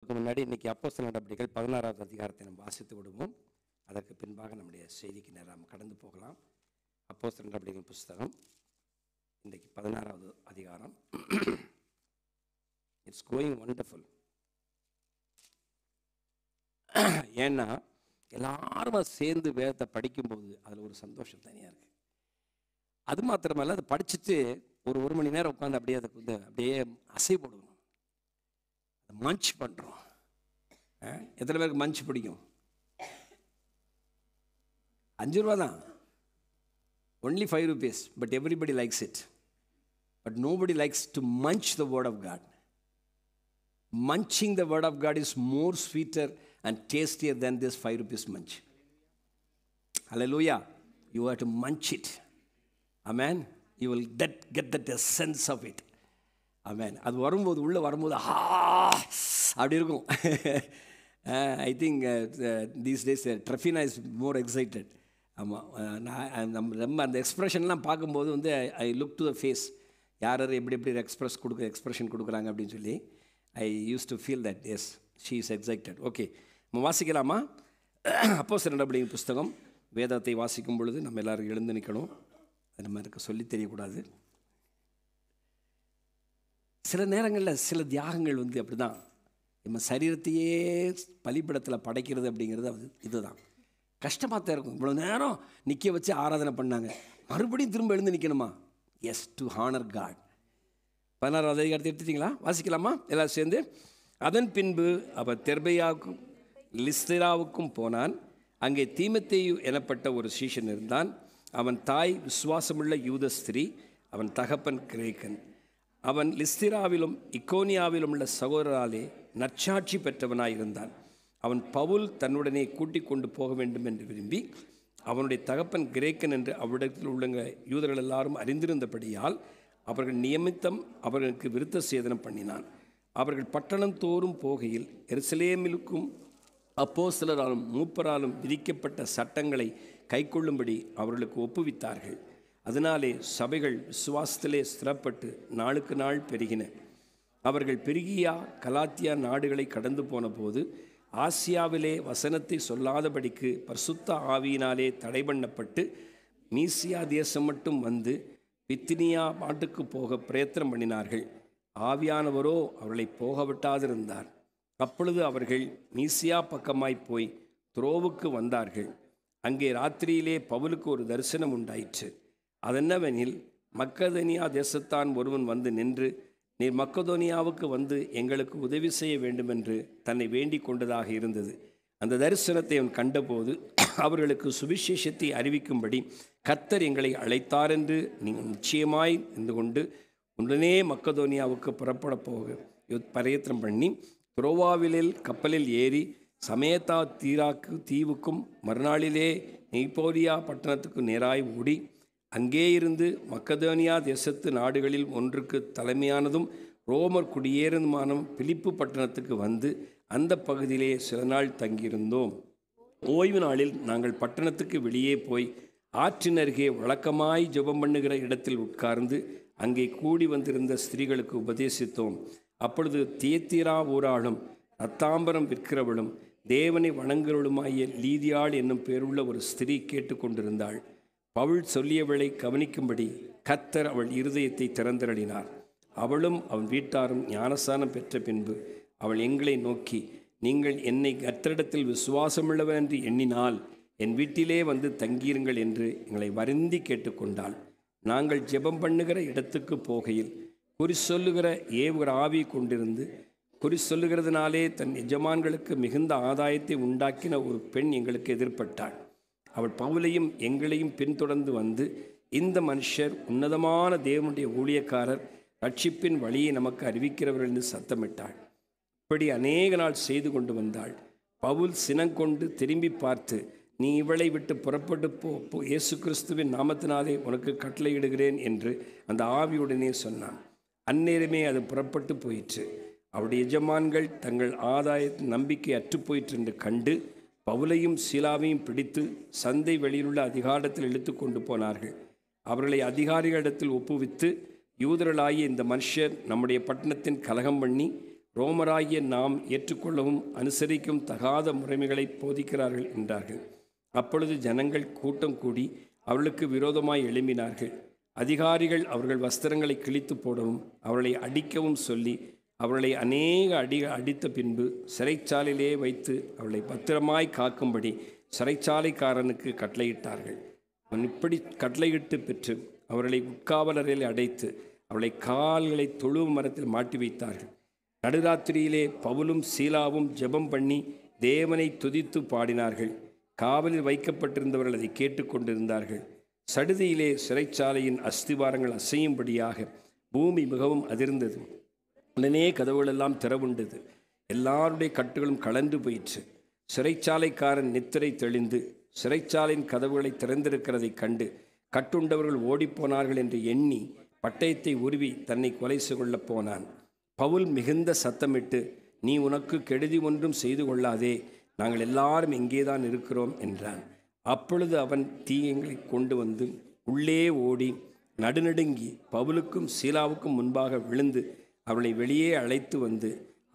போகிறதுக்கு முன்னாடி இன்றைக்கி அப்போஸ்தலர் நடபடிகள் 16வது அதிகாரத்தை நம்ம வாசித்து விடுவோம். அதற்கு பின்பாக நம்முடைய செய்திக்கு நேரம் கடந்து போகலாம். அப்போஸ்தலர் நடபடிகள் புஸ்தகம் இன்றைக்கி 16வது அதிகாரம். It's going wonderful. ஏன்னா எல்லாரும் சேர்ந்து வேதத்தை படிக்கும்போது அதில் ஒரு சந்தோஷம் தனியாக இருக்குது. அது மாத்திரமல்ல, அதை படிச்சுட்டு ஒரு மணி நேரம் உட்காந்து அப்படியே அதுக்கு வந்து அப்படியே அசை போடணும். அதை மஞ்ச் பண்ணுறோம். எத்தனை பேருக்கு மஞ்ச் பிடிக்கும்? 5 ரூபா தான், only 5 rupees, but everybody likes it. But nobody likes to munch the word of God. Munching the word of God is more sweeter and tastier than this 5 rupees munch. Hallelujah. You have to munch it. Amen. You will get that essence of it. Amen. அது வரும்போது உள்ளே வரும்போது அப்படி இருக்கும். I think these days Trafina is more excited. ஆமாம், நம்ம அந்த எக்ஸ்ப்ரெஷன்லாம் பார்க்கும்போது வந்து I look to the face. யார் எப்படி எக்ஸ்ப்ரெஷன் கொடுக்குறாங்க அப்படின்னு சொல்லி I used to feel that, yes, she is excited. Okay, நம்ம வாசிக்கலாமா? அப்போஸ்தலர் நடபடிகளின் புஸ்தகம். வேதத்தை வாசிக்கும் பொழுது நம்ம எல்லோரும் எழுந்து நிற்கணும். அது நம்ம எனக்கு சொல்லி தெரியக்கூடாது. சில நேரங்களில் சில தியாகங்கள் வந்து அப்படி தான். நம்ம சரீரத்தையே பலிபீடத்தில் படைக்கிறது அப்படிங்கிறது இதுதான். கஷ்டமாக தான் இருக்கும். இவ்வளோ நேரம் நிற்க வச்சு ஆராதனை பண்ணாங்க, மறுபடியும் திரும்ப எழுந்து நிற்கணுமா? Yes, to honour God. 16வது அதிகாரத்தை எடுத்துட்டிங்களா? வாசிக்கலாமா எல்லோரும் சேர்ந்து? அதன் பின்பு அவர் தெர்பையாவுக்கும் லிஸ்திராவுக்கும் போனான். அங்கே தீமோத்தேயு எனப்பட்ட ஒரு சீஷன் இருந்தான். அவன் தாய் விசுவாசமுள்ள யூத ஸ்திரீ, அவன் தகப்பன் கிரேக்கன். அவன் லிஸ்திராவிலும் இக்கோனியாவிலும் உள்ள சகோதராலே நற்சாட்சி பெற்றவனாய் இருந்தான். அவன் பவுல் தன்னுடனே கூட்டிக் கொண்டு போக வேண்டும் என்று விரும்பி, அவனுடைய தகப்பன் கிரேக்கன் என்று அவ்விடத்தில் உள்ள யூதர்கள் எல்லாரும் அறிந்திருந்தபடியால் அவர்கள் நியமித்தம் அவர்களுக்கு விருத்த சேதனம் பண்ணினான். அவர்கள் பட்டணம் தோறும் போகையில் எருசலேமிலுக்கும் அப்போஸ்தலராலும் மூப்பராலும் விதிக்கப்பட்ட சட்டங்களை கைக்கொள்ளும்படி அவர்களுக்கு ஒப்புவித்தார்கள். அதனாலே சபைகள் விசுவாசத்திலே ஸ்திரப்பட்டு நாளுக்கு நாள் பெருகின. அவர்கள் பெருகியா கலாத்தியா நாடுகளை கடந்து போன போது ஆசியாவிலே வசனத்தை சொல்லாதபடிக்கு பரிசுத்த ஆவியினாலே தடை பண்ணப்பட்டு மீசியா தேசம் மட்டும் வந்து பித்தினியா நாட்டுக்கு போக பிரயத்தனம் பண்ணினார்கள். ஆவியானவரோ அவர்களை போக விட்டாதிருந்தார். அப்பொழுது அவர்கள் மீசியா பக்கமாய் போய் துரோவுக்கு வந்தார்கள். அங்கே ராத்திரியிலே பவுலுக்கு ஒரு தரிசனம் உண்டாயிற்று. அதென்னவெனில், மக்கதோனியா தேசத்தான் ஒருவன் வந்து நின்று, நீர் மக்கதோனியாவுக்கு வந்து எங்களுக்கு உதவி செய்ய வேண்டுமென்று தன்னை வேண்டிக் கொண்டதாக இருந்தது. அந்த தரிசனத்தை அவன் கண்டபோது அவர்களுக்கு சுவிசேஷத்தை அறிவிக்கும்படி கர்த்தர் எங்களை அழைத்தார் என்று நீங்கள் நிச்சயமாய் இருந்து கொண்டு உடனே மக்கதோனியாவுக்கு புறப்பட போக பிரயத்தனம் பண்ணி துரோவாவிலில் கப்பலில் ஏறி சமேதா தீவுக்கும் மறுநாளிலே நெய்போரியா பட்டணத்துக்கு நேராய் ஓடி அங்கே இருந்து மக்கதோனியா தேசத்து நாடுகளில் ஒன்றுக்கு தலைமையானதும் ரோமர் குடியேறுமான பிலிப்பு பட்டணத்துக்கு வந்து அந்த பகுதியிலே சில நாள் தங்கியிருந்தோம். ஓய்வு நாளில் நாங்கள் பட்டணத்துக்கு வெளியே போய் ஆற்றின் அருகே வழக்கமாய் ஜெபம் பண்ணுகிற இடத்தில் உட்கார்ந்து அங்கே கூடி வந்திருந்த ஸ்திரீகளுக்கு உபதேசித்தோம். அப்பொழுது தியத்தீரா ஊராளும் ரத்தாம்பரம் விற்கிறவளும் தேவனை வணங்குறவளுமாகிய லீதியாள் என்னும் பேருள்ள ஒரு ஸ்திரீ கேட்டுக்கொண்டிருந்தாள். பவுல் சொல்லியவளை கவனிக்கும்படி கர்த்தர் அவள் இருதயத்தை திறந்தருளினார். அவளும் அவன் வீட்டாரும் ஞானஸ்நானம் பெற்ற பின்பு அவள் எங்களை நோக்கி, நீங்கள் என்னை கர்த்தரிடத்தில் விசுவாசமுள்ளவர் என்று எண்ணினால் என் வீட்டிலே வந்து தங்கியிருங்கள் என்று எங்களை வருந்தி கேட்டுக்கொண்டாள். நாங்கள் ஜெபம் பண்ணுகிற இடத்துக்கு போகையில் குறி சொல்லுகிற ஏவுகிற ஆவி கொண்டிருந்து குறி சொல்லுகிறதுனாலே தன் எஜமான்களுக்கு மிகுந்த ஆதாயத்தை உண்டாக்கின ஒரு பெண் எங்களுக்கு எதிர்பட்டாள். அவள் பவுலையும் எங்களையும் பின்தொடர்ந்து வந்து, இந்த மனுஷர் உன்னதமான தேவனுடைய ஊழியக்காரர், ரட்சிப்பின் வழியை நமக்கு அறிவிக்கிறவர்கள் என்று சத்தமிட்டாள். இப்படி அநேக நாள் செய்து கொண்டு வந்தாள். பவுல் சினங்கொண்டு திரும்பி பார்த்து, நீ இவளை விட்டு புறப்பட்டு போ, இயேசு கிறிஸ்துவின் நாமத்தினாலே உனக்கு கட்டளையிடுகிறேன் என்று அந்த ஆவியுடனே சொன்னான். அந்நேரமே அது புறப்பட்டு போயிற்று. அவருடைய எஜமான்கள் தங்கள் ஆதாய நம்பிக்கை அற்றுப்போயிற்று என்று கண்டு பவுலையும் சீலாவையும் பிடித்து சந்தை வெளியிலுள்ள அதிகாரத்தில் இழுத்து கொண்டு போனார்கள். அவர்களை அதிகாரிகளிடத்தில் ஒப்புவித்து, யூதர்களாகிய இந்த மனுஷர் நம்முடைய பட்டணத்தின் கலகம் பண்ணி ரோமராகிய நாம் ஏற்றுக்கொள்ளவும் அனுசரிக்கும் தகாத முறைமைகளை போதிக்கிறார்கள் என்றார்கள். அப்பொழுது ஜனங்கள் கூட்டம் கூடி அவர்களுக்கு விரோதமாய் எழும்பினார்கள். அதிகாரிகள் அவர்கள் வஸ்திரங்களை கிழித்து போடவும் அவர்களை அடிக்கவும் சொல்லி அவர்களை அநேக அடித்த பின்பு சிறைச்சாலையிலே வைத்து அவர்களை பத்திரமாய் காக்கும்படி சிறைச்சாலைக்காரனுக்கு கட்டளையிட்டார்கள். அவன் இப்படி கட்டளையிட்டு பெற்று அவர்களை உட்காவலரையில் அடைத்து அவர்களை கால்களை தொழு மரத்தில் மாட்டி வைத்தார்கள். நடுராத்திரியிலே பவுலும் சீலாவும் ஜெபம் பண்ணி தேவனை துதித்து பாடினார்கள். காவலில் வைக்கப்பட்டிருந்தவர்கள் அதை கேட்டுக்கொண்டிருந்தார்கள். சடுதியிலே சிறைச்சாலையின் அஸ்திவாரங்கள் அசையும்படியாக பூமி மிகவும் அதிர்ந்தது. உடனே கதவுகளெல்லாம் திறவுண்டது. எல்லாருடைய கட்டுகளும் கலந்து போயிற்று. சிறைச்சாலைக்காரன் நித்திரை தெளிந்து சிறைச்சாலையின் கதவுகளை திறந்திருக்கிறதைக் கண்டு கட்டுண்டவர்கள் ஓடிப்போனார்கள் என்று எண்ணி பட்டயத்தை உருவி தன்னை கொலை கொள்ளப் போனான். பவுல் மிகுந்த சத்தமிட்டு, நீ உனக்கு கெடுதி ஒன்றும் செய்து கொள்ளாதே, நாங்கள் எல்லாரும் இங்கேதான் இருக்கிறோம் என்றான். அப்பொழுது அவன் தீயங்களை கொண்டு வந்து உள்ளே ஓடி நடுநடுங்கி பவுலுக்கும் சீலாவுக்கும் முன்பாக விழுந்து அவளை வெளியே அழைத்து வந்து,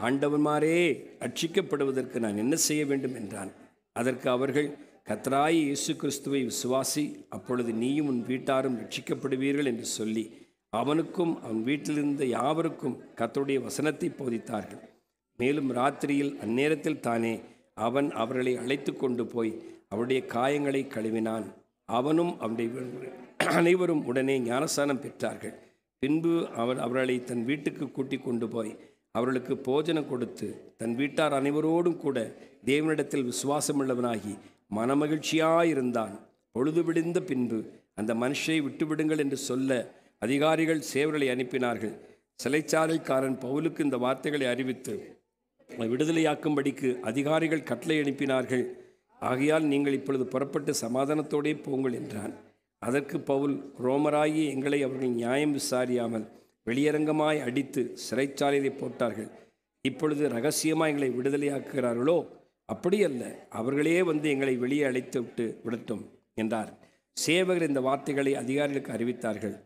ஆண்டவன்மாரே, ரட்சிக்கப்படுவதற்கு நான் என்ன செய்ய வேண்டும் என்றான். அதற்கு அவர்கள், கர்த்தராகிய இயேசு கிறிஸ்துவை விசுவாசி, அப்பொழுது நீயும் உன் வீட்டாரும் ரட்சிக்கப்படுவீர்கள் என்று சொல்லி அவனுக்கும் அவன் வீட்டிலிருந்த யாவருக்கும் கர்த்தருடைய வசனத்தை போதித்தார்கள். மேலும் ராத்திரியில் அந்நேரத்தில் தானே அவன் அவர்களை அழைத்து கொண்டு போய் அவருடைய காயங்களை கழுவினான். அவனும் அவருடைய அனைவரும் உடனே ஞானஸ்நானம் பெற்றார்கள். பின்பு அவர்களை தன் வீட்டுக்கு கூட்டிக் கொண்டு போய் அவர்களுக்கு போஜனம் கொடுத்து தன் வீட்டார் அனைவரோடும் கூட தேவனிடத்தில் விசுவாசமுள்ளவனாகி மனமகிழ்ச்சியாயிருந்தான். பொழுது விடிந்த பின்பு அந்த மனுஷரை விட்டுவிடுங்கள் என்று சொல்ல அதிகாரிகள் சேவர்களை அனுப்பினார்கள். சிறைச்சாலைக்காரன் பவுலுக்கு இந்த வார்த்தைகளை அறிவித்து விடுதலையாக்கும்படிக்கு அதிகாரிகள் கட்டளை அனுப்பினார்கள். ஆகையால் நீங்கள் இப்பொழுது புறப்பட்டு சமாதானத்தோடே போங்கள் என்றான். அதற்கு பவுல், ரோமராகி எங்களை அவர்கள் நியாயம் விசாரியாமல் வெளியரங்கமாய் அடித்து சிறைச்சாலையிலே போட்டார்கள். இப்பொழுது ரகசியமாக எங்களை விடுதலையாக்குகிறார்களோ? அப்படியல்ல, அவர்களே வந்து எங்களை வெளியே அழைத்து விடட்டும் என்றார். சேவகர் இந்த வார்த்தைகளை அதிகாரிகளுக்கு அறிவித்தார்கள்.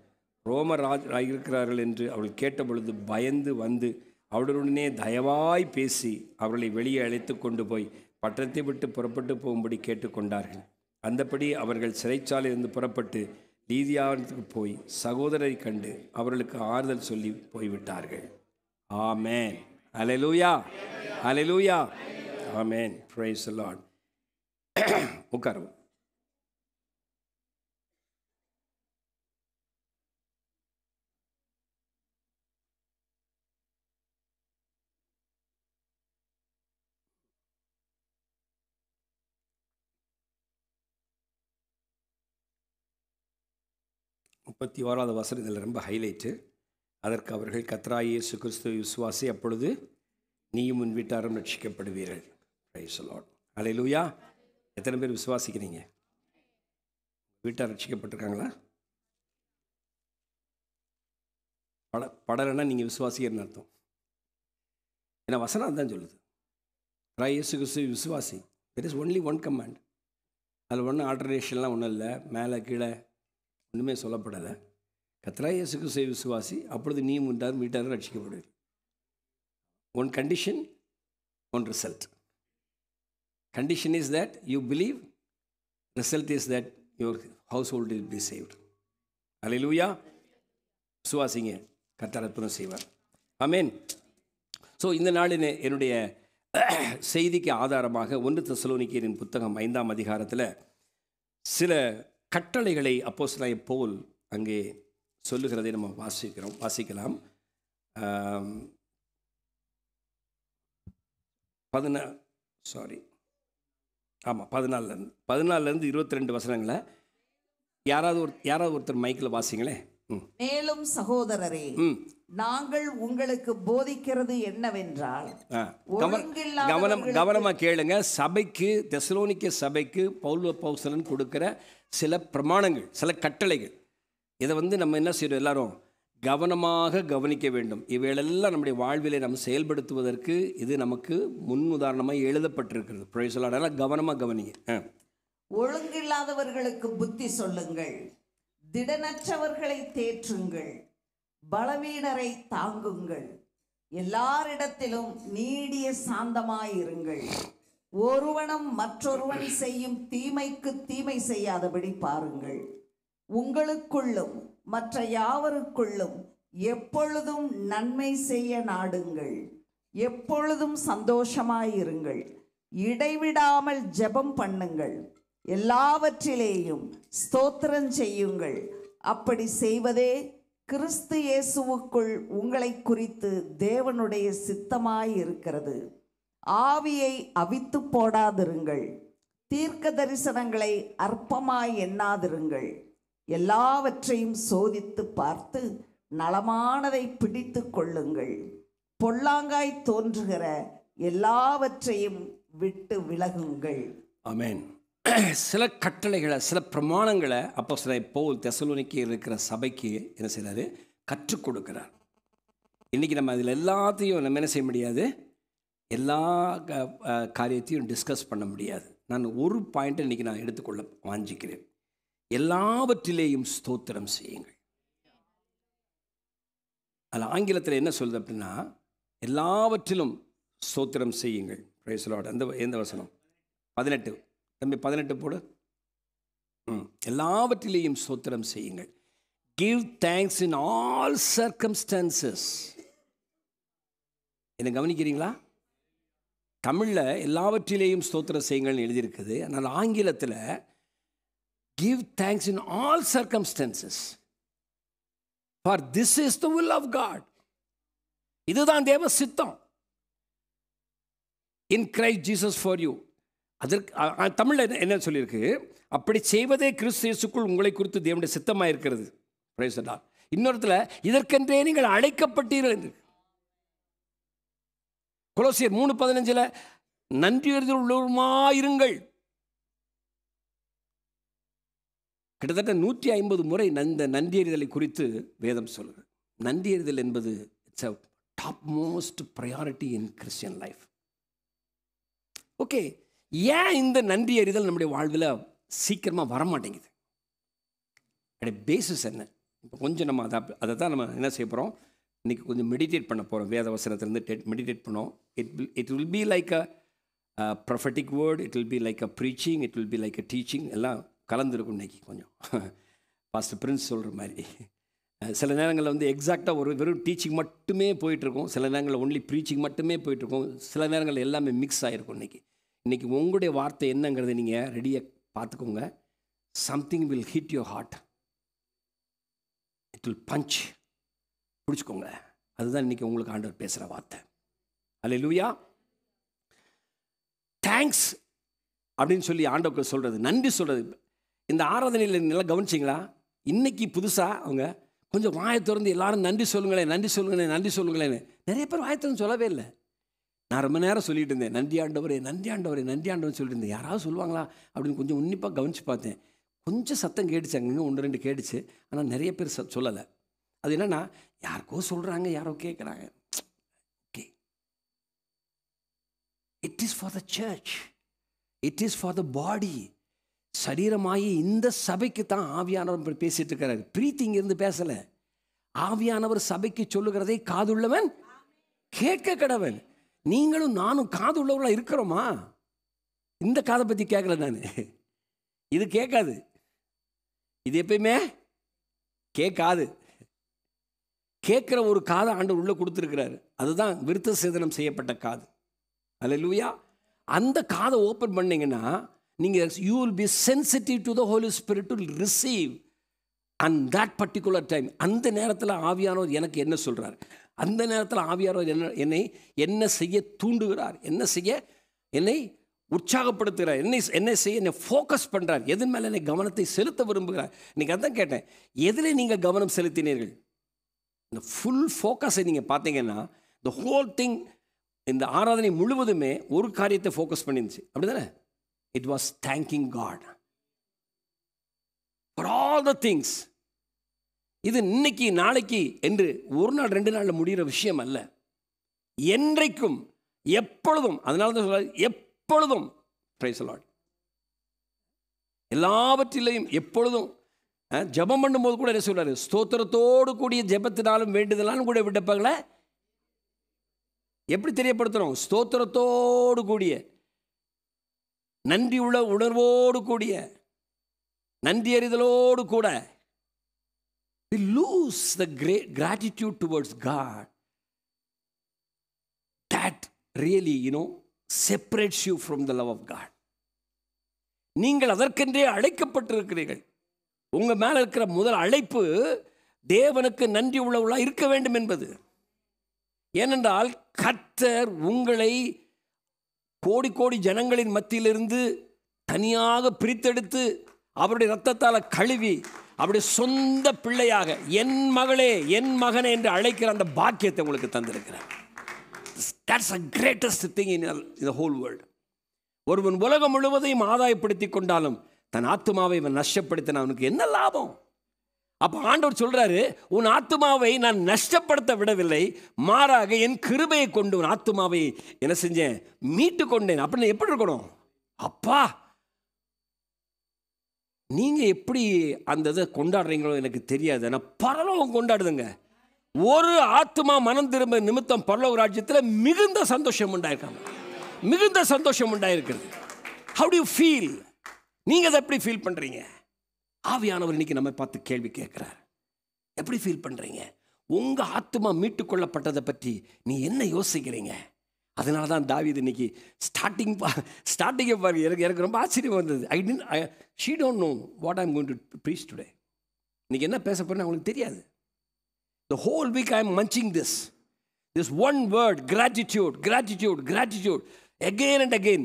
ரோமர் இருக்கிறார்கள் என்று அவர்கள் கேட்டபொழுது பயந்து வந்து அவர்களுடனே தயவாய் பேசி அவர்களை வெளியே அழைத்து கொண்டு போய் பட்டணத்தை விட்டு புறப்பட்டு போகும்படி கேட்டுக்கொண்டார்கள். அந்தபடி அவர்கள் சிறைச்சாலையிலிருந்து புறப்பட்டு லீதியாவுக்கு போய் சகோதரரை கண்டு அவர்களுக்கு ஆறுதல் சொல்லி போய்விட்டார்கள். ஆமென். அல்லேலூயா, அல்லேலூயா, ஆமென். Praise the Lord. உட்காருவோம். முப்பத்தி ஓராவது வசனம் இதில் ரொம்ப ஹைலைட்டு. அதற்கு அவர்கள், கர்த்தராகிய இயேசு கிறிஸ்துவை விசுவாசி, அப்பொழுது நீயும் உன் வீட்டாரும் ரட்சிக்கப்படுவீர்கள். Price the Lord. அல்லேலூயா. எத்தனை பேர் விசுவாசிக்கிறீங்க? வீட்டார் ரட்சிக்கப்பட்டிருக்காங்களா? படலைன்னா நீங்கள் விசுவாசிக்கிறன்னு அர்த்தம். ஏன்னா வசனம் தான் சொல்லுது, கர்த்தராகிய இயேசு கிறிஸ்துவை விசுவாசி. There is only one command. அதில் ஒன்றும் ஆல்டர்னேஷன்லாம் ஒன்றும் இல்லை, மேலே கீழே ஒன்றுமே சொல்லப்படலை. கர்த்தராகிய இயேசு கிறிஸ்துவை விசுவாசி, அப்பொழுது நீ உண்டாரும் வீட்டாரும் ரட்சிக்கப்படுவீர்கள். One condition, one result. Condition is that you believe, result is that your household will be saved. அல்லேலூயா. விசுவாசிங்க, கர்த்தர் அற்புதம் செய்வார். ஆமென். ஸோ இந்த நாளில் என்னுடைய செய்திக்கு ஆதாரமாக 1 தெசலோனிக்கேயரின் புத்தகம் 5ஆம் அதிகாரத்தில் சில கட்டளைகளை அப்போஸ்தலனாகிய பவுல் அங்கே சொல்லுகிறதை நம்ம வாசிக்கலாம். 14 22 வசனங்களை யாராவது ஒருத்தர் மைக்கில் வாசிங்களேன். மேலும் சகோதரரே, நாங்கள் உங்களுக்கு போதிக்கிறது என்னவென்றால், கவனமா கேளுங்க. சபைக்கு, தெசலோனிக்கே சபைக்கு பவுல் அப்போஸ்தலன் கொடுக்கிற சில பிரமாணங்கள், சில கட்டளைகள். இதை நம்ம என்ன செய்யணும்? எல்லாரும் கவனமாக கவனிக்க வேண்டும். இவைகளெல்லாம் நம்முடைய வாழ்விலை நம்ம செயல்படுத்துவதற்கு இது நமக்கு முன் உதாரணமாக எழுதப்பட்டிருக்கிறது. Price the Lord. அதனால் கவனமாக கவனிங்க. ஒழுங்கில்லாதவர்களுக்கு புத்தி சொல்லுங்கள், திடனற்றவர்களை தேற்றுங்கள், பலவீனரை தாங்குங்கள், எல்லாரிடத்திலும் நீடிய சாந்தமாயிருங்கள். ஒருவனும் மற்றொருவன் செய்யும் தீமைக்கு தீமை செய்யாதபடி பாருங்கள். உங்களுக்குள்ளும் மற்ற யாவருக்குள்ளும் எப்பொழுதும் நன்மை செய்ய நாடுங்கள். எப்பொழுதும் சந்தோஷமாயிருங்கள். இடைவிடாமல் ஜெபம் பண்ணுங்கள். எல்லாவற்றிலேயும் ஸ்தோத்திரம் செய்யுங்கள். அப்படி செய்வதே கிறிஸ்து இயேசுவுக்குள் உங்களை குறித்து தேவனுடைய சித்தமாயிருக்கிறது. ஆவியை அவித்து போடாதிருங்கள். தீர்க்க தரிசனங்களை அற்பமாய் எண்ணாதிருங்கள். எல்லாவற்றையும் சோதித்து பார்த்து நலமானதை பிடித்து கொள்ளுங்கள். பொல்லாங்காய் தோன்றுகிற எல்லாவற்றையும் விட்டு விலகுங்கள். ஆமென். சில கட்டளைகளை, சில பிரமாணங்களை அப்போஸ்தலனாகிய பவுல் தெசலோனிக்கேயில் இருக்கிற சபைக்கு என்ன செய்கிறாரு? கற்றுக் கொடுக்கிறார். இன்றைக்கி நம்ம அதில் எல்லாத்தையும் நம்ம என்ன செய்ய முடியாது, எல்லா காரியத்தையும் டிஸ்கஸ் பண்ண முடியாது. நான் ஒரு பாயிண்ட்டை இன்றைக்கி நான் எடுத்துக்கொள்ள வாஞ்சிக்கிறேன். எல்லாவற்றிலேயும் ஸ்தோத்திரம் செய்யுங்கள். அதில் ஆங்கிலத்தில் என்ன சொல்லுது அப்படின்னா, எல்லாவற்றிலும் ஸ்தோத்திரம் செய்யுங்கள். Praise the Lord. எந்த வசனம்? 18. தம்பி 18 போடு. எல்லாவற்றிலேயும் ஸ்தோத்திரம் செய்யுங்கள். Give thanks in all circumstances. என்ன கவனிக்கிறீங்களா? தமிழில் எல்லாவற்றிலேயும் ஸ்தோத்திரம் செய்யுங்கள்னு எழுதியிருக்குது. ஆனால் ஆங்கிலத்தில் give thanks in all circumstances, for this is the will of God. இதுதான் தேவ சித்தம் in Christ Jesus for you. அதற்கு தமிழில் என்ன சொல்லியிருக்கு? அப்படி செய்வதே கிறிஸ்து இயேசுக்குள் உங்களை குறித்து தேவனுடைய சித்தமாக இருக்கிறது. Price the Lord. இன்னொருத்துல இதற்கென்றே நீங்கள் அழைக்கப்பட்டீர்கள். கொலோசியர் 3:15 நன்றியறிதல் உள்ளவருமாயிருங்கள். கிட்டத்தட்ட 150 முறை இந்த நன்றியறிதலை குறித்து வேதம் சொல்லுது. நன்றியறிதல் என்பது it's a top most priority in Christian life. Okay, ஏன் இந்த நன்றியறிதல் நம்முடைய வாழ்வில் சீக்கிரமாக வரமாட்டேங்குது? பேசிஸ் என்ன? இப்போ கொஞ்சம் நம்ம அதை தான் நம்ம என்ன செய்ய போகிறோம், இன்றைக்கி கொஞ்சம் மெடிடேட் பண்ண போகிறோம். வேத வசனத்திலேருந்து மெடிடேட் பண்ணோம். It will be like a prophetic word, it will be like a preaching, it will be like a teaching, எல்லாம் கலந்துருக்கும் இன்றைக்கி. கொஞ்சம் பாஸ்டர் பிரின்ஸ் சொல்கிற மாதிரி சில நேரங்களில் வந்து எக்ஸாக்டாக வெறும் டீச்சிங் மட்டுமே போயிட்டுருக்கும், சில நேரங்களில் ஒன்லி ப்ரீச்சிங் மட்டுமே போயிட்டுருக்கும், சில நேரங்களில் எல்லாமே மிக்ஸ் ஆகிருக்கும். இன்றைக்கி உங்களுடைய வார்த்தை என்னங்கிறத நீங்கள் ரெடியாக பார்த்துக்கோங்க. Something will hit your heart, it will punch. பிடிச்சிக்கோங்க. அதுதான் இன்றைக்கி உங்களுக்கு ஆண்டவர் பேசுகிற வார்த்தை. அல்லேலூயா. தேங்க்ஸ் அப்படின்னு சொல்லி ஆண்டவருக்கு சொல்கிறது, நன்றி சொல்கிறது. இந்த ஆராதனையில் நல்லா கவனிச்சிங்களா? இன்றைக்கி புதுசாக அவங்க கொஞ்சம் வாயை திறந்து எல்லாரும் நன்றி சொல்லுங்களேன், நன்றி சொல்லுங்களேன், நன்றி சொல்லுங்களேன்னு. நிறைய பேர் வாயை திறந்து சொல்லவே இல்லை. நான் ரொம்ப நேரம் சொல்லிட்டு இருந்தேன், நன்றி ஆண்டவரே, நன்றி ஆண்டவரே, நன்றி ஆண்டவரே சொல்லிட்டு இருந்தேன். யாராவது சொல்லுவாங்களா அப்படின்னு கொஞ்சம் உன்னிப்பாக கவனித்து பார்த்தேன். கொஞ்சம் சத்தம் கேட்டுச்சு, அங்கே 1-2 கேட்டுச்சு. ஆனால் நிறைய பேர் சொல்லலை. அது என்னென்னா, யாருக்கோ சொல்கிறாங்க, யாரோ கேட்குறாங்க. Okay, it is for the church, it is for the body. சரீரமாகி இந்த சபைக்கு தான் ஆவியானவர் பேசிட்டு இருக்கிறார். பிரீத்தி இங்கிருந்து பேசலை. ஆவியானவர் சபைக்கு சொல்லுகிறதை காதுள்ளவன் கேட்க கடவன். நீங்களும் நானும் காது உள்ளவர்களாக இருக்கிறோமா? இந்த காதை பற்றி கேட்கல நான். இது கேட்காது, இது எப்பயுமே கேட்காது. கேட்குற ஒரு காதை ஆண்டவர் உள்ளே கொடுத்துருக்கிறாரு. அதுதான் விருத்த சேதனம் செய்யப்பட்ட காது. அல்லேலூயா. அந்த காதை ஓப்பன் பண்ணிங்கன்னா நீங்கள் you will be sensitive to the Holy Spirit to receive and that particular time. அந்த நேரத்தில் ஆவியானவர் எனக்கு என்ன சொல்கிறார், அந்த நேரத்தில் ஆவியானவர் என்னை என்ன செய்ய தூண்டுகிறார், என்ன செய்ய என்னை உற்சாகப்படுத்துகிறார், என்ன செய்ய என்னை ஃபோக்கஸ் பண்ணுறார், எதன் மேலே என்னை கவனத்தை செலுத்த விரும்புகிறார். இன்றைக்கி அதான் கேட்டேன், எதில் நீங்கள் கவனம் செலுத்தினீர்கள்? இந்த ஃபுல் ஃபோக்கஸை நீங்கள் பார்த்தீங்கன்னா இந்த ஹோல் திங், இந்த ஆராதனை முழுவதுமே ஒரு காரியத்தை ஃபோக்கஸ் பண்ணிருந்துச்சு. அப்படி தானே? It was thanking God for all the things. இது இன்னைக்கு நாளைக்கு என்று ஒரு நாள் 2 நாளில் முடிகிற விஷயம் அல்ல. என்றைக்கும் எப்பொழுதும். அதனால தான் சொல்ல, எப்பொழுதும் பிரைஸ் தி லார்ட். எல்லாவற்றிலையும் எப்பொழுதும். ஜெபம் பண்ணும்போது கூட என்ன சொல்றாரு? ஸ்தோத்திரத்தோடு கூடிய ஜெபத்தினாலும் வேண்டுதலாலும் கூட விண்ணப்பங்களை எப்படி தெரியப்படுத்துகிறோம்? ஸ்தோத்திரத்தோடு கூடிய, நன்றி உள்ள உணர்வோடு கூடிய, நன்றி அறிதலோடு கூட. We lose the great gratitude towards God. That really, separates you from the love of God. நீங்கள் அதற்கென்றே அழைக்கப்பட்டிருக்கிறீர்கள். உங்கள் மேலே இருக்கிற முதல் அழைப்பு தேவனுக்கு நன்றி உள்ளவர்களாக இருக்க வேண்டும் என்பது. ஏனென்றால் கர்த்தர் உங்களை கோடி கோடி ஜனங்களின் மத்தியிலிருந்து தனியாக பிரித்தெடுத்து அவருடைய இரத்தத்தால் கழுவி அவருடைய சொந்த பிள்ளையாக என் மகளே என் மகனே என்று அழைக்கிற அந்த பாக்கியத்தை உங்களுக்கு தந்திருக்கிறார். That's the greatest thing in the whole world. ஒருவன் உலகம் முழுவதையும் ஆதாயப்படுத்தி கொண்டாலும் தன் ஆத்துமாவை இவன் நஷ்டப்படுத்தின அவனுக்கு என்ன லாபம்? அப்போ ஆண்டவர் சொல்றாரு, உன் ஆத்துமாவை நான் நஷ்டப்படுத்த விடவில்லை, மாறாக என் கிருபையை கொண்டு உன் ஆத்துமாவை என்ன செஞ்சேன்? மீட்டு கொண்டேன். அப்படின்னு எப்படி இருக்கணும்? அப்பா, நீங்க எப்படி அந்த இதை கொண்டாடுறீங்களோ எனக்கு தெரியாது. ஆனால் பரலோகம் கொண்டாடுதுங்க. ஒரு ஆத்மா மனம் திரும்ப நிமித்தம் பரலோக ராஜ்யத்தில் மிகுந்த சந்தோஷம் உண்டாயிருக்காங்க, மிகுந்த சந்தோஷம் உண்டாயிருக்கிறது. How to you feel? நீங்கள் அதை எப்படி ஃபீல் பண்ணுறீங்க? ஆவியானவர் இன்னைக்கு நம்ம பார்த்து கேள்வி கேட்குறார். எப்படி ஃபீல் பண்ணுறீங்க? உங்கள் ஆத்மா மீட்டுக்கொள்ளப்பட்டதை பற்றி நீ என்ன யோசிக்கிறீங்க? அதனால தான் தாவீது இன்னைக்கு ஸ்டார்டிங்கை பாருங்க. எனக்கு ரொம்ப ஆச்சரியம் வந்தது. She don't know what I'm going to preach today. இன்னைக்கு என்ன பேச போறேன்னு அவங்களுக்கு தெரியாது. The whole week I am munching this one word, gratitude, gratitude, gratitude, again and again.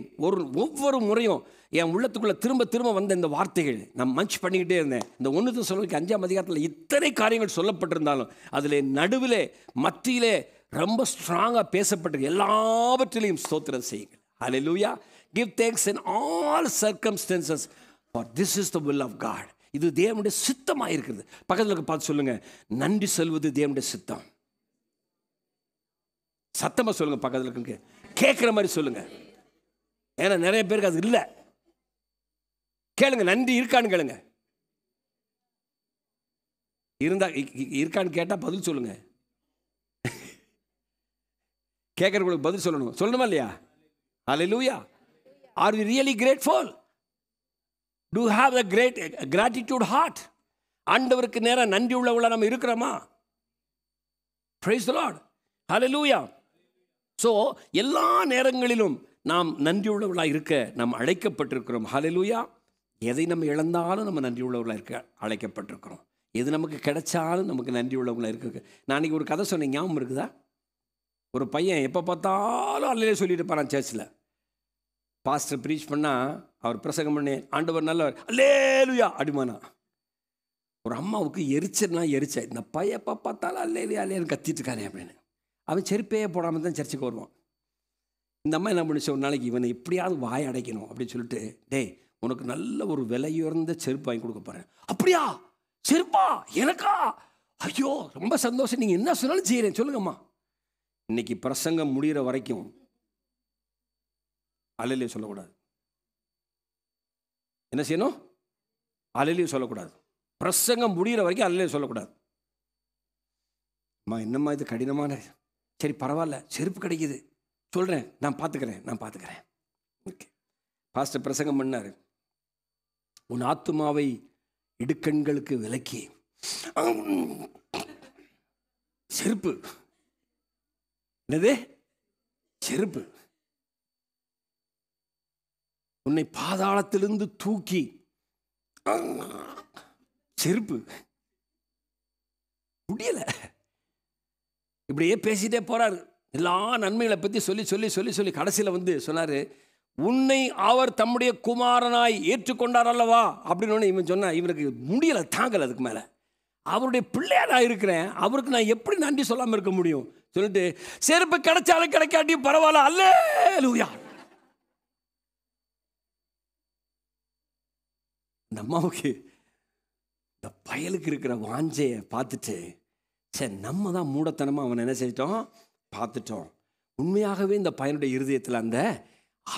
ஒவ்வொரு முறையும் என் உள்ளத்துக்குள்ளே திரும்ப திரும்ப வந்த இந்த வார்த்தைகள் நான் மஞ்ச் பண்ணிக்கிட்டே இருந்தேன். இந்த 1 தெசலோனிக்கேயர் 5ஆம் அதிகாரத்தில் இத்தனை காரியங்கள் சொல்லப்பட்டிருந்தாலும் அதில் நடுவிலே மத்தியிலே ரொம்ப ஸ்ட்ராங்காக பேசப்பட்டிருக்கு. எல்லாவற்றிலையும் ஸ்தோத்திரம் செய்யுங்கள். ஹல்லேலூயா. Give thanks in all circumstances, for this is the will of God. இது தேவனுடைய சித்தமாக இருக்குது. பக்கத்தில் பார்த்து சொல்லுங்க, நன்றி சொல்வது தேவனுடைய சித்தம். சத்தமாக சொல்லுங்க, பக்கத்தில் இருக்கு கேட்குற மாதிரி சொல்லுங்க. ஏன்னா நிறைய பேருக்கு அது இல்லை. கேளுங்க, நன்றி இருக்கான்னு கேளுங்க. இருந்தா இருக்கான்னு கேட்டால் பதில் சொல்லுங்க. கேட்குறவங்களுக்கு பதில் சொல்லணுமா இல்லையா? ஹல்லேலூயா. Are we really grateful? Do you have a great gratitude heart? ஆண்டவருக்கு நேரா நன்றி உள்ளவங்களா நம்ம இருக்கிறோமா? Praise the Lord. Hallelujah. So எல்லா நேரங்களிலும் நாம் நன்றி உள்ளவர்களாக இருக்க நாம் அழைக்கப்பட்டிருக்கிறோம். ஹல்லேலூயா. எதை நம்ம இழந்தாலும் நம்ம நன்றி உள்ளவர்களாக இருக்க அழைக்கப்பட்டிருக்கிறோம். எது நமக்கு கிடைச்சாலும் நமக்கு நன்றி உள்ளவங்களாக இருக்கு. நான் அன்றைக்கி ஒரு கதை சொன்னேன், ஞாபகம் இருக்குதா? ஒரு பையன் எப்போ பார்த்தாலும் அல்லையே சொல்லிட்டு இருப்பான் சர்ச்சில். பாஸ்டர் ப்ரீச் பண்ணால் அவர் பிரசங்கம் பண்ணி ஆண்டவர் நல்லவர் அல்லேலுயா அடிமானா. ஒரு அம்மாவுக்கு எரிச்ச இந்த பையன் எப்போ பார்த்தாலும் அல்லேலுயா அல்லேன்னு கத்திட்டு இருக்கானே அப்படின்னு. அவன் செருப்பே போடாமல் தான் சர்ச்சுக்கு வருவான். இந்த அம்மா என்ன பண்ணிச்சு, ஒரு நாளைக்கு இவனை எப்படியாவது வாய் அடைக்கணும் அப்படின்னு சொல்லிட்டு, டேய் உனக்கு நல்ல ஒரு விலையுயர்ந்த செருப்பு வாங்கி கொடுக்க போகிறேன். அப்படியா, செருப்பா எனக்கா? ஐயோ ரொம்ப சந்தோஷம், நீங்கள் என்ன சொன்னாலும் செய்கிறேன், சொல்லுங்கம்மா. இன்னைக்கு பிரசங்கம் முடிகிற வரைக்கும் அல்லேலூயா சொல்லக்கூடாது. என்ன செய்யணும்? அல்லேலூயா சொல்லக்கூடாது. பிரசங்கம் முடிகிற வரைக்கும் அல்லேலூயா சொல்லக்கூடாது. அம்மா என்னம்மா இது கடினமான, சரி பரவாயில்ல செருப்பு கிடைக்குது சொல்கிறேன், நான் பார்த்துக்கிறேன். ஓகே. பாஸ்டர் பிரசங்கம் பண்ணார், உன் ஆத்துமாவை இடுக்கண்களுக்கு விலக்கி செருப்பு. என்னது செருப்பு? உன்னை பாதாளத்திலிருந்து தூக்கி செருப்பு. முடியல. இப்படியே பேசிட்டே போறாரு. எல்லா நன்மைகளை பற்றி சொல்லி கடைசியில் வந்து சொன்னார், உன்னை அவர் தம்முடைய குமாரனாய் ஏற்றுக்கொண்டார் அல்லவா அப்படின்னு இவன் சொன்னா, இவனுக்கு முடியலை, தாங்கலை. அதுக்கு மேலே அவருடைய பிள்ளையா நான் இருக்கிறேன், அவருக்கு நான் எப்படி நன்றி சொல்லாமல் இருக்க முடியும் சொல்லிட்டு, செருப்பு கிடைச்சாலும் கிடைக்காட்டியும் பரவாயில்ல அல்லேலூயா. இந்த அம்மாவுக்கு இந்த பயலுக்கு இருக்கிற வாஞ்சையை பார்த்துட்டு, சரி நம்ம தான் மூடத்தனமாக அவனை என்ன செஞ்சிட்டோம், பார்த்துட்டோம். உண்மையாகவே இந்த பையனுடைய இருதயத்தில் அந்த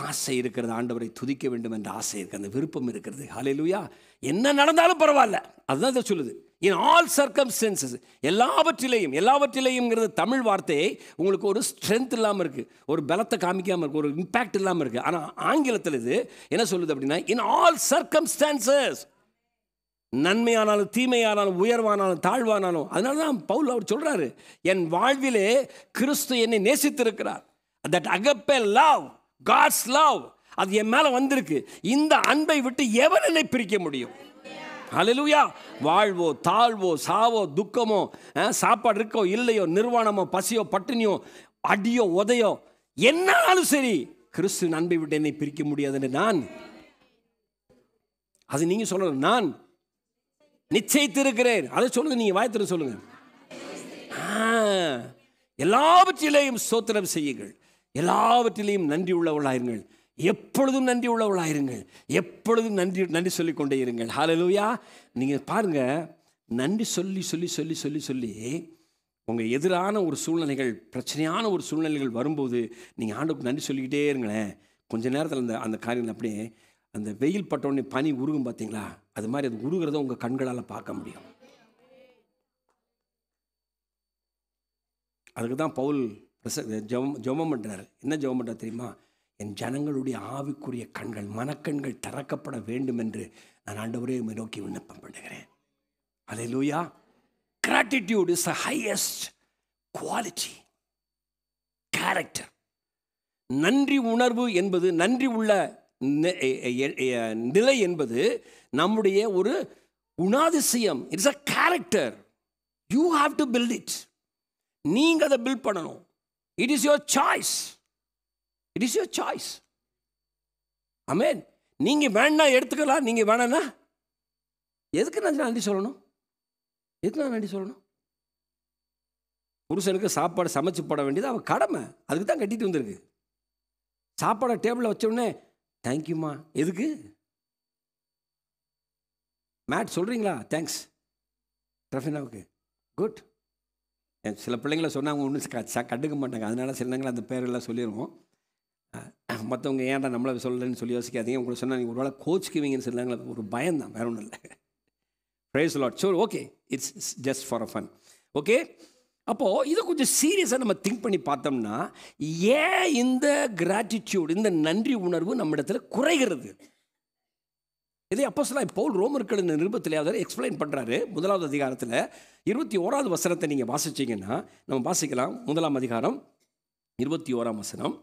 ஆசை இருக்கிறது, ஆண்டவரை துதிக்க வேண்டும் என்ற ஆசை இருக்குது, அந்த விருப்பம் இருக்கிறது. ஹல்லேலூயா. என்ன நடந்தாலும் பரவாயில்ல, அதுதான் இதை சொல்லுது. இன் ஆல் சர்க்கம்ஸ்டன்சஸ், எல்லாவற்றிலையும்ங்கிறது தமிழ் வார்த்தையை உங்களுக்கு ஒரு ஸ்ட்ரென்த் இல்லாமல் இருக்குது, ஒரு பலத்தை காமிக்காமல் இருக்குது, ஒரு இம்பேக்ட் இல்லாமல் இருக்குது. ஆனால் ஆங்கிலத்தில் இது என்ன சொல்லுது அப்படின்னா, இன் ஆல் சர்க்கம்ஸ்டான்சஸ், நன்மையானாலும் தீமையானாலும் உயர்வானாலும் தாழ்வானாலும். அதனால தான் பவுல் அவர் சொல்கிறாரு, என் வாழ்விலே கிறிஸ்து என்னை நேசித்திருக்கிறார். தட் அகப்பே லவ், காட்ஸ் லவ், அது என் மேலே வந்திருக்கு. இந்த அன்பை விட்டு எவன் என்னை பிரிக்க முடியும்? ஹல்லேலூயா. வாழ்வோ தாழ்வோ சாவோ துக்கமோ, சாப்பாடு இருக்கோ இல்லையோ, நிர்வாணமோ பசியோ பட்டினியோ அடியோ உதையோ என்னாலும் சரி, கிறிஸ்துவின் அன்பை விட்டு என்னை பிரிக்க முடியாதுன்னு நான், அது நீங்க சொல்லணும், நான் நிச்சயித்திருக்கிறேன். அதை சொல்லுங்க, நீங்க வாயத்திர சொல்லுங்க. எல்லாவற்றிலேயும் ஸ்தோத்திரம் செய்யுங்கள், எல்லாவற்றிலேயும் நன்றி உள்ளவர்களாயிருங்கள், எப்பொழுதும் நன்றி உள்ளவர்களாயிருங்கள், எப்பொழுதும் நன்றி சொல்லிக்கொண்டே இருங்கள். ஹல்லேலூயா. நீங்கள் பாருங்க, நன்றி சொல்லி சொல்லி சொல்லி சொல்லி சொல்லி உங்கள் எதிரான ஒரு சூழ்நிலைகள், பிரச்சனையான ஒரு சூழ்நிலைகள் வரும்போது நீங்கள் ஆண்டவருக்கு நன்றி சொல்லிக்கிட்டே இருங்களேன். கொஞ்ச நேரத்தில் அந்த காரியங்கள் அப்படியே, அந்த வெயில் பட்டோடனே பனி உருகும் பார்த்தீங்களா, அது மாதிரி அது உருகிறத உங்கள் கண்களால் பார்க்க முடியும். அதுக்கு தான் பவுல் ஜெபம் பண்ணுறாரு. என்ன ஜெபம் பண்ணுறாரு தெரியுமா? என் ஜனங்களுடைய ஆவிக்குரிய கண்கள், மனக்கண்கள் திறக்கப்பட வேண்டும் என்று நான் ஆண்டவரே நோக்கி விண்ணப்பம் பண்ணுகிறேன். ஹல்லேலூயா. Gratitude is the highest quality, character. நன்றி உணர்வு என்பது, நன்றி உள்ள நிலை என்பது நம்முடைய ஒரு குணாதிசயம். It's a character. You have to build it. நீங்க அதை பில்ட் பண்ணணும். It is your choice. It is your choice. ஆமென். நீங்க வேணா எடுத்துக்கலாம், நீங்க வேணான்னா எதுக்கு நான் நன்றி சொல்லணும்? எதுக்கு நான் நன்றி சொல்லணும்? புருஷனுக்கு சாப்பாடு சமைச்சு போட வேண்டியது அவன் கடமை, அதுக்கு தான் கட்டிட்டு வந்திருக்கு. சாப்பாடை டேபிளில் வச்ச உடனே தேங்க்யூம்மா, எதுக்கு? மேட் சொல்கிறீங்களா? தேங்க்ஸ் ரஃபினாவுக்கு, குட். சில பிள்ளைங்கள சொன்னாங்க ஒன்றும் கண்டுக்க மாட்டாங்க, அதனால சில நேரங்கள் அந்த பேரெல்லாம் சொல்லிடுவோம். மற்றவங்க ஏன்டா நம்மளை சொல்லலன்னு சொல்லி யோசிக்காதீங்க. உங்களுக்கு சொன்னால் நீங்கள் ஒரு வேளை கோச்சிக்குவீங்கன்னு சொன்னாங்களே, ஒரு பயம் தான், வேற ஒன்றும் இல்லை. Praise Lord. So okay, it's just for a fun. Okay, அப்போது இதை கொஞ்சம் சீரியஸாக நம்ம திங்க் பண்ணி பார்த்தோம்னா, ஏன் இந்த கிராட்டிடியூட், இந்த நன்றி உணர்வு நம்ம இடத்துல குறைகிறது? இதை அப்போஸ்தலனாகிய பவுல் ரோமர்கள் இந்த நிருபத்தில் அவர் எக்ஸ்பிளைன் பண்ணுறாரு. 1வது அதிகாரத்தில் 21வது வசனத்தை நீங்கள் வாசிச்சிங்கன்னா, நம்ம வாசிக்கலாம். 1ஆம் அதிகாரம் 21ஆம் வசனம்.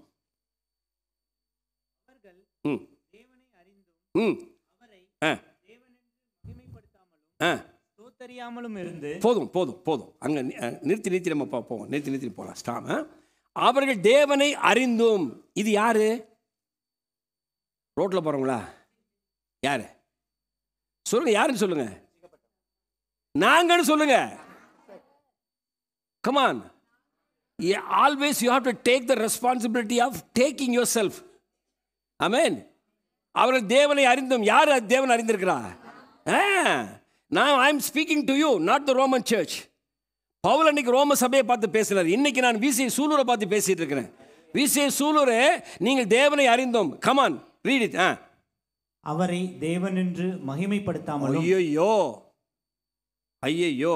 போதும் போதும் போதும், அங்கே நிறுத்தி நம்ம போவோம், நிறுத்தி போகலாம். ஸ்டாம். அவர்கள் தேவனை அறிந்தும். இது யாரு? ரோட்டில் போகிறவங்களா? யாரு சொல்லுங்க, யாருன்னு சொல்லுங்க, நாங்கன்னு சொல்லுங்க. Come on. Always you have to take the responsibility of taking yourself. Amen. அவர்கள் தேவனை அறிந்தும். யார் தேவனை அறிந்திருக்கிறா? Now I am speaking to you, not the Roman church. Pavul அன்னைக்கு ரோம சபையை பார்த்து பேசினார். இன்னைக்கு நான் விசிஐ சூலூரை பார்த்து பேசிட்டு இருக்கிறேன். விசிஐ சூலூரே, நீங்கள் தேவனை அறிந்தோம். Come on, read it. அவரை தேவன் என்று மகிமைப்படுத்தாமலும். ஐயோ,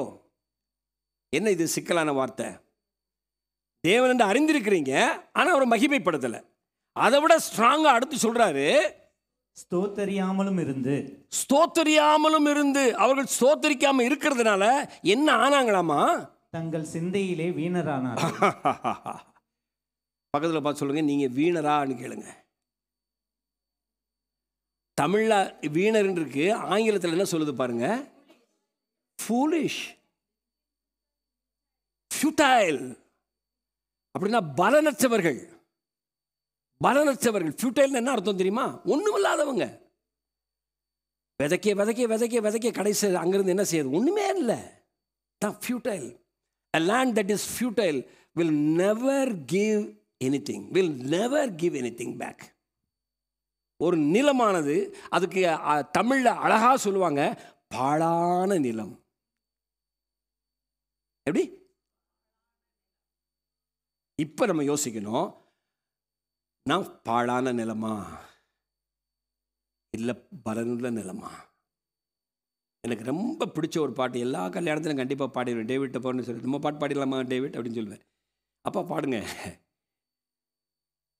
என்ன இது சிக்கலான வார்த்தை? தேவன் என்று அறிந்திருக்கிறீங்க, ஆனால் அவரை மகிமைப்படுத்தலை. அதை விட ஸ்ட்ராங்கா அடுத்து சொல்றாரு, ஸ்தோத்தரியாமலும் இருந்து. அவர்கள் ஸ்தோத்தரிக்காம இருக்கிறதுனால என்ன ஆனாங்களாமா? தங்கள் சிந்தையிலே வீணரானார். பக்கத்தில் பார்த்து சொல்லுங்க, நீங்க வீணரான்னு கேளுங்க. தமிழ்ல வீணர் இருக்கு, ஆங்கிலத்தில் என்ன சொல்லுது பாருங்க? Foolish, futile. அப்படின்னா பலனற்றவர்கள். ஃபியூட்டைல் என்ன அர்த்தம் தெரியுமா? ஒண்ணுமில்லாதவங்க. விதைக்க கடைசி அங்கிருந்து என்ன செய்யுது? ஒண்ணுமே இல்லை. தான் futile. A land that is futile will never give anything back. ஒரு நிலமானது, அதுக்கு தமிழ்ல அழகா சொல்லுவாங்க, பாழான நிலம். எப்படி? இப்ப நம்ம யோசிக்கணும், நான் பாழான நிலமா இல்லை பலனுள்ள நிலமா? எனக்கு ரொம்ப பிடிச்ச ஒரு பாட்டு, எல்லா கல்யாணத்திலும் கண்டிப்பாக பாடிடுவேன். டேவிட்ட போன்னு சொல்லி, நம்ம பாட்டு பாடிடலாமா டேவிட் அப்படின்னு சொல்லுவேன். அப்பா பாடுங்க,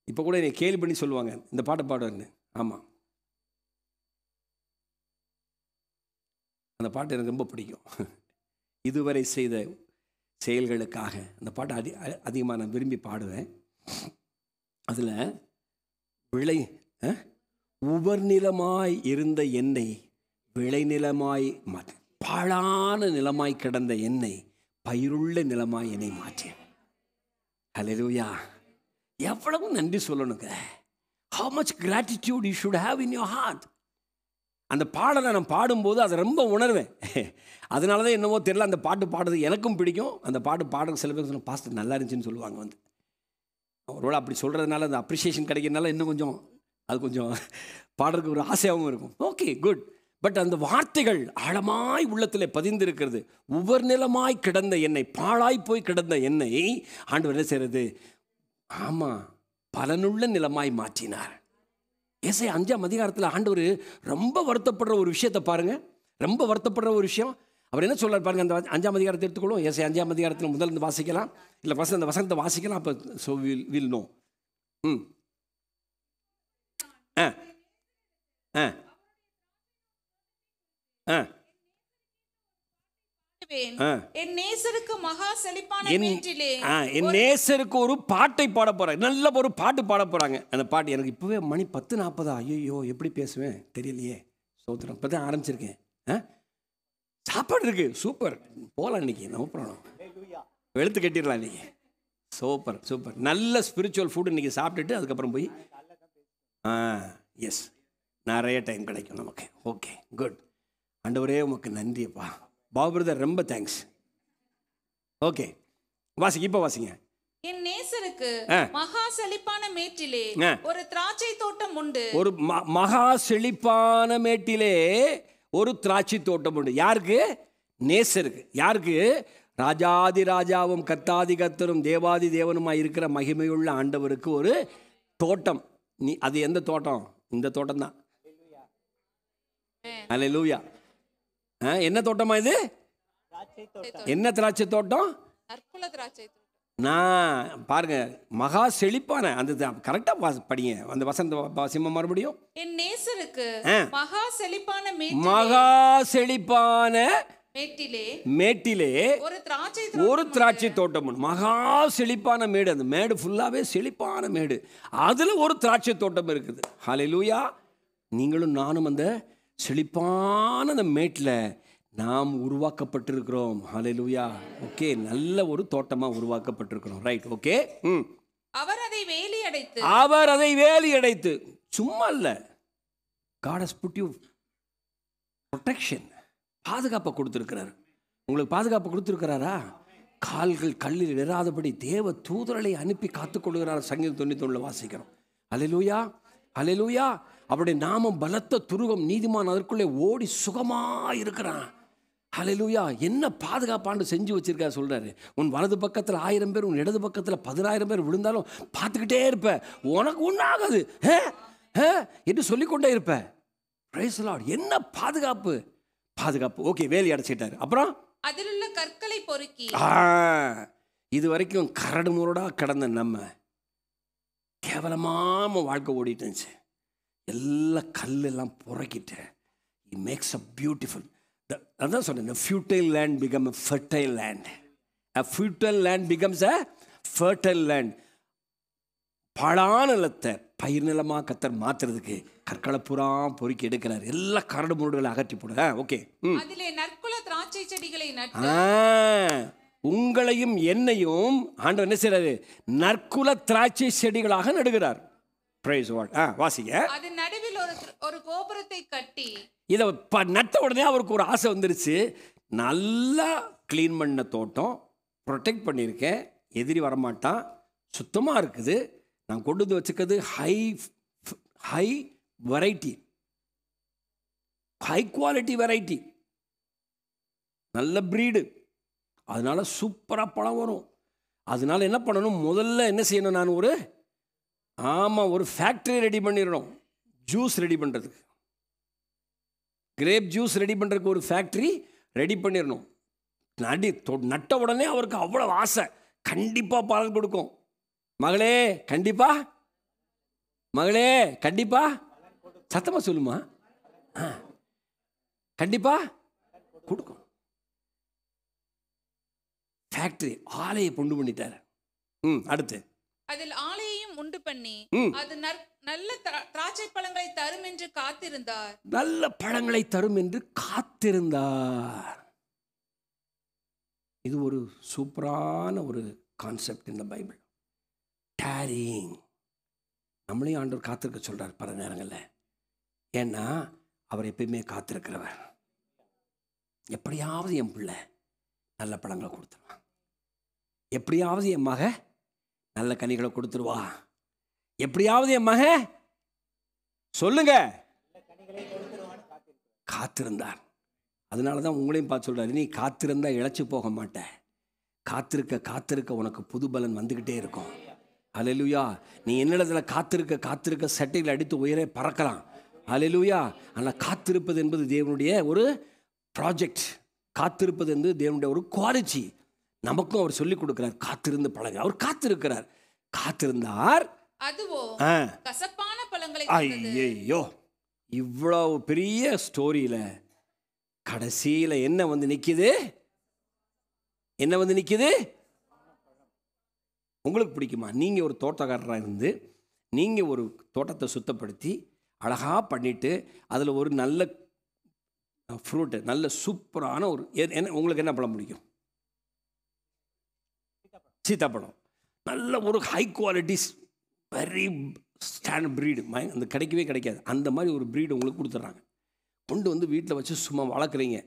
இப்போ கூட என்னை கேலி பண்ணி சொல்லுவாங்க இந்த பாட்டை பாடுவேன்னு. ஆமாம், அந்த பாட்டு எனக்கு ரொம்ப பிடிக்கும். இதுவரை செய்த செயல்களுக்காக அந்த பாட்டை அதிகமாக நான் விரும்பி பாடுவேன். அதில் உவர்நிலமாய் இருந்த என்னை விளைநிலமாய் பாழான நிலமாய் கிடந்த என்னை பயிருள்ள நிலமாய் என்னை மாற்றேன். ஹல்லேலூயா! எவ்வளவு நன்றி சொல்லணுங்க. how much gratitude you should have in your heart. அந்த பாடலை நான் பாடும்போது அதை ரொம்ப உணர்வேன். அதனால தான் என்னவோ தெரியல, அந்த பாட்டு பாடுறது எனக்கும் பிடிக்கும். அந்த பாட்டு பாடுறது சில பேர் சொல்லுவாங்க, பாஸ்டர் நல்லா இருந்துச்சுன்னு சொல்லுவாங்க. வந்து ஒருவேளை அப்படி சொல்கிறதுனால அந்த அப்ரிஷியேஷன் கிடைக்கிறதுனால இன்னும் கொஞ்சம் அது கொஞ்சம் பாடுறதுக்கு ஒரு ஆசையாகவும் இருக்கும். Okay, good. பட் அந்த வார்த்தைகள் ஆழமாய் உள்ளத்தில் பதிந்திருக்கிறது. உவர்நிலமாய் கிடந்த என்னை, பாழாய் போய் கிடந்த என்னை ஆண்டவர் என்ன செய்கிறது? ஆமாம், பலனுள்ள நிலமாய் மாற்றினார். ஏசாயா 5ஆம் அதிகாரத்தில் ஆண்டவர் ரொம்ப வருத்தப்படுற ஒரு விஷயத்தை பாருங்கள். ரொம்ப வருத்தப்படுற ஒரு விஷயம் அவர் என்ன சொல்றார் பாருங்க. அந்த 5ஆம் அதிகாரத்தை எடுத்துக்கொள்ளும். ஏசாயா 5ஆம் அதிகாரத்தில் முதல்ல வாசிக்கலாம், இல்லை அந்த வசனத்தை வாசிக்கலாம். அப்போ ஸோ வில் நோ. என் நேசருக்கு மகா செழிப்பான மேட்டிலே என் நேசருக்கு ஒரு பாட்டை பாட போறாங்க. நல்ல ஒரு பாட்டு பாட போறாங்க. அந்த பாட்டு எனக்கு இப்பவே மணி 10:40. ஐயோ, எப்படி பேசுவேன் தெரியலையே. சோத்திரம், இப்போ தான் ஆரம்பிச்சிருக்கேன். சாப்பாடு இருக்கு, சூப்பர், போகலாம் இன்னைக்கு. நம்ம போகலாம், வெளுத்து கட்டிடலாம் இன்னைக்கு. Super super. நல்ல ஸ்பிரிச்சுவல் ஃபுட் இன்னைக்கு சாப்பிட்டுட்டு அதுக்கப்புறம் போய் எஸ், நிறைய டைம் கிடைக்கும் நமக்கு. Okay, good. ஆண்டவரே உமக்கு நன்றிப்பா. பாபு பிரதர் ரொம்ப தேங்க்ஸ். ஓகே, வாசிங்க, இப்போ வாசிங்க. என் நேசருக்கு மகா செழிப்பான மேட்டிலே ஒரு திராட்சை தோட்டம் உண்டு. ஒரு மகா செழிப்பான மேட்டிலே ஒரு திராட்சை தோட்டம் உண்டு. யாருக்கு? நேசருக்கு. யாருக்கு? ராஜாதி ராஜாவும் கர்த்தாதி கர்த்தரும் தேவாதி தேவனுமாய் இருக்கிற மகிமையுள்ள ஆண்டவருக்கு ஒரு தோட்டம். அது எந்த தோட்டம்? இந்த தோட்டம் தான். அல்லேலூயா. என்ன தோட்டமா இது? என்ன திராட்சை தோட்டம்? நற்குல திராட்சை தோட்டம். நான் பாருங்க, மகா செழிப்பான அந்த கரெக்டா படிங்க அந்த வசந்த வாசிமா மறுபடியும். என் நேசருக்கு மகா செழிப்பான மகா செழிப்பான மேட்டிலே ஒரு திராட்சை தோட்டம். மகா செழிப்பான மேடு. அந்த மேடு ஃபுல்லாவே செழிப்பான மேடு. அதுல ஒரு திராட்சை தோட்டம் இருக்குது. ஹல்லேலூயா. நீங்களும் நானும் அந்த செழிப்பான அந்த மேட்டில் நாம் உருவாக்கப்பட்டிருக்கிறோம். ஹல்லேலூயா. ஓகே, நல்ல ஒரு தோட்டமா உருவாக்கப்பட்டிருக்கிறோம். Right, okay. அவர் அதை வேலி அடைத்து சும்மா இல்ல, God has put you protection, பாதுகாப்பை கொடுத்திருக்கிறார். உங்களுக்கு பாதுகாப்பு கொடுத்திருக்கிறாரா? கால்கள் கல்லில் நிறாதபடி தேவ தூதர்களை அனுப்பி காத்துக்கொள்கிறார். சங்கீதம் 91 வாசிக்கிறோம். ஹல்லேலூயா, ஹல்லேலூயா. அவருடைய நாமம் பலத்த துருகம், நீதிமான் அதற்குள்ளே ஓடி சுகமா இருக்கிறான். ஹல்லேலூயா. என்ன பாதுகாப்பாண்டு செஞ்சு வச்சிருக்கா சொல்றாரு. உன் வலது பக்கத்தில் 1000 பேர், உன் இடது பக்கத்தில் 10,000 பேர் விழுந்தாலும் பார்த்துக்கிட்டே இருப்ப, உனக்கு ஒன்றாகாது என்று சொல்லிக்கொண்டே இருப்ப. Price the Lord. என்ன பாதுகாப்பு, பாதுகாப்பு. ஓகே, வேலி அடைச்சிட்டாரு. அப்புறம் அதில் உள்ள கற்களை பொறுக்கி, இது வரைக்கும் கரடு முரடா கடந்த நம்ம கேவலமாக வாழ்க்கை ஓடிட்டு இருந்துச்சு. எல்லா கல்லெல்லாம் புறக்கிட்டு He makes a beautiful. அதான் சொன்னேன், a futile land become a fertile land. A futile land becomes a fertile land. பாழான நிலத்தை பயிர் நிலமாக கர்த்தர் மாத்துறதுக்கு கற்களை புறா பொறுக்கி எடுக்கிறார். எல்லா கரடு முரடுகளை அகற்றி போடுற. ஓகே, அதிலே நற்குல திராட்சை செடிகளை நட்டு, உங்களையும் என்னையும் ஆண்டவர் என்ன செய்றாரு? நற்குல திராட்சை செடிகளாக நடுகிறார். Praise God. வாசிங்க. அது நடுவில் ஒரு கோபுரத்தை கட்டி, இதை நட்ட உடனே அவருக்கு ஒரு ஆசை வந்துருச்சு. நல்லா க்ளீன் பண்ண தோட்டம், ப்ரொடெக்ட் பண்ணியிருக்கேன், எதிரி வரமாட்டான், சுத்தமாக இருக்குது, நான் கொண்டு வந்து வச்சுக்கிறது high variety, high quality variety, நல்ல ப்ரீடு, அதனால சூப்பராக பழம் வரும். அதனால என்ன பண்ணணும்? முதல்ல என்ன செய்யணும்? நான் ஒரு ஃபேக்ட்ரி ரெடி பண்ணிடணும், ஜூஸ் ரெடி பண்ணுறதுக்கு. கிரேப் ஜூஸ் ரெடி பண்ணுறதுக்கு ஒரு ஃபேக்ட்ரி ரெடி பண்ணிடணும். நட்ட உடனே அவருக்கு அவ்வளோ ஆசை, கண்டிப்பாக பலன் கொடுக்கும். மகளே கண்டிப்பா, மகளே கண்டிப்பா, சத்தமாக சொல்லுமா, கண்டிப்பா கொடுக்கும். ஃபேக்டரி ஆலையை கொண்டு பண்ணிட்டார். அடுத்து அதில் ஆலையையும் உண்டு பண்ணி அது நல்ல திராட்சை பழங்களை தரும் என்று காத்திருந்தார். நல்ல பழங்களை தரும் என்று காத்திருந்தார். இது ஒரு சூப்பரான ஒரு கான்செப்ட் இந்த பைபிள். டேரிங். நம்மளையும் ஆண்டவர் காத்திருக்க சொல்றார் பல நேரங்களில். ஏன்னா அவர் எப்பயுமே காத்திருக்கிறவர். எப்படியாவது என் பிள்ளை நல்ல பழங்களை கொடுத்துருவான், எப்படியாவது என் மக நல்ல கனிகளை கொடுத்துருவா, எப்படியாவது என் மக சொல்லுங்க காத்திருந்தார். அதனால தான் உங்களையும் பார்த்து சொல்றாரு, நீ காத்திருந்தா இழைச்சி போக மாட்ட. காத்திருக்க காத்திருக்க உனக்கு புது பலன் வந்துக்கிட்டே இருக்கும். அல்லேலூயா. நீ என்னிடத்துல காத்திருக்க காத்திருக்க சட்டையில் அடித்து உயரே பறக்கலாம். அல்லேலூயா. ஆனால் காத்திருப்பது என்பது தேவனுடைய ஒரு ப்ராஜெக்ட். காத்திருப்பது என்பது தேவனுடைய ஒரு குவாலிட்டி. நமக்கும் அவர் சொல்லிக் கொடுக்கிறார், காத்திருந்து பழக. அவர் காத்திருக்கிறார். காத்திருந்தார். அதுவோ கசப்பான பழங்களை. ஐயோ, இவ்வளவு பெரிய ஸ்டோரியில கடைசியில என்ன வந்து நிக்குது? என்ன வந்து நிக்குது? உங்களுக்கு பிடிக்குமா? நீங்க ஒரு தோட்டக்காரராக இருந்து நீங்க ஒரு தோட்டத்தை சுத்தப்படுத்தி அழகா பண்ணிட்டு அதுல ஒரு நல்ல ஃப்ரூட்டு, நல்ல சூப்பரான ஒரு என்ன, உங்களுக்கு என்ன பழம் பிடிக்கும்? சீத்தாப்பழம். நல்ல ஒரு high quality very stand breed, அந்த கிடைக்கவே கிடைக்காது. அந்த மாதிரி ஒரு ப்ரீடு உங்களுக்கு கொடுத்துட்றாங்க. கொண்டு வந்து வீட்டில் வச்சு சும்மா வளர்க்குறீங்க,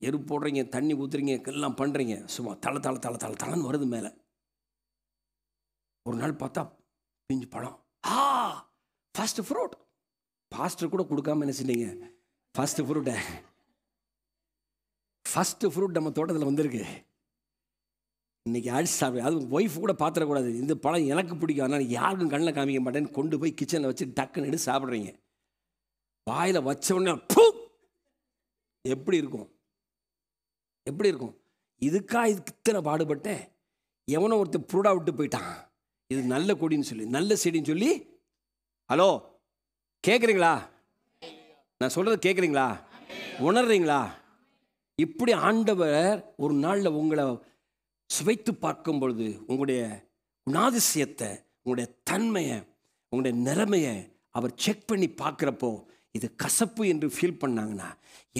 எரு போடுறீங்க, தண்ணி ஊற்றுறீங்க, எல்லாம் பண்ணுறீங்க. சும்மா தளன்னு வருது மேலே. ஒரு நாள் பார்த்தா பிஞ்சு பழம். First fruit. பாஸ்டர் கூட கொடுக்காம என்ன செஞ்சீங்க? ஃபர்ஸ்ட் ஃப்ரூட் நம்ம தோட்டத்தில் வந்திருக்கு. இன்னைக்கு அடிச்சு சாப்பிடு. அது ஒய்ஃப் கூட பார்த்துடக்கூடாது, இந்த பழம் எனக்கு பிடிக்கும், அதனால் யாருக்கும் கண்ணில் காமிக்க மாட்டேன்னு கொண்டு போய் கிச்சனில் வச்சு டக்குன்னு எடுத்து சாப்பிட்றீங்க. வாயில் வச்ச உடனே எப்படி இருக்கும்? எப்படி இருக்கும்? இதுக்கு இத்தனை பாடுபட்டேன். எவனோ ஒருத்தர் ப்ரூடாக விட்டு போயிட்டான், இது நல்ல கொடின்னு சொல்லி, நல்ல செடின்னு சொல்லி. ஹலோ, கேட்குறீங்களா? நான் சொல்கிறது கேட்குறீங்களா? உணர்றீங்களா? இப்படி ஆண்டவர் ஒரு நாளில் உங்களை சுவைத்து பார்க்கும் பொழுது உங்களுடைய குணாதிசயத்தை, உங்களுடைய தன்மையை, உங்களுடைய நிலைமையை அவர் செக் பண்ணி பார்க்குறப்போ இது கசப்பு என்று ஃபீல் பண்ணாங்கன்னா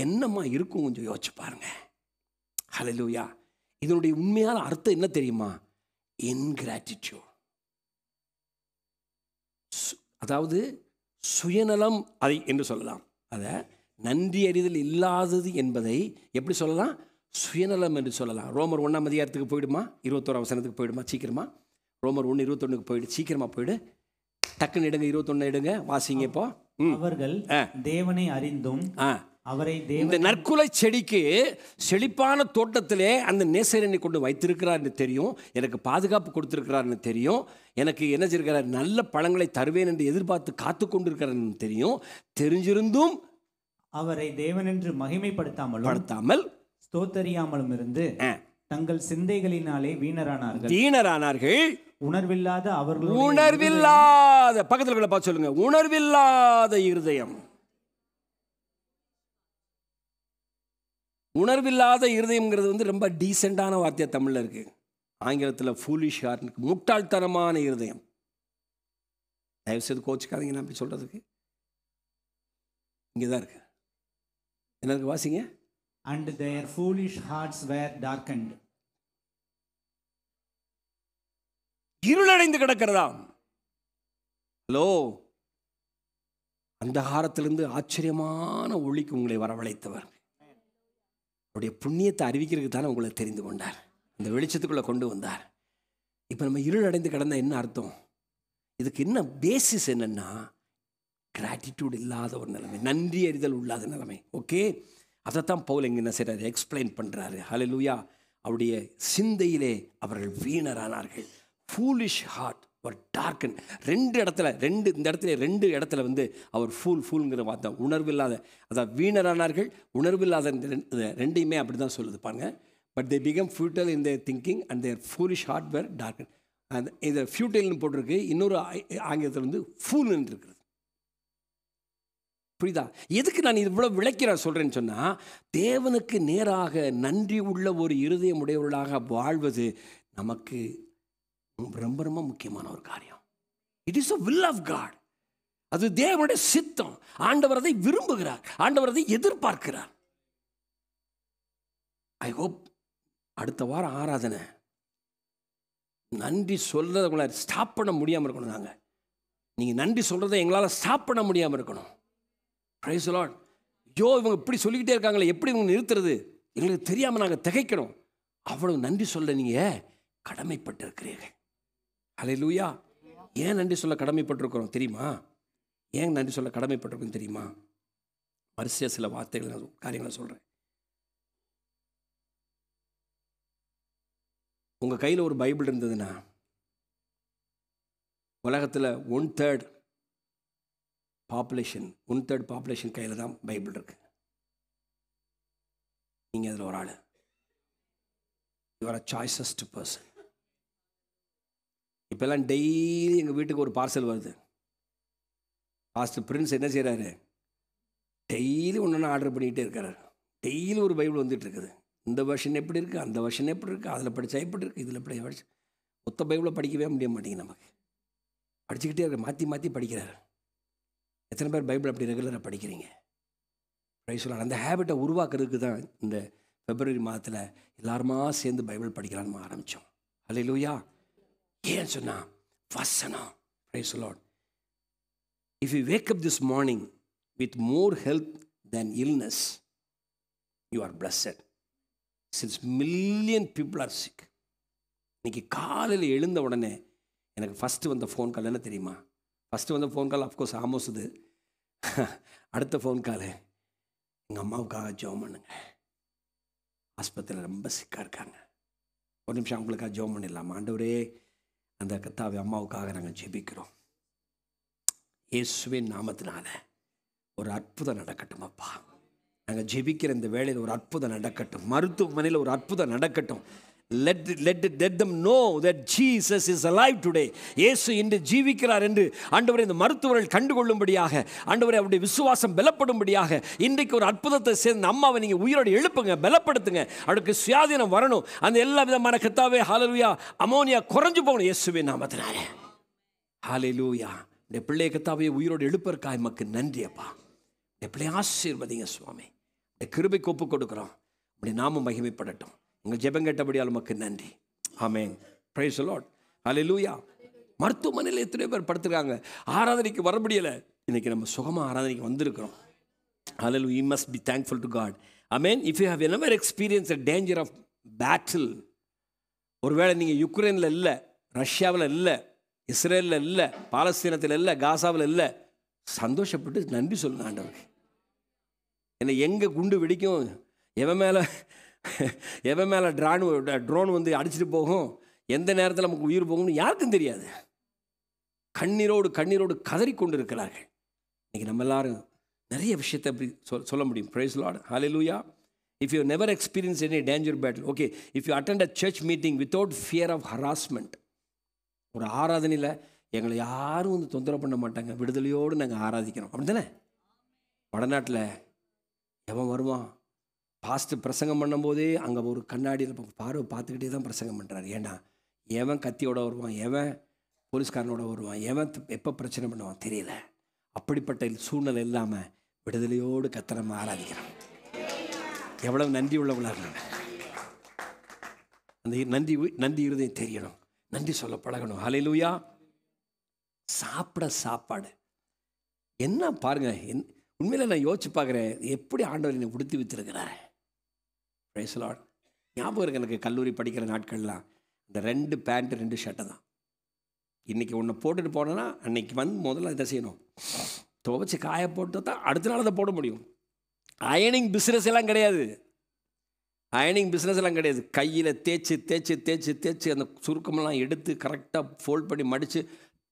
என்னம்மா இருக்கும் கொஞ்சம் யோசிச்சு பாருங்க. ஹல்லேலூயா. இதனுடைய உண்மையான அர்த்தம் என்ன தெரியுமா? இன்கிராட்டிடியூட். அதாவது சுயநலம் அதை என்று சொல்லலாம். அதை நன்றி அறிதல் இல்லாதது என்பதை எப்படி சொல்லலாம்? சுயநலம் என்று சொல்லலாம். ரோமர் 1ஆம் அதிகாரத்துக்கு போயிடுமா? 21ஆம் வசனத்துக்கு போயிடுமா? சீக்கிரமா. ரோமர் 1:21 போயிடு, சீக்கிரமா போயிடு. டக்குன்னு எடுங்க, 21 எடுங்க, வாசிங்க. இப்போ அவர்கள் தேவனை அறிந்தும் அவரை இந்த நற்குலை செடிக்கு செழிப்பான தோட்டத்திலே அந்த நேசரனை கொண்டு வைத்திருக்கிறார்னு தெரியும், எனக்கு பாதுகாப்பு கொடுத்திருக்கிறார்னு தெரியும், எனக்கு என்ன செய்கிறார், நல்ல பழங்களை தருவேன் என்று எதிர்பார்த்து காத்து கொண்டிருக்கிறார்னு தெரியும். தெரிஞ்சிருந்தும் அவரை தேவனென்று மகிமைப்படுத்தாமல் ஸ்தோத்தரியாமலும் இருந்து தங்கள் சிந்தைகளினாலே வீணரானார்கள். உணர்வில்லாத அவர்கள் உணர்வில்லாத, பக்கத்துல பார்த்து சொல்லுங்க, உணர்வில்லாத இருதயம். உணர்வில்லாத இருதயம்ங்கிறது வந்து ரொம்ப டீசெண்டான வார்த்தையா தமிழ்ல இருக்கு. ஆங்கிலத்தில் ஃபூலிஷ் ஹார்ட், முட்டாள்தனமான இருதயம். தயவுசெய்து கோச்சுக்காதீங்க நான் அப்படி சொல்றதுக்கு. இங்கதான் இருக்கு. என்ன இருக்கு? வாசிங்க. And their foolish hearts were darkened. இருளடைந்து கிடக்கிறதாம். ஹலோ, அந்தகாரத்திலிருந்து ஆச்சரியமான ஒளிக்கு உங்களை வரவழைத்தவர். அவருடைய புண்ணியத்தை அறிவிக்கிறதுக்கு தானே உங்களை தெரிந்து கொண்டார், இந்த வெளிச்சத்துக்குள்ள கொண்டு வந்தார். இப்போ நம்ம இருளடைந்து கிடந்தா என்ன அர்த்தம்? இதுக்கு என்ன பேசிஸ் என்னன்னா, கிராட்டிடியூட் இல்லாத ஒரு நிலைமை, நன்றி அறிதல் இல்லாத நிலைமை. ஓகே, அதைத்தான் பவுல் எங்க என்ன செய்றாரு, எக்ஸ்பிளைன் பண்றாரு. ஹல்லேலூயா. அவருடைய சிந்தையிலே அவர்கள் வீணரானார்கள். ஃபூலிஷ் ஹார்ட், அவர் டார்க்கன். ரெண்டு இடத்துல வந்து அவர் ஃபூல்ங்கிற வார்த்தை உணர்வில்லாத, அதாவது வீணரானார்கள், உணர்வில்லாத, இந்த ரெண்டையுமே அப்படி தான் சொல்லுது பாருங்க. But they become futile in their thinking and their foolish heart were darken. அந்த இதை ஃபியூட்டல்னு போட்டிருக்கு, இன்னொரு ஆங்கிலத்தில் வந்து ஃபூல்னு இருக்கிறது. புரியுதா? எதுக்கு நான் இவ்வளோ விளக்கிறேன் சொல்கிறேன்னு சொன்னால், தேவனுக்கு நேராக நன்றி உள்ள ஒரு இருதயம் உடையவர்களாக வாழ்வது நமக்கு ரொம்ப ரொம்ப முக்கியமான ஒரு காரியம். It is a will of God. அது தேவனுடைய சித்தம். ஆண்டவர் அதை விரும்புகிறார், ஆண்டவர் அதை எதிர்பார்க்கிறார். ஐ ஹோப் அடுத்த வாரம் ஆராதனை நன்றி சொல்கிறத உங்களை ஸ்டாப் பண்ண முடியாமல் இருக்கணும். நாங்கள் நீங்கள் நன்றி சொல்கிறத எங்களால் ஸ்டாப் பண்ண முடியாமல் இருக்கணும். Price the Lord. ஐயோ இவங்க இப்படி சொல்லிக்கிட்டே இருக்காங்களே, எப்படி இவங்க நிறுத்துறது, எங்களுக்கு தெரியாமல் நாங்கள் திகைக்கணும். அவ்வளவு நன்றி சொல்ல நீங்கள் கடமைப்பட்டு இருக்கிறீர்கள். ஹல்லேலூயா. ஏன் நன்றி சொல்ல கடமைப்பட்டிருக்கிறோம் தெரியுமா? ஏன் நன்றி சொல்ல கடமைப்பட்டிருக்கோம் தெரியுமா? வரிசையாக சில வார்த்தைகள் காரியங்களை சொல்கிறேன். உங்கள் கையில் ஒரு பைபிள் இருந்ததுன்னா, உலகத்தில் 1/3 பாப்புலேஷன் கையில் தான் பைபிள் இருக்கு. நீங்கள் அதில் ஒரு ஆள். You are a choicest person. இப்போல்லாம் டெய்லி எங்கள் வீட்டுக்கு ஒரு பார்சல் வருது. பாஸ்டர் பிரின்ஸ் என்ன செய்கிறாரு, டெய்லி ஒன்று ஆர்டர் பண்ணிக்கிட்டே இருக்கிறார். டெய்லி ஒரு பைபிள் வந்துட்டு இருக்குது. இந்த வருஷன் எப்படி இருக்குது, அந்த வருஷன் எப்படி இருக்குது, அதில் படித்தா எப்படி இருக்குது, இதில் எப்படி படிச்சு, மொத்த பைபிளை படிக்கவே முடிய மாட்டேங்குது நமக்கு. படிச்சுக்கிட்டே இருக்க, மாற்றி படிக்கிறார். எத்தனை பேர் பைபிள் அப்படி ரெகுலராக படிக்கிறீங்க? Price the Lord. அந்த ஹேபிட்டை உருவாக்குறதுக்கு தான் இந்த பிப்ரவரி மாதத்தில் எல்லாருமா சேர்ந்து பைபிள் படிக்கலான்னு ஆரம்பித்தோம். ஹல்லேலூயா. ஏன் சொன்னால் வசனம். Price the Lord. If you wake up this morning with more health than illness, you are blessed. Since million people are sick. இன்னைக்கு காலையில் எழுந்த உடனே எனக்கு ஃபஸ்ட்டு வந்த ஃபோன் கால் என்ன தெரியுமா? ஃபஸ்ட்டு வந்த ஃபோன் கால் அஃப்கோர்ஸ் ஆமோஸுது. அடுத்த ஃபோன் கால், எங்கள் அம்மாவுக்காக ஜெபம் பண்ணுங்க, ஆஸ்பத்திரியில் ரொம்ப சிக்காக இருக்காங்க, ஒரு நிமிஷம் அவங்களுக்காக ஜெபம் பண்ணிடலாமா? ஆண்டவரே, அந்த கர்த்தாவே அம்மாவுக்காக நாங்கள் ஜெபிக்கிறோம், இயேசுவின் நாமத்தினால ஒரு அற்புதம் நடக்கட்டும் அப்பா. நாங்கள் ஜெபிக்கிற இந்த வேளையில் ஒரு அற்புதம் நடக்கட்டும், மருத்துவமனையில் ஒரு அற்புதம் நடக்கட்டும். Let them know that Jesus is alive today. இயேசு இன்று ஜீவிக்கிறார் என்று ஆண்டவரே இந்த மருத்துவர்கள் கண்டுகொள்ளும்படியாக, ஆண்டவரே அவருடைய விசுவாசம் பலப்படும்படியாக இன்றைக்கு ஒரு அற்புதத்தை சேர்ந்து அம்மாவை நீங்கள் உயிரோடு எழுப்புங்க, பலப்படுத்துங்க, அவருக்கு சுயாதீனம் வரணும். அந்த எல்லா விதமான கர்த்தாவே ஹல்லேலூயா அமோனியா குறைஞ்சு போகணும் இயேசுவின் நாமத்தினாலே. ஹல்லேலூயா. இந்த பிள்ளை கர்த்தாவே உயிரோடு எழுப்பதற்காக எமக்கு நன்றி அப்பா. இந்த பிள்ளை ஆசீர்வதிங்க சுவாமி. இந்த கிருபைக்கு ஒப்பு கொடுக்குறோம். அப்படி நாமும் மகிமைப்படட்டும். உங்கள் ஜெபம் கேட்டபடியால் உமக்கு நன்றி. ஆமென். Praise the Lord. ஹல்லேலூயா. மருத்துவமனையில் எத்தனை பேர் படுத்துருக்காங்க, ஆராதனைக்கு வர முடியலை. இன்றைக்கி நம்ம சுகமாக ஆராதனைக்கு வந்திருக்கிறோம். ஹல்லேலூயா. You must be thankful to God. Amen. If you have never experienced a danger of battle, ஒருவேளை நீங்கள் யுக்ரைனில் இல்லை, ரஷ்யாவில் இல்லை, இஸ்ரேலில் இல்லை, பாலஸ்தீனத்தில் இல்லை, காசாவில் இல்லை, சந்தோஷப்பட்டு நன்றி சொல்லுங்க ஆண்டவருக்கு. ஏன்னா எங்கே குண்டு வெடிக்கும், எவன் மேலே ட்ரோன் வந்து அடிச்சுட்டு போகும், எந்த நேரத்தில் நமக்கு உயிர் போகும்னு யாருக்கும் தெரியாது. கண்ணீரோடு கதறிக்கொண்டு இருக்கிறார்கள். இன்றைக்கி நம்ம எல்லாரும் நிறைய விஷயத்தை அப்படி சொல்ல முடியும். Praise the Lord. Hallelujah. If you never experience any danger battle, okay, if you attend a church meeting without fear of harassment, ஒரு ஆராதனையில் எங்களை யாரும் வந்து தொந்தரவு பண்ண மாட்டாங்க, விடுதலையோடு நாங்கள் ஆராதிக்கிறோம், அப்படி தானே? வடநாட்டில் எவன் வருவான், பாஸ்டர் பிரசங்கம் பண்ணும்போதே அங்கே ஒரு கண்ணாடியில் பார்வை பார்த்துக்கிட்டே தான் பிரசங்கம் பண்ணுறாரு. ஏன்னா எவன் கத்தியோட வருவான், எவன் போலீஸ்காரனோட வருவான், எவன் எப்போ பிரச்சனை பண்ணுவான் தெரியல. அப்படிப்பட்ட சூழ்நிலை இல்லாமல் விடுதலையோடு கத்த நம்ம ஆராதிக்கிறோம். எவ்வளவு நன்றி உள்ளவங்களா இருக்காங்க. அந்த நன்றி இருதயம் தெரியணும், நன்றி சொல்ல பழகணும். ஹல்லேலூயா. சாப்பாடு என்ன பாருங்க, உண்மையில் நான் யோசிச்சு பார்க்குறேன், எப்படி ஆண்டவர் என்னை உடுத்தி விற்றுருக்கிறார். Price the Lord. ஞாபகம் இருக்கு எனக்கு கல்லூரி படிக்கிற நாட்கள்லாம் இந்த 2 பேண்ட்டு 2 ஷர்ட்டை தான். இன்றைக்கி ஒன்று போட்டுட்டு போனோன்னா அன்றைக்கி வந்து முதல்ல இதை செய்யணும், துவைச்சி காய போட்டு தான் அடுத்த நாள் அதை போட முடியும். அயனிங் பிஸ்னஸ் எல்லாம் கிடையாது. அயனிங் பிஸ்னஸ்லாம் கிடையாது. கையில் தேய்ச்சி தேய்ச்சி தேய்ச்சி தேய்ச்சி அந்த சுருக்கமெல்லாம் எடுத்து கரெக்டாக ஃபோல்ட் பண்ணி மடித்து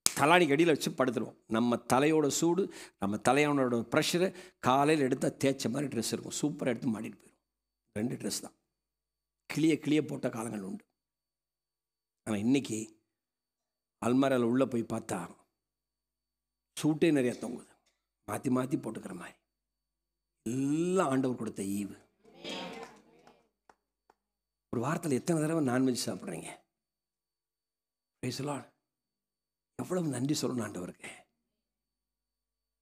தலானிக்கு அடியில் வச்சு படுத்துருவோம். நம்ம தலையோட சூடு, நம்ம தலையோட ப்ரெஷரு, காலையில் எடுத்தால் தேய்ச்ச மாதிரி ட்ரெஸ் இருக்கும். சூப்பராக எடுத்து மாட்டிட்டு போயிடும். 2 ட்ரெஸ் தான். கிளிய போட்ட காலங்கள் உண்டு. ஆனால் இன்றைக்கி அல்மாராவில் உள்ளே போய் பார்த்தா சூட்டே நிறையா தொங்குது, மாற்றி மாற்றி போட்டுக்கிற மாதிரி. எல்லாம் ஆண்டவர் கொடுத்த ஈவு. ஒரு வாரத்தில் எத்தனை தடவை நான்வெஜ் சாப்பிட்றீங்க? Price the Lord. எவ்வளவு நன்றி சொல்லணும் ஆண்டவருக்கு.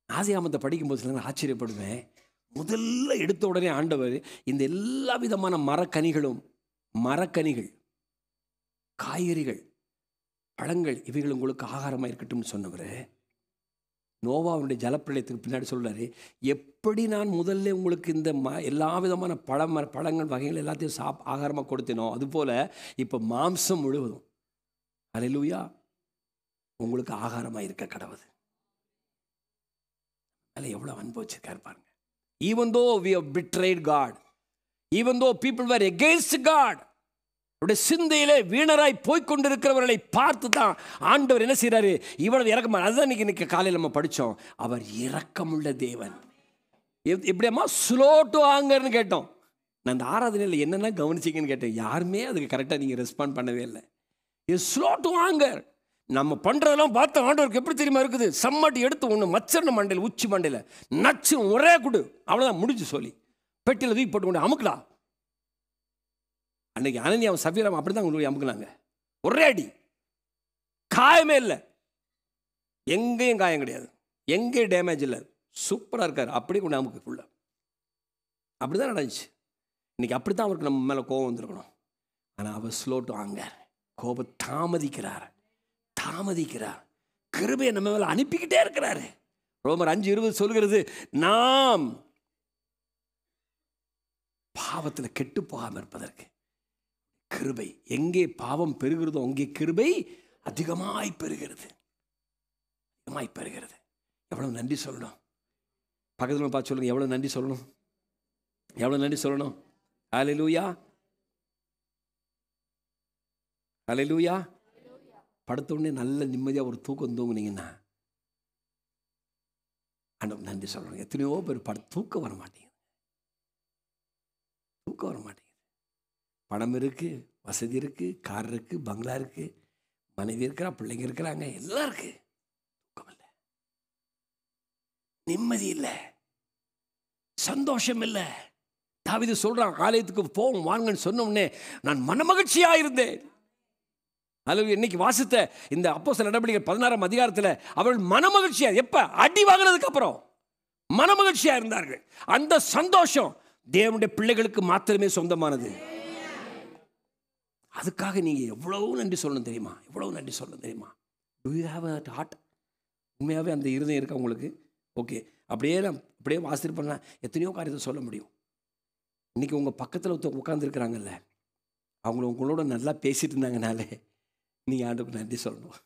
ஆதியாகமத்தை படிக்கும்போது சில ஆச்சரியப்படுவேன். முதல்ல எடுத்த உடனே ஆண்டவர் இந்த எல்லா விதமான மரக்கனிகள், காய்கறிகள், பழங்கள் இவைகள் உங்களுக்கு ஆகாரமாக இருக்கட்டும்னு சொன்னவர் நோவாவுடைய ஜலப்பிரளயத்துக்கு பின்னாடி சொல்கிறாரு, எப்படி நான் முதல்ல உங்களுக்கு இந்த எல்லா விதமான பழங்கள் வகைகள் எல்லாத்தையும் ஆகாரமாக கொடுத்தேனோ அதுபோல் இப்போ மாம்சம் முழுவதும் அல்லேலூயா உங்களுக்கு ஆகாரமாக இருக்க கடவுது. அதில் எவ்வளோ அன்பு வச்சிருக்காரு பாருங்க. Even though we have betrayed God, even though people were against God, அவருடைய சிந்தையிலே வீணராய் போய்கொண்டிருக்கிறவர்களை பார்த்து தான் ஆண்டவர் என்ன செய்கிறாரு? இவ்வளவு இரக்கமா. அதுதான் இன்னைக்கு காலையில் நம்ம படித்தோம். அவர் இரக்கமுள்ள தேவன். எப்படியம்மா ஸ்லோ டு ஆங்கர்னு கேட்டோம். நான் அந்த ஆராதனையில் என்னென்ன கவனிச்சிங்கன்னு கேட்டேன். யாருமே அதுக்கு கரெக்டாக நீங்கள் ரெஸ்பாண்ட் பண்ணவே இல்லை. இது ஸ்லோ டு ஆங்கர். நம்ம பண்ணுறதெல்லாம் பார்த்து ஆண்டவருக்கு எப்படி தெரியுமா இருக்குது? சம்மட்டி எடுத்து ஒன்று மச்சர்ன மண்டையில், உச்சி மண்டையில் நச்சு ஒரே குடு, அவ்வளோதான் முடிஞ்சு சொல்லி பெட்டியில் தூக்கி போட்டு கொண்டு அமுக்கலாம். அன்னைக்கு அனனியாவும் சஃபீராவும் அப்படி தான் கொண்டு அமுக்குனாங்க. ஒரே அடி, காயமே இல்லை, எங்கேயும் காயம் கிடையாது, எங்கேயும் டேமேஜ் இல்லை, சூப்பராக இருக்கார். அப்படி கொண்டு அமுக்கு ஃபுல்ல. அப்படி தான் நடந்துச்சு. இன்னைக்கு அப்படி தான் அவருக்கு நம்ம மேலே கோபம் வந்துருக்கணும். ஆனால் அவர் ஸ்லோ டு ஆங்கர். கோபம் தாமதிக்கிறார். கிருபையை நம்ம மேலே அனுப்பிக்கிட்டே இருக்கிறாரு. ரோமர் 5:20 சொல்கிறது, நாம் பாவத்தில் கெட்டு போகாமல் இருப்பதற்கு கிருபை. எங்கே பாவம் பெருகிறதோ அங்கே கிருபை அதிகமாய் பெறுகிறது. எவ்வளவு நன்றி சொல்லணும். பக்கத்தில் பார்த்து சொல்லுங்க, எவ்வளவு நன்றி சொல்லணும். ஹல்லேலூயா. படுத்த உடனே நல்ல நிம்மதியாக ஒரு தூக்கம் தூங்குனீங்கன்னா ஆண்டவர் நன்றி சொல்லணும். எத்தனையோ பேர் தூக்கம் வர மாட்டேங்குது. பணம் இருக்குது, வசதி இருக்குது, கார் இருக்குது, பங்களா இருக்குது, மனைவி இருக்கிறா, பிள்ளைங்க இருக்கிறாங்க, எல்லாம் இருக்குது. தூக்கம் இல்லை, நிம்மதி இல்லை, சந்தோஷம் இல்லை. தாவீது சொல்கிறான், ஆலயத்துக்கு போவோம் வாங்கன்னு சொன்ன உடனே நான் மனமகிழ்ச்சியாக இருந்தேன். அல்லது இன்னைக்கு வாசித்த இந்த அப்போஸ்தலர் நடவடிக்கைகள் 16ஆம் அதிகாரத்தில் அவர்கள் மனமகிழ்ச்சியா, எப்ப அடி வாங்கினதுக்கு அப்புறம் மனமகிழ்ச்சியா இருந்தார்கள். அந்த சந்தோஷம் தேவனுடைய பிள்ளைகளுக்கு மாத்திரமே சொந்தமானது. அதுக்காக நீங்க எவ்வளவு நன்றி சொல்லணும் தெரியுமா? Do you have a heart? உண்மையாகவே அந்த இருதயம் இருக்கா உங்களுக்கு? ஓகே, அப்படியே வாசிட்டு பண்ணலாம், எத்தனையோ காரியத்தை சொல்ல முடியும். இன்னைக்கு உங்க பக்கத்தில் உட்கார்ந்துருக்கிறாங்கல்ல, உங்களோட நல்லா பேசிட்டு இருந்தாங்கனாலே நீங்கள் ஆண்டவருக்கு நன்றி சொல்லணும்.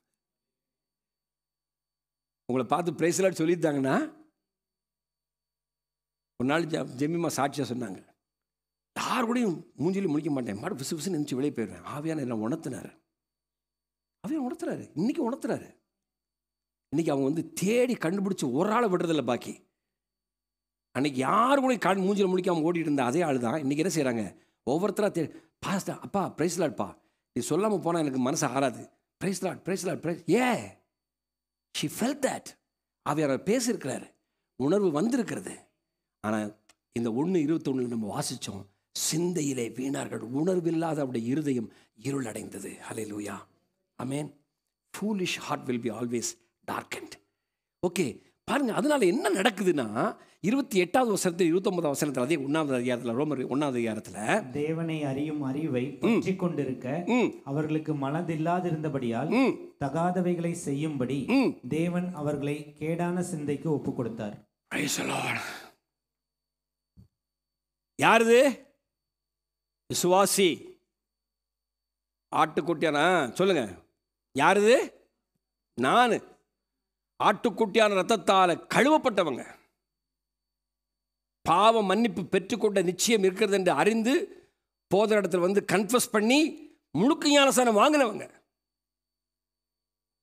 உங்களை பார்த்து பிரைஸ் தி லார்ட் சொல்லியிருந்தாங்கன்னா, ஒரு நாள் ஜெமிமா சாட்சியாக சொன்னாங்க, யார் கூடயும் மூஞ்சிலையும் முடிக்க மாட்டேன், மாடு பிசு பிசுன்னு நினச்சி வெளியே போயிடுவேன். ஆவியான எல்லாம் உணர்த்தினார். இன்னைக்கு உணர்த்துறாரு. இன்னைக்கு அவங்க தேடி கண்டுபிடிச்சி ஒரு ஆளை விடுறதில்ல பாக்கி. அன்னைக்கு யார் கூட மூஞ்சில் முடிக்காமல் ஓடிட்டு இருந்தா அதே ஆள் தான் இன்னைக்கு என்ன செய்கிறாங்க? ஒவ்வொருத்தராக பாஸ்தா, அப்பா பிரைஸ் தி லார்ட்ப்பா, நீ சொல்லாமல் போனால் எனக்கு மனசு ஆறாது. Praise the Lord. She felt that. அவர் பேசியிருக்கிறாரு, உணர்வு வந்திருக்கிறது. ஆனால் இந்த 1:21 நம்ம வாசித்தோம், சிந்தையிலே வீணார்கள், உணர்வில்லாத அவருடைய இருதயம் இருள் அடைந்தது. ஹல்லேலூயா, ஆமென். Foolish heart will be always darkened. Okay, பாருங்க, அதனால என்ன நடக்குதுன்னா 28வது வசனத்தில் 29வது வசனத்தில், அதே 1வது அதிகாரத்தில், ரோமர் 1வது அதிகாரத்தில், தேவனை அறியும் அறிவை பற்றி கொண்டிருக்க அவர்களுக்கு மனதில்லாதிருந்தபடியால் தகாதவைகளை செய்யும்படி தேவன் அவர்களை கேடான சிந்தைக்கு ஒப்பு கொடுத்தார். யாருது? விசுவாசி. ஆட்டுக்குட்டியானா சொல்லுங்க, யாருது? நான். ஆட்டுக்குட்டியான ரத்தத்தால் கழுவப்பட்டவங்க, பாவ மன்னிப்பு பெற்றுக்கொண்ட நிச்சயம் இருக்கிறது என்று அறிந்து போதர் இடத்துல வந்து கன்ஃபஸ் பண்ணி முழுக்க ஞானஸ்தானம் வாங்கினவங்க.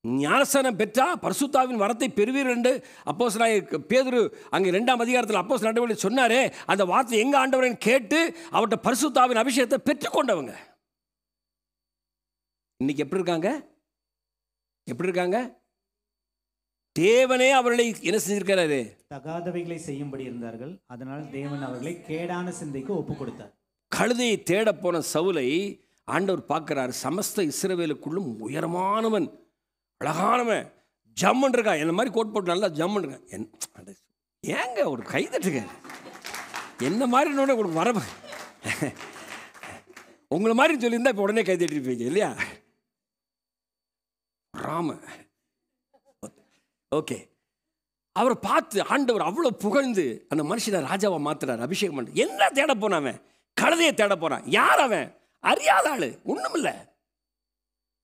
ஞானஸ்தானம் பெற்றா பரிசுத்தாவின் வரத்தை பெறுவீர் என்று அப்போஸ்தலனாகிய பேதுரு அங்கே 2ஆம் அதிகாரத்தில் அப்போஸ்தலர் நடவடிக்கை சொன்னாரே, அந்த வார்த்தை எங்க ஆண்டவரேன்னு கேட்டு அவர்கிட்ட பரிசுத்தாவின் அபிஷேகத்தை பெற்றுக்கொண்டவங்க. இன்னைக்கு எப்படி இருக்காங்க? எப்படி இருக்காங்க? தேவனே அவர்களை என்ன செஞ்சிருக்கிறாரு? தகாதவைகளை செய்யும்படி இருந்தார்கள். அதனால் தேவன் அவர்களை கேடான சிந்தைக்கு ஒப்பு கொடுத்தார். கழுதையை தேட போன சவுலை ஆண்டவர் பார்க்கிறார். சமஸ்த இஸ்ரவேலுக்குள்ளும் உயரமானவன், அழகானவன், ஜம்மன் இருக்கா. என்ன மாதிரி கோட் போட்டு நல்லா ஜம்மன் இருக்கா. ஏங்க ஒரு கை தட்டுங்க. என்ன மாதிரி உங்களுக்கு வர உங்களை மாதிரி சொல்லியிருந்தா இப்போ உடனே கை தட்டிருப்பீங்க இல்லையா? ராம ஓகே. அவரை பார்த்து ஆண்டவர் அவ்வளோ புகழ்ந்து அந்த மனுஷனை ராஜாவை மாத்துறாரு, அபிஷேகம் பண்ண. என்ன தேட போனான்? கழுதையை தேட போறான். யார் அவன்? அறியாத ஆளு, ஒண்ணும் இல்லை.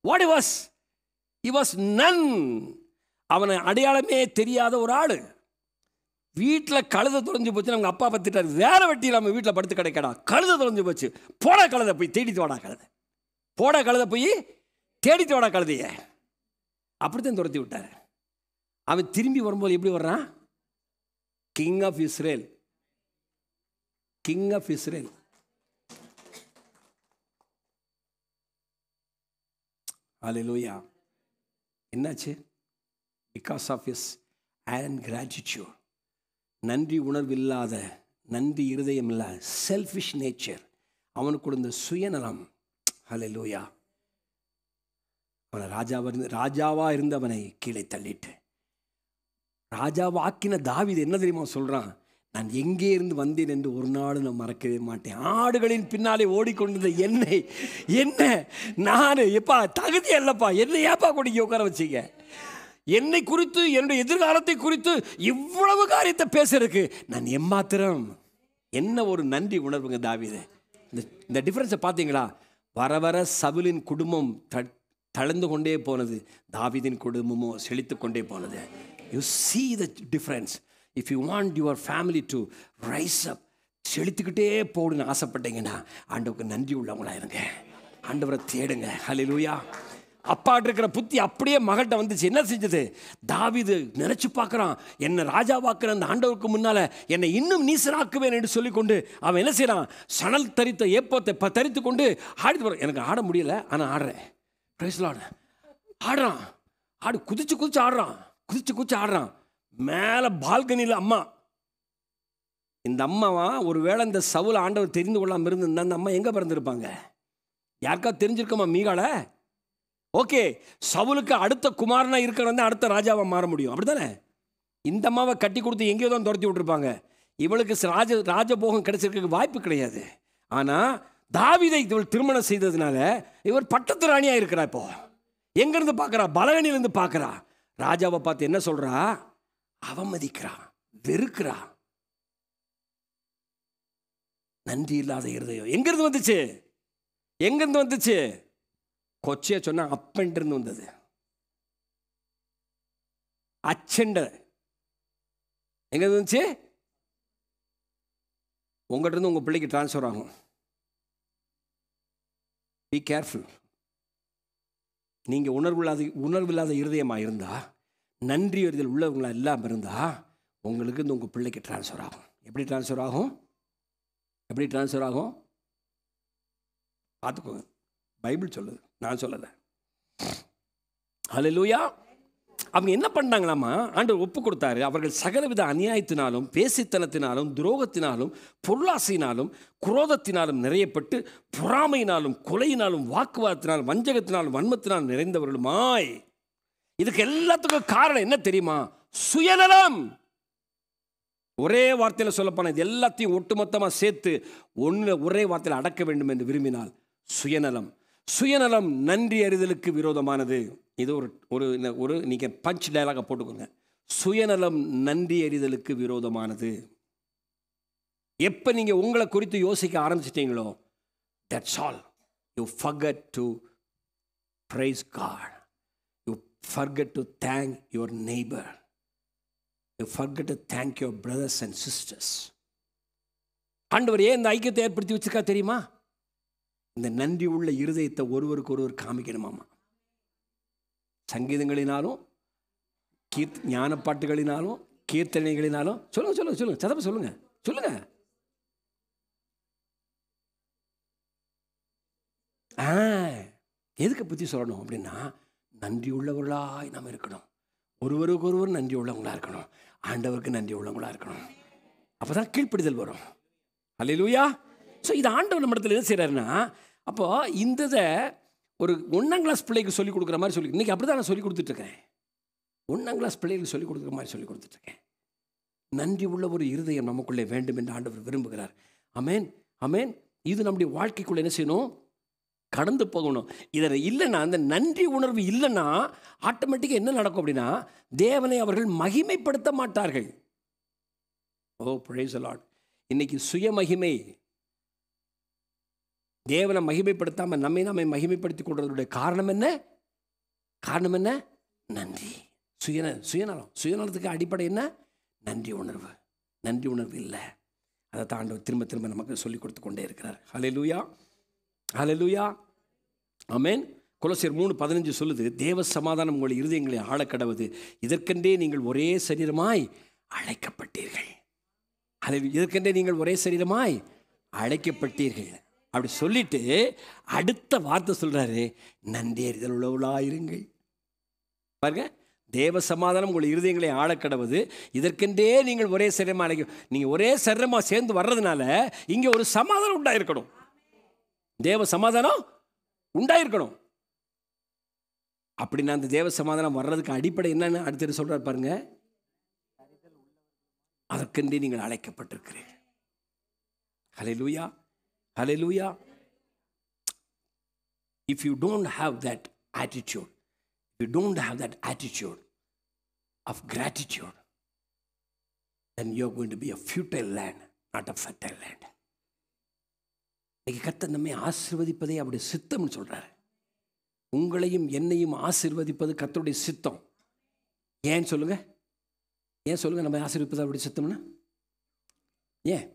What he was none. அவனை அடையாளமே தெரியாத ஒரு ஆளு. வீட்டில் கழுதை தொலைஞ்சு போச்சு. அவங்க அப்பா பத்திட்டாரு, வேற வெட்டி நம்ம வீட்டில் படுத்து கிடைக்கடா, கழுதை தொலைஞ்சு போச்சு, போட கழுதை போய் தேடிட்டு வாடா, கழுதை போட கழுதை போய் தேடிட்டு வாடா கழுதைய. அப்படித்தான் துரத்தி விட்டார். அவன் திரும்பி வரும்போது எப்படி வர்றான்? King of Israel, king of Israel. ஹல்லேலூயா. என்னாச்சு? Because of his ingratitude. நன்றி உணர்வில்லாத, நன்றி இருதயம் இல்ல, செல்ஃபிஷ் நேச்சர். அவனுக்கு இந்த சுயநலம். ஹல்லேலூயா. அவனை ராஜாவா இருந்தவனை கீழே தள்ளிட்டு ராஜாவாக்கின தாவீது என்ன தெரியுமா சொல்றான்? நான் எங்கே இருந்து வந்தேன் என்று ஒரு நாள் நான் மறக்கவே மாட்டேன். ஆடுகளின் பின்னாலே ஓடிக்கொண்டிருந்த என்ன நான் எப்பா தகுதி அல்லப்பா, என்னை ஏப்பா கொடிக்க உட்கார வச்சிங்க? என்னை குறித்து, என்னுடைய எதிர்காலத்தை குறித்து இவ்வளவு காரியத்தை பேசுறதுக்கு நான் எம்மாத்திரம். என்ன ஒரு நன்றி உணர்வுங்க தாவீது. இந்த டிஃபரன்ஸை பார்த்தீங்களா? வர வர சவுலின் குடும்பம் தளர்ந்து கொண்டே போனது, தாவீதின் குடும்பமோ செழித்து கொண்டே போனது. You see the difference. If you want your family to rise up, செழித்துக்கிட்டே போகணும்னு ஆசைப்பட்டீங்கன்னா ஆண்டவருக்கு நன்றி உள்ளவங்களா இருங்க. ஆண்டவரை தேடுங்க. ஹல்லேலூயா. அப்பாட்டு இருக்கிற புத்தி அப்படியே மகள்கிட்ட வந்துச்சு. என்ன செஞ்சது? தாவீது நினைச்சு பார்க்குறான், என்னை ராஜாவாக்குற அந்த ஆண்டவருக்கு முன்னால என்னை இன்னும் நீசனாக்குவேன் என்று சொல்லிக்கொண்டு அவன் என்ன செய்யறான்? சணல் தரித்த ஏப்பத்தை தரித்து கொண்டு ஆடிட்டு போறான். எனக்கு ஆட முடியல, ஆனால் ஆடுறேன். ஆடுறான், குதிச்சு ஆடுறான். மேலே பால்கனியில் அம்மா. இந்த அம்மாவா ஒருவேளை இந்த சவுல் ஆண்டவர் தெரிந்து கொள்ளாமல் இருந்திருந்தா அந்த அம்மா எங்கே பிறந்திருப்பாங்க? யாருக்காவது தெரிஞ்சிருக்கோமா? மீகால ஓகே, சவுலுக்கு அடுத்த குமாரனா இருக்கிறவன் அடுத்த ராஜாவை மாற முடியும், அப்படித்தானே? இந்த அம்மாவை கட்டி கொடுத்து எங்கேயோ தான் துரத்தி விட்டுருப்பாங்க. இவளுக்கு ராஜபோகம் கிடைச்சிருக்க வாய்ப்பு கிடையாது. ஆனால் தாவீதை இவள் திருமணம் செய்ததுனால இவர் பட்டத்து ராணியாக இருக்கிறா. இப்போ எங்கேருந்து பார்க்குறா? பலகனிலிருந்து பார்க்குறா. ராஜாவை பார்த்து என்ன சொல்கிறா? அவமதிக்கிறா, வெறுக்கிறா. நன்றி இல்லாத இருதயம் எங்கிருந்து வந்துச்சு? கொச்சைய சொன்னா அப்பன்ட்டு வந்தது. அச்சண்ட எங்க இருந்துச்சு? உங்கள்கிட்ட இருந்து உங்க பிள்ளைக்கு டிரான்ஸ்ஃபர் ஆகும். Be careful. நீங்க உணர்வில்லாத இருதயமா இருந்தா, நன்றி அறிதல் உள்ளவங்களா எல்லாம் இருந்தா, உங்களுக்கு இருந்து உங்க பிள்ளைக்கு டிரான்ஸ்ஃபர் ஆகும். எப்படி டிரான்ஸ்ஃபர் ஆகும்? பார்த்துக்கோங்க. பைபிள் சொல்லுது, நான் சொல்லலை. ஹல்லேலூயா. அவங்க என்ன பண்ணாங்களாமா? ஆண்டவர் ஒப்பு கொடுத்தாரு. அவர்கள் சகலவித அநியாயத்தினாலும், பேசித்தனத்தினாலும், துரோகத்தினாலும், பொருளாசையினாலும், குரோதத்தினாலும் நிறையப்பட்டு, பொறாமையினாலும், கொலையினாலும், வாக்குவாதத்தினாலும், வஞ்சகத்தினாலும், வன்மத்தினாலும் நிறைந்தவர்களுமாய். இதுக்கு எல்லாத்துக்கும் காரணம் என்ன தெரியுமா? சுயநலம். ஒரே வார்த்தையில் சொல்லப்போனா இது எல்லாத்தையும் ஒட்டுமொத்தமாக சேர்த்து ஒரே வார்த்தையில் அடக்க வேண்டும் என்று விரும்பினால் சுயநலம் நன்றி அறிதலுக்கு விரோதமானது. இது ஒரு நீங்க பஞ்ச் டயலாக போட்டுக்கோங்க. சுயநலம் நன்றி அறிதலுக்கு விரோதமானது. எப்ப நீங்க உங்களை குறித்து யோசிக்க ஆரம்பிச்சிட்டீங்களோ, that's all. You forget to praise God. You forget to thank your neighbor. You forget to thank your brothers and sisters. ஆண்டவர் ஏன் இந்த ஐக்கியத்தை ஏற்படுத்தி வச்சிருக்கா தெரியுமா? இந்த நன்றி உள்ள இருதயத்தை ஒருவருக்கு ஒருவர் காமிக்கணுமாமா. சங்கீதங்களினாலும் ஞானப்பாட்டுகளினாலும் கீர்த்தனைகளினாலும் சொல்லுங்க சதப்ப சொல்லுங்க. எதுக்கு பற்றி சொல்லணும் அப்படின்னா, நன்றி உள்ளவர்களாய் நாம் இருக்கணும். ஒருவருக்கு ஒருவர் நன்றி உள்ளவங்களா இருக்கணும். ஆண்டவருக்கு நன்றி உள்ளவங்களா இருக்கணும். அப்போதான் கீழ்ப்படிதல் வரும். அல்லேலூயா. ஸோ இது ஆண்டவர் நம்ம இடத்துல என்ன செய்கிறாருன்னா, அப்போ இந்த ஒரு 1ஆம் கிளாஸ் பிள்ளைக்கு சொல்லிக் கொடுக்குற மாதிரி சொல்லி, இன்றைக்கி அப்படி தான் நான் சொல்லிக் கொடுத்துட்ருக்கேன். 1ஆம் கிளாஸ் பிள்ளைகளுக்கு சொல்லிக் கொடுக்குற மாதிரி சொல்லிக் கொடுத்துட்ருக்கேன். நன்றி உள்ள ஒரு இருதயம் நமக்குள்ளே வேண்டும் என்று ஆண்டவர் விரும்புகிறார். ஆமென் ஆமென். இது நம்முடைய வாழ்க்கைக்குள்ளே என்ன செய்யணும், கடந்து போகணும். இதில் இல்லைன்னா, அந்த நன்றி உணர்வு இல்லைன்னா ஆட்டோமேட்டிக்காக என்ன நடக்கும் அப்படின்னா, தேவனை அவர்கள் மகிமைப்படுத்த மாட்டார்கள். ஓ பிரைஸ் தி லார்ட். இன்னைக்கு சுயமகிமை, தேவனை மகிமைப்படுத்தாமல் நம்மை மகிமைப்படுத்தி கொள்வதனுடைய காரணம் என்ன? நன்றி. சுயநலத்துக்கு அடிப்படை என்ன? நன்றி உணர்வு இல்லை. அதை தாண்டி திரும்ப நமக்கு சொல்லிக் கொடுத்து கொண்டே இருக்கிறார். ஹல்லேலூயா ஹல்லேலூயா ஆமென். கொலோசியர் 3:15 சொல்லுது, தேவ சமாதானம் உங்கள் இருதயங்களை ஆளக்கடவது, இதற்கென்றே நீங்கள் ஒரே சரீரமாய் அழைக்கப்பட்டீர்கள். இதற்கென்றே நீங்கள் ஒரே சரீரமாய் அழைக்கப்பட்டீர்கள். அப்படி சொல்லிட்டு அடுத்த வார்த்தை சொல்றாரு, நன்றி அறிதல் உள்ளவர்களாயிருங்கள். பாருங்க, தேவ சமாதானம் உங்கள் இருதயங்களை ஆளக்கடவது, இதற்கென்றே நீங்கள் ஒரே சரீரமாக அழைக்க. நீங்கள் ஒரே சரீரமாக சேர்ந்து வர்றதுனால இங்கே ஒரு சமாதானம் உண்டாயிருக்கணும். தேவ சமாதானம் உண்டாயிருக்கணும். அப்படின்னா அந்த தேவ சமாதானம் வர்றதுக்கு அடிப்படை என்னன்னு அடுத்து சொல்றாரு பாருங்க, அதற்கென்றே நீங்கள் அழைக்கப்பட்டிருக்கிறீர்கள். ஹல்லேலூயா ஹல்லேலூயா. If you don't have that attitude, if you don't have that attitude of gratitude, then you're going to be a futile land, not a fertile land. இன்னைக்கு கர்த்தர் நம்மை ஆசீர்வதிப்பதே அவருடைய சித்தம்னு சொல்றாரு. உங்களையும் என்னையும் ஆசீர்வதிப்பது கர்த்தருடைய சித்தம். ஏன் சொல்லுங்க நம்ம ஆசீர்வதிப்பது அவருடைய சித்தம்னு? ஏன்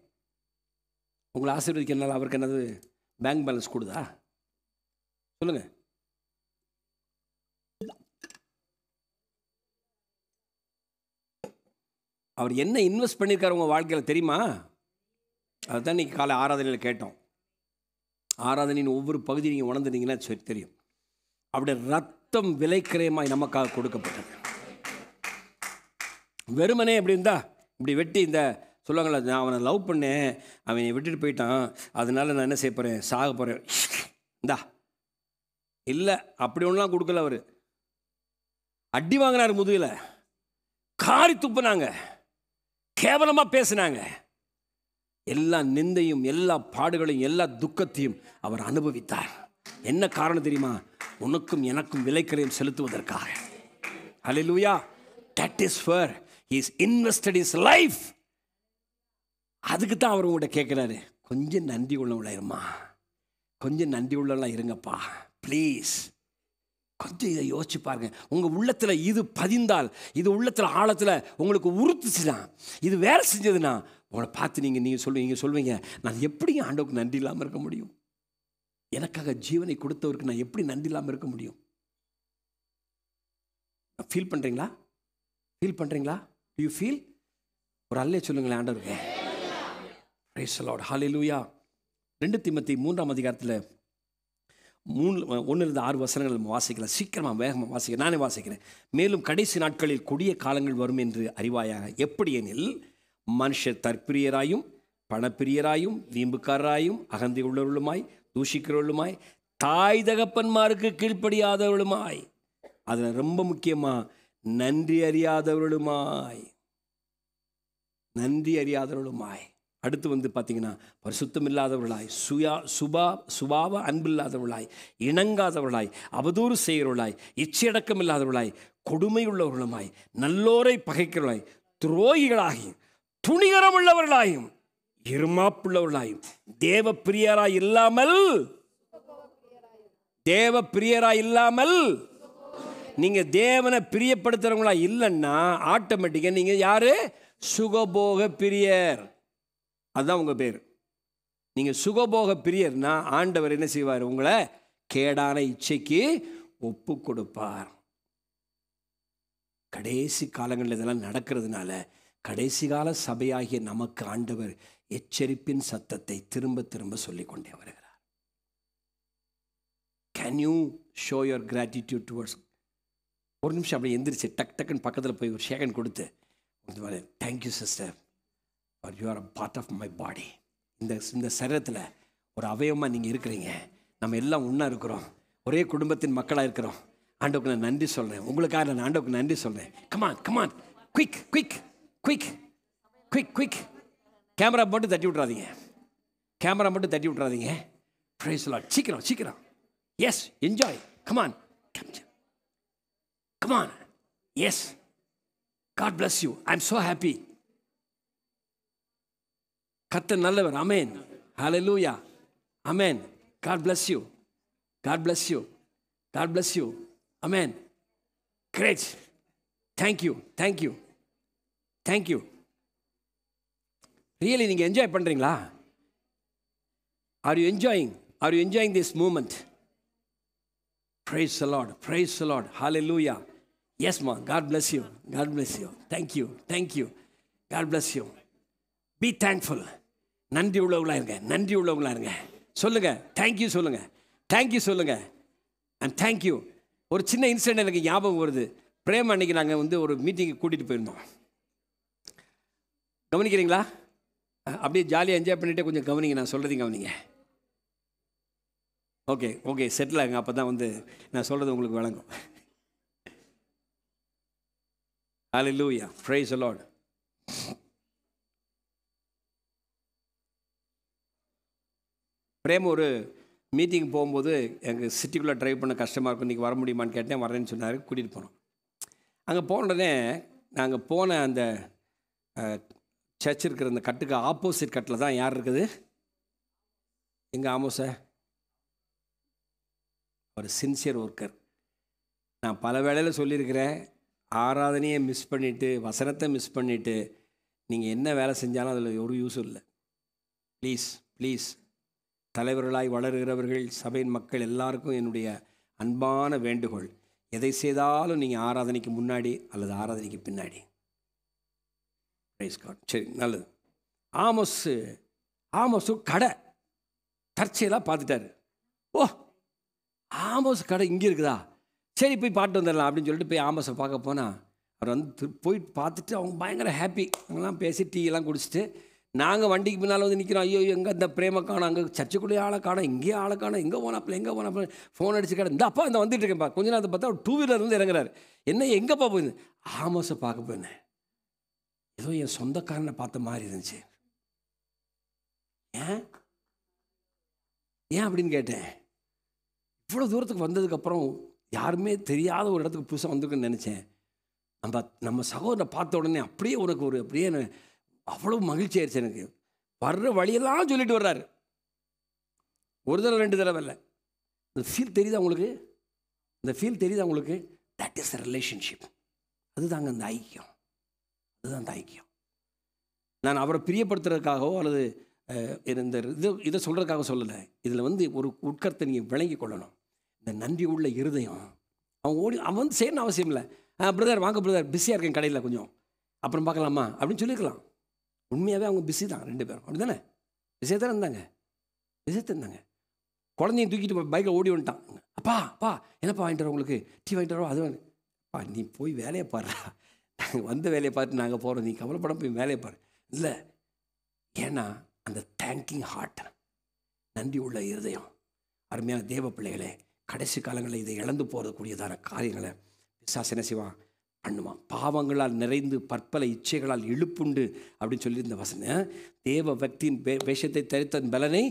உங்களை ஆசீர்வதிக்கிறனால அவருக்கு என்னது பேங்க் பேலன்ஸ் கொடுதா? சொல்லுங்க. அவர் என்ன இன்வெஸ்ட் பண்ணியிருக்காரு உங்கள் வாழ்க்கையில் தெரியுமா? அதுதான் இன்னைக்கு காலை ஆராதனையில் கேட்டோம். ஆராதனையின் ஒவ்வொரு பகுதியும் நீங்கள் உணர்ந்துட்டீங்கன்னா சரி தெரியும். அவருடைய ரத்தம் விலைக்கிரயமாய் நமக்காக கொடுக்கப்பட்டது. வெறுமனே எப்படி இருந்தா இப்படி வெட்டி இந்த சொல்லுவாங்களா, நான் அவனை லவ் பண்ணேன், அவனை விட்டுட்டு போயிட்டான், அதனால நான் என்ன செய்ய போகிறேன், சாக போகிறேன், இந்தா இல்லை, அப்படி ஒன்றுலாம் கொடுக்கல. அவர் அடி வாங்கினார், முதுகில் காரி துப்புனாங்க, கேவலமாக பேசினாங்க. எல்லா நிந்தையும் எல்லா பாடுகளையும் எல்லா துக்கத்தையும் அவர் அனுபவித்தார். என்ன காரணம் தெரியுமா? உனக்கும் எனக்கும் விலைக்கிரயம் செலுத்துவதற்காக. ஹல்லேலூயா. That is where he is invested his life. அதுக்கு தான் அவர் உங்கள்கிட்ட கேட்குறாரு, கொஞ்சம் நன்றி உள்ளவங்களா, கொஞ்சம் நன்றி உள்ளவங்களா இருங்கப்பா ப்ளீஸ். கொஞ்சம் இதை யோசிச்சு பாருங்க. உங்கள் உள்ளத்தில் இது பதிந்தால், இது உள்ளத்தில் ஆழத்தில் உங்களுக்கு உறுத்துச்சுன்னா, இது வேலை செஞ்சதுன்னா, உங்களை பார்த்து நீங்கள் சொல்வீங்க, நான் எப்படி ஆண்டவருக்கு நன்றி இல்லாமல் இருக்க முடியும்? எனக்காக ஜீவனை கொடுத்தவருக்கு நான் எப்படி நன்றி இல்லாமல் இருக்க முடியும்? ஃபீல் பண்ணுறீங்களா? Do you feel? ஒரு அல்லே சொல்லுங்களேன் ஆண்டவருக்கு. Praise the Lord. Hallelujah. 2 தீமோத்தேயு 3ஆம் அதிகாரத்தில் 1-6 வசனங்கள் நம்ம வாசிக்கலாம். சீக்கிரமாக வேகமாக வாசிக்கிறேன், நானே வாசிக்கிறேன். மேலும் கடைசி நாட்களில் கொடிய காலங்கள் வரும் என்று அறிவாயாக. எப்படி எனில், மனுஷர் தற்பிரியராயும் பணப்பிரியராயும் வீம்புக்காரராயும் அகந்தை உள்ளவர்களுமாய் தூஷிக்கிறவர்களுமாய் தாய் தகப்பன்மாருக்கு கீழ்ப்படியாதவர்களுமாய், அதில் ரொம்ப முக்கியமாக நன்றி அறியாதவர்களுமாய். அடுத்து பார்த்தீங்கன்னா, பரிசுத்தம் இல்லாதவர்களாய், சுபாவ அன்பில்லாதவர்களாய், இணங்காதவர்களாய், அவதூறு செய்கிறவர்களாய், இச்சையடக்கம் இல்லாதவர்களாய், கொடுமை உள்ளவர்களுமாய், நல்லோரை பகைக்கிறவர்களாய், துரோகிகளாகியும் துணிகரம் உள்ளவர்களாயும் இருமாப்புள்ளவர்களாயும் தேவ பிரியராய் இல்லாமல் நீங்க தேவனை பிரியப்படுத்துறவங்களா இல்லைன்னா ஆட்டோமேட்டிக்கா நீங்க யாரு? சுகபோக பிரியர். அதுதான் உங்க பேர். நீங்கள் சுகபோக பிரியர்னா ஆண்டவர் என்ன செய்வார்? உங்களை கேடான இச்சைக்கு ஒப்பு கொடுப்பார். கடைசி காலங்களில் இதெல்லாம் நடக்கிறதுனால கடைசி கால சபையாகிய நமக்கு ஆண்டவர் எச்சரிப்பின் சத்தத்தை திரும்ப திரும்ப சொல்லிக்கொண்டே வருகிறார். Can you show your gratitude towards? ஒரு நிமிஷம் அப்படி எந்திரிச்சு டக்குன்னு பக்கத்தில் போய் ஒரு ஷேகன் கொடுத்து, thank you sister, you are a part of my body. இந்த சரீரத்தில் ஒரு அவயவமாக நீங்கள் இருக்கிறீங்க. நம்ம எல்லாம் ஒன்றா இருக்கிறோம், ஒரே குடும்பத்தின் மக்களாக இருக்கிறோம். ஆண்டவருக்கு நான் நன்றி சொல்கிறேன், உங்களுக்காக நான் ஆண்டவருக்கு நன்றி சொல்கிறேன். Come on come on, quick quick quick quick quick. Camera மட்டும் தட்டி விட்றாதீங்க, கேமரா மட்டும் தட்டி விட்றாதீங்க. ப்ரைஸ் தி லார்ட். சீக்கிரம் சீக்கிரம். Yes, enjoy. Come on come on. Yes, God bless you. I'm so happy. கர்த்தர் நல்லவர். ஆமென். ஹalleluya. ஆமென். God bless you. God bless you. God bless you. Amen. Great. Thank you. Thank you. Thank you. Really நீங்க enjoy பண்றீங்களா? Are you enjoying? Are you enjoying this moment? Praise the Lord. Praise the Lord. Hallelujah. Yes, ma. God bless you. God bless you. Thank you. Thank you. God bless you. Be thankful. நன்றி உள்ளவங்களா இருங்க. நன்றி உள்ளவங்களா இருங்க. சொல்லுங்க, thank you சொல்லுங்க, thank you சொல்லுங்க, and thank you. ஒரு சின்ன இன்சிடென்ட் எனக்கு ஞாபகம் வருது. பிரேம் அன்னைக்கு நாங்கள் ஒரு மீட்டிங்கு கூட்டிகிட்டு போயிருந்தோம். கவனிக்கிறீங்களா? அப்படியே ஜாலியாக என்ஜாய் பண்ணிவிட்டு கொஞ்சம் கவனிங்க, நான் சொல்கிறதையும் கவனிங்க. ஓகே ஓகே, செட்டில் ஆகுங்க. அப்போ தான் நான் சொல்கிறது உங்களுக்கு விளங்கும். ஹல்லேலூயா. Praise the Lord. பிரேம் ஒரு மீட்டிங் போகும்போது எங்கள் சிட்டிக்குள்ளே ட்ரைவ் பண்ண கஷ்டமாக இருக்கும், இன்றைக்கி வர முடியுமான்னு கேட்டேன். வரேன்னு சொன்னார். கூட்டிகிட்டு போனோம். அங்கே போனோடனே நாங்கள் போன அந்த சர்ச் இருக்கிற அந்த கட்டுக்கு ஆப்போசிட் கட்டில் தான் யார் இருக்குது? எங்கள் ஆமோஸை ஒரு சின்சியர் ஒர்க்கர். நான் பல வேளையில் சொல்லியிருக்கிறேன், ஆராதனையை மிஸ் பண்ணிவிட்டு, வசனத்தை மிஸ் பண்ணிவிட்டு நீங்கள் என்ன வேலை செஞ்சாலும் அதில் ஒரு யூஸும் இல்லை. ப்ளீஸ் ப்ளீஸ், தலைவர்களாய் வளருகிறவர்கள், சபையின் மக்கள் எல்லாருக்கும் என்னுடைய அன்பான வேண்டுகோள், எதை செய்தாலும் நீங்கள் ஆராதனைக்கு முன்னாடி அல்லது ஆராதனைக்கு பின்னாடி. Praise God. சரி, நல்லது. ஆமோஸு கடை தற்செயலாக பார்த்துட்டாரு. ஓ, ஆமோஸ் கடை இங்கே இருக்குதா, சரி போய் பாட்டு வந்துடலாம் அப்படின்னு சொல்லிட்டு போய் ஆமோஸை பார்க்க போனால், அவர் போய் பார்த்துட்டு அவங்க பயங்கர ஹாப்பி. அவங்களாம் பேசி டீயெல்லாம் குடிச்சிட்டு நாங்கள் வண்டிக்கு பின்னால் நிற்கிறோம். ஐயோ, எங்கே இந்த பிரேமை காணோம், அங்கே சர்ச்சுக்குள்ளேயே ஆளை காணோம், இங்கேயே ஆளை காணோம், எங்கே போனாப்பில் ஃபோன் அடிச்சு கடை இந்த அப்பா இந்த வந்துட்டு இருக்கேன்ப்பா. கொஞ்ச நேரத்தை பார்த்தா ஒரு 2 வீலர் இறங்குறாரு. என்ன எங்கேப்பா போயிருந்து? ஆமோஸை பார்க்க போயிருந்தேன். ஏதோ என் சொந்தக்காரனை பார்த்த மாதிரி இருந்துச்சு. ஏன் அப்படின்னு கேட்டேன். இவ்வளோ தூரத்துக்கு வந்ததுக்கப்புறம் யாருமே தெரியாத ஒரு இடத்துக்கு புதுசாக வந்திருக்குன்னு நினச்சேன். நம்ம சகோதரனை பார்த்த உடனே அப்படியே உனக்கு அப்படியே அவ்வளோ மகிழ்ச்சி ஆயிடுச்சு எனக்கு. வர்ற வழியெல்லாம் சொல்லிட்டு வர்றாரு. ஒரு தடவை 2 தடவை இல்லை. இந்த ஃபீல் தெரியுதா உங்களுக்கு? இந்த ஃபீல் தெரியுதா உங்களுக்கு? That is the relationship. அதுதாங்க அந்த ஐக்கியம். அதுதான் அந்த ஐக்கியம். நான் அவரை பிரியப்படுத்துறதுக்காகவோ அல்லது இந்த இதை சொல்கிறதுக்காக சொல்லலை. இதில் ஒரு உட்கருத்தை நீங்கள் விளங்கி கொள்ளணும். இந்த நன்றி உள்ள இருதயம். அவன் செய்யணும் அவசியம் இல்லை. பிரதர் வாங்க பிரதர், பிஸியாக இருக்கேன் கடையில், கொஞ்சம் அப்புறம் பார்க்கலாமா அப்படின்னு சொல்லியிருக்கலாம். உண்மையாகவே அவங்க பிஸி தான் 2 பேரும். அப்படி தானே? பிஸியாக தான் இருந்தாங்க, பிஸியாக தான் இருந்தாங்க. குழந்தையும் தூக்கிட்டு பைக்கில் ஓடி வந்துட்டான். அப்பா என்னப்பா வாங்கிட்டு வரோம், உங்களுக்கு டீ வாங்கிட்டு வரோம், அது அப்பா நீ போய் வேலையை பாடுறா, நாங்கள் வந்த வேலையை பார்த்து நாங்கள் போகிறோம், நீ கவலைப்படாம போய் வேலையை பாரு. இல்லை, ஏன்னா அந்த தேங்கிங் ஹார்ட், நன்றி உள்ள இருதயம். அருமையான தேவ பிள்ளைகளே, கடைசி காலங்களில் இதை இழந்து போகக்கூடியதான காரியங்களை பிசாசு என்ன செய்வான்? பண்ணுவான். பாவங்களால் நிறைந்து பற்பல இச்சைகளால் இழுப்புண்டு அப்படின்னு சொல்லி இந்த வசனம். தேவ பக்தியின் வேஷத்தை தரித்த பலனை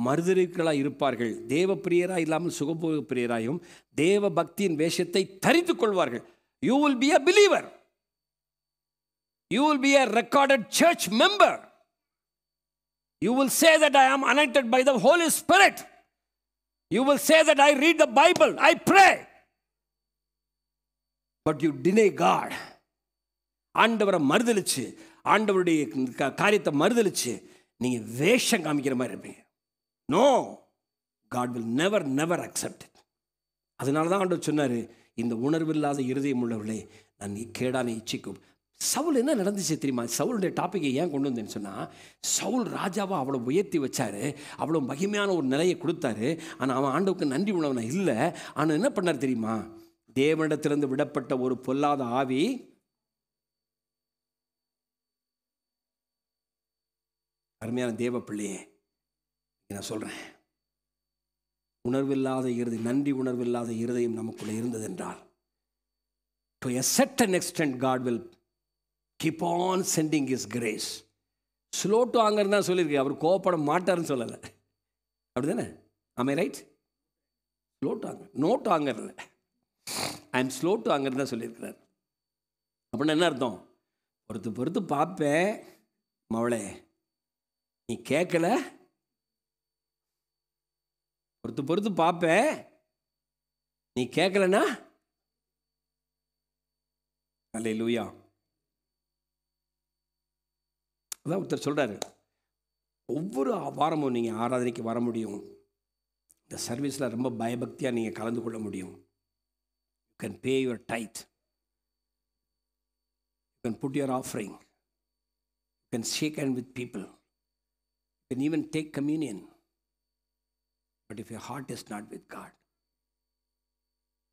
மறுதலிக்களாக இருப்பார்கள். தேவ பிரியராக இல்லாமல் சுகபோக பிரியராயும் தேவ பக்தியின் வேஷத்தை தரித்து கொள்வார்கள். You will B a believer. You will be a recorded church member. You will say that I am anointed by the Holy Spirit. You will say that I read the Bible, I pray. But you deny God. ஆண்டவரை மறுதலிச்சு, ஆண்டவருடைய காரியத்தை மறுதலிச்சு நீங்கள் வேஷம் காமிக்கிற மாதிரி இருப்பீங்க. No, God will never never accept it. அதனால தான் ஆண்டவர் சொன்னார், இந்த உணர்வில்லாத இருதயம் உள்ளவர்களே நான் கேடான இச்சிக்கும். சவுல் என்ன நடந்துச்சு தெரியுமா? சவுளுடைய டாப்பிக்கை ஏன் கொண்டு வந்தேன்னு சொன்னால், சவுல் ராஜாவை அவ்வளோ உயர்த்தி வச்சார், அவ்வளோ மகிமையான ஒரு நிலையை கொடுத்தாரு. ஆனால் அவன் ஆண்டவுக்கு நன்றி உணவனை இல்லை. ஆனால் என்ன பண்ணார் தெரியுமா? தேவனிடத்திலிருந்து விடப்பட்ட ஒரு பொல்லாத ஆவி அருமையான தேவ பிள்ளையே நான் சொல்கிறேன், உணர்வில்லாத இருதயம், நன்றி உணர்வில்லாத இருதயம் நமக்குள்ளே இருந்ததென்றால், to a certain extent God will keep on sending His grace. Slow to anger தான் சொல்லியிருக்கு, அவர் கோவப்பட மாட்டார்னு சொல்லலை. அப்படி தானே? Am I right? Slow to anger, no to anger இல்லை, I am slow to anger தான் சொல்லியிருக்கிறார். அப்படின்னா என்ன அர்த்தம்? பொறுத்து பொறுத்து பார்ப்பேன் மவளே, நீ கேட்கல, பொறுத்து பொறுத்து பார்ப்பேன், நீ கேட்கலன்னா அல்லேலூயா. அதான் ஒருத்தர் சொல்கிறாரு, ஒவ்வொரு வாரமும் நீங்கள் ஆராதனைக்கு வர முடியும், இந்த சர்வீஸில் ரொம்ப பயபக்தியாக நீங்கள் கலந்து கொள்ள முடியும். You can pay your tithe, you can put your offering, you can shake hand with people, you can even take communion. But if your heart is not with God,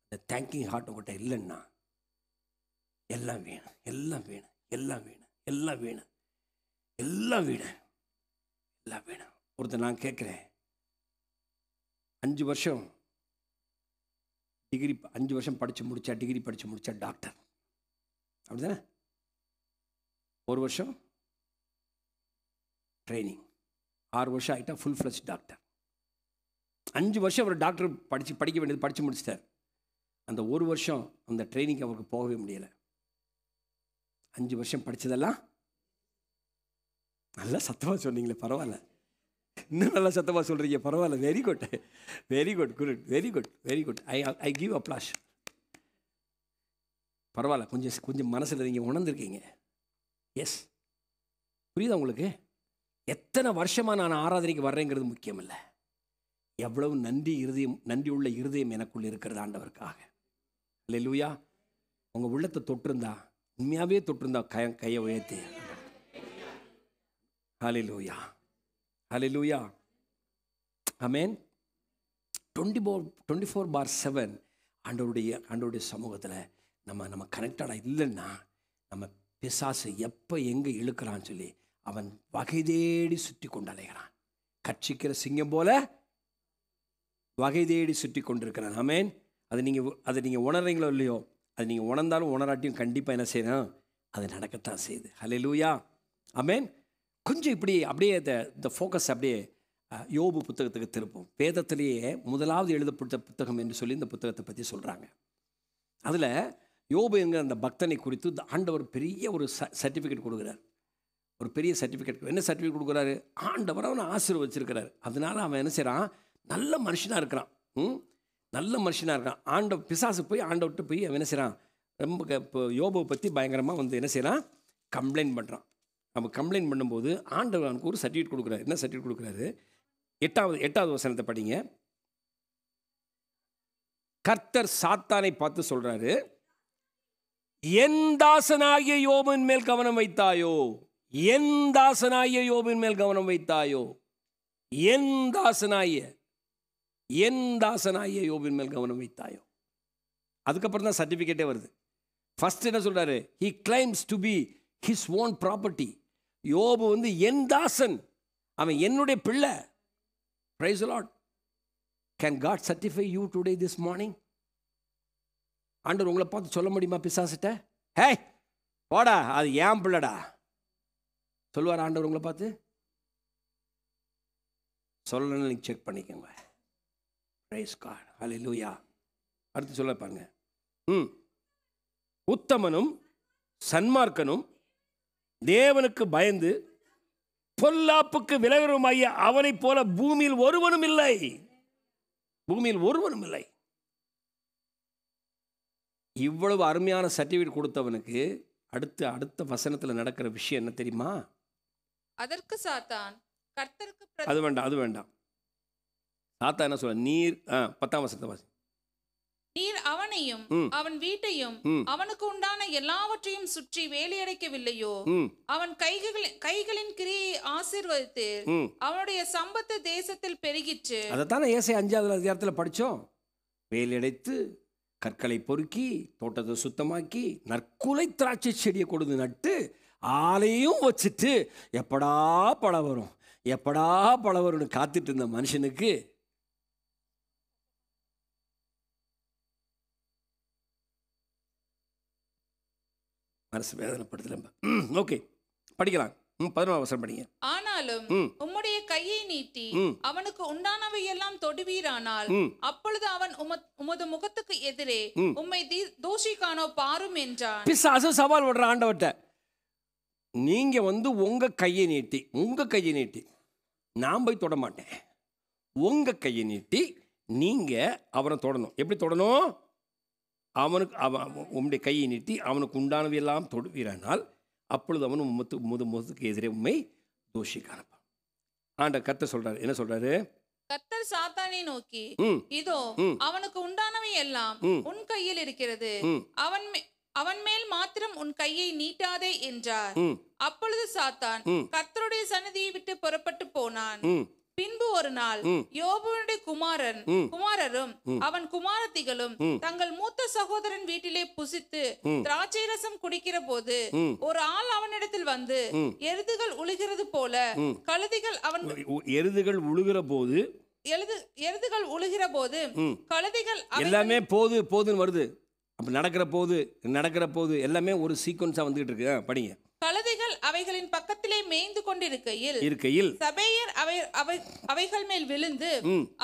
இந்த தேங்கிங் ஹார்ட் உங்கள்கிட்ட இல்லைன்னா எல்லாம் வேணும், எல்லாம் வேணும், எல்லாம் வேணும், எல்லாம் வேணும், எல்லாம் வேணும், எல்லாம் வேணும். ஒருத்தர் நான் கேட்குறேன், 5 வருஷம் டிகிரி, 5 வருஷம் படித்து முடித்தா, டிகிரி படித்து முடித்தா டாக்டர், அப்படி தானே? 1 வருஷம் ட்ரைனிங், 6 வருஷம் ஆகிட்டா ஃபுல் ஃப்ளெஜ் டாக்டர். 5 வருஷம் அவர் டாக்டர் படிக்க வேண்டியது படித்து முடிச்சிட்டார். அந்த 1 வருஷம் அந்த ட்ரைனிங் அவருக்கு போகவே முடியலை. 5 வருஷம் படித்ததெல்லாம் நல்லா சத்தமாக சொன்னீங்களே, பரவாயில்ல. இன்னும் நல்லா சத்தமாக சொல்கிறீங்க, பரவாயில்ல. Very good, very good, good, very good, very good. I give applause. பரவாயில்ல, கொஞ்சம் மனசில் நீங்கள் உணர்ந்துருக்கீங்க. எஸ், புரியுதா உங்களுக்கு? எத்தனை வருஷமாக நான் ஆராதனைக்கு வர்றேங்கிறது முக்கியம் இல்லை, எவ்வளவு நன்றி உள்ள இருதயம் எனக்குள்ள இருக்கிறது ஆண்டவருக்காக. அல்லேலூயா. உங்கள் உள்ளத்தை தொட்டிருந்தா, உண்மையாகவே தொட்டிருந்தா கையை உயர்த்தி ஹல்லேலூயா, ஹல்லேலூயா, ஆமென். 24/7 ஆண்டவருடைய சமூகத்தில் நம்ம கனெக்டடாக இல்லைன்னா, நம்ம பிசாசு எப்போ எங்கே இழுக்கிறான்னு சொல்லி அவன் வகை தேடி சுற்றி கொண்டு அலைகிறான். கட்சிக்கிற சிங்கம் போல வகை தேடி சுற்றி கொண்டிருக்கிறான். ஆமென். அதை நீங்கள் உணர்றீங்களோ இல்லையோ, அது நீங்கள் உணர்ந்தாலும் உணராட்டியும் கண்டிப்பாக என்ன செய்யணும், அது நடக்கத்தான் செய்யுது. ஹல்லேலூயா, ஆமென். கொஞ்சம் இப்படி அப்படியே இந்த ஃபோக்கஸ் அப்படியே யோபு புத்தகத்துக்கு திருப்போம். வேதத்திலேயே முதலாவது எழுதப்பட்ட புத்தகம் என்று சொல்லி இந்த புத்தகத்தை பற்றி சொல்கிறாங்க. அதில் யோபு என்கிற அந்த பக்தனை குறித்து இந்த ஆண்டவர் பெரிய ஒரு சர்டிஃபிகேட் கொடுக்குறார். ஒரு பெரிய சர்டிஃபிகேட். என்ன சர்டிஃபிகேட் கொடுக்குறாரு? ஆண்டவர் அவனை ஆசீர்வதிச்சிருக்கிறார். அதனால் அவன் என்ன செய்கிறான், நல்ல மனுஷனாக இருக்கிறான். நல்ல மனுஷனாக இருக்கான். பிசாசு போய் ஆண்டவர்கிட்ட போய் அவன் என்ன செய்கிறான், ரொம்ப இப்போ யோபுவை பற்றி பயங்கரமாக என்ன செய்கிறான், கம்ப்ளைண்ட் பண்ணுறான். நம்ம கம்ப்ளைண்ட் பண்ணும்போது ஆண்டவர் அவனுக்கு ஒரு சர்டிஃபிகேட் கொடுக்குறாரு. என்ன சர்டிஃபிகேட் கொடுக்குறாரு? 8வது வசனத்தை படிங்க. கர்த்தர் சாத்தானை பார்த்து சொல்றாரு, என் தாசனாகிய யோபின் மேல் கவனம் வைத்தாயோ, என் தாசனாகிய யோபின் மேல் கவனம் வைத்தாயோ, என் தாசனாகிய யோபின் மேல் கவனம் வைத்தாயோ. அதுக்கப்புறம் தான் சர்டிஃபிகேட்டே வருது. ஃபர்ஸ்ட் என்ன சொல்றாரு? he claims to be his own property. யோபு என் தாசன், அவன் என்னுடைய பிள்ளை. Praise the Lord. Can God certify you today this morning? ஆண்டவர் உங்களை பார்த்து சொல்ல முடியுமா பிசாசிட்ட, ஹே போடா அது ஏன் பிள்ளடா சொல்லுவார் ஆண்டவர் உங்களை பார்த்து? சொல்லணும்னு நீங்கள் செக் பண்ணிக்கோங்க. Praise God. Hallelujah. அடுத்து சொல்ல பாருங்க. உத்தமனும் சன்மார்க்கனும் தேவனுக்கு பயந்து பொல்லாப்புக்கு விலகுமாகிய அவனைப் போல பூமியில் ஒருவனும் இல்லை. பூமியில் ஒருவனும் இல்லை. இவ்வளவு அருமையான சர்டிஃபிகேட் கொடுத்தவனுக்கு அடுத்த வசனத்தில் நடக்கிற விஷயம் என்ன தெரியுமா? அதற்கு சாத்தான் கர்த்தருக்கு அது வேண்டாம். தாத்தா என்ன சொல்ல, நீர் 10ஆம் வசனத்தை வாசி. நீர் அவனையும் அவன் வீட்டையும் அவனுக்கு உண்டான எல்லாவற்றையும் சுற்றி வேலையடைக்கவில்லையோ? அவன் கைகளின் கிரியை ஆசீர்வதித்து அவனுடைய சம்பத்து தேசத்தில் பெருகிற்று. அதைத்தானே ஏசாயா 5ஆவது அதிகாரத்தில் படித்தோம். வேலையடைத்து கற்களை பொறுக்கி தோட்டத்தை சுத்தமாக்கி நற்குலை திராட்சை செடியை கொடுத்து நட்டு ஆலையும் வச்சுட்டு எப்படா பழம் வரும் எப்படா பழம் வரும்னு காத்துட்டு இருந்த மனுஷனுக்கு மனசு வேதனைப்படுத்தல. ஓகே, படிக்கலாம். 11ஆம் வசனம் படிங்க. ஆனாலும் உம்முடைய கையை நீட்டி அவனுக்கு உண்டானவை எல்லாம் தொடுவீரானால் அப்பொழுது அவன் உமது முகத்துக்கு எதிரே உம்மை தூஷிக்கானோ பாரும் என்றான். பிசாசு சவால் விடுற ஆண்டவர்கிட்ட, நீங்க உங்க கையை நீட்டி நான் போய் தொட மாட்டேன், உங்க கையை நீட்டி நீங்க அவனை தொடணும். எப்படி தொடணும்? அவனுக்கு உம்முடைய கையை நீட்டி அவனுக்கு உண்டானவை எல்லாம் தொடுவீரானால் அப்பொழுது அவன் முகத்துக்கு எதிரே உண்மை தூஷிக்கானப்பா. ஆண்ட கர்த்தர் சொல்றாரு. என்ன சொல்றாரு? கர்த்தர் சாத்தானை நோக்கி, இதோ அவனுக்கு உண்டானவை எல்லாம் உன் கையில் இருக்கிறது, அவன் மேல் மாத்திரம் உன் கையை நீட்டாதே என்றார். அப்பொழுது சாத்தான் கர்த்தருடைய சன்னதியை விட்டு புறப்பட்டு போனான். பின்பு ஒரு நாள் யோபுடைய குமாரரும் அவன் குமாரத்திகளும் தங்கள் மூத்த சகோதரன் வீட்டிலே புசித்து திராட்சை ரசம் குடிக்கிற போது ஒரு ஆள் அவனிடத்தில் வந்து எருதுகள் உழுகிறது போல கழுதைகள் எருதுகள் உழுகிற போது கழுதைகள் எல்லாமே போதுன்னு வருது. அப்ப நடக்கிற போது எல்லாமே ஒரு சீக்வன்ஸா வந்துகிட்டு இருக்கு. படிங்க. கழுதைகள் அவைகளின் பக்கத்திலே மேய்ந்து கொண்டிருக்கையில் சபேயர் அவைகள் மேல் விழுந்து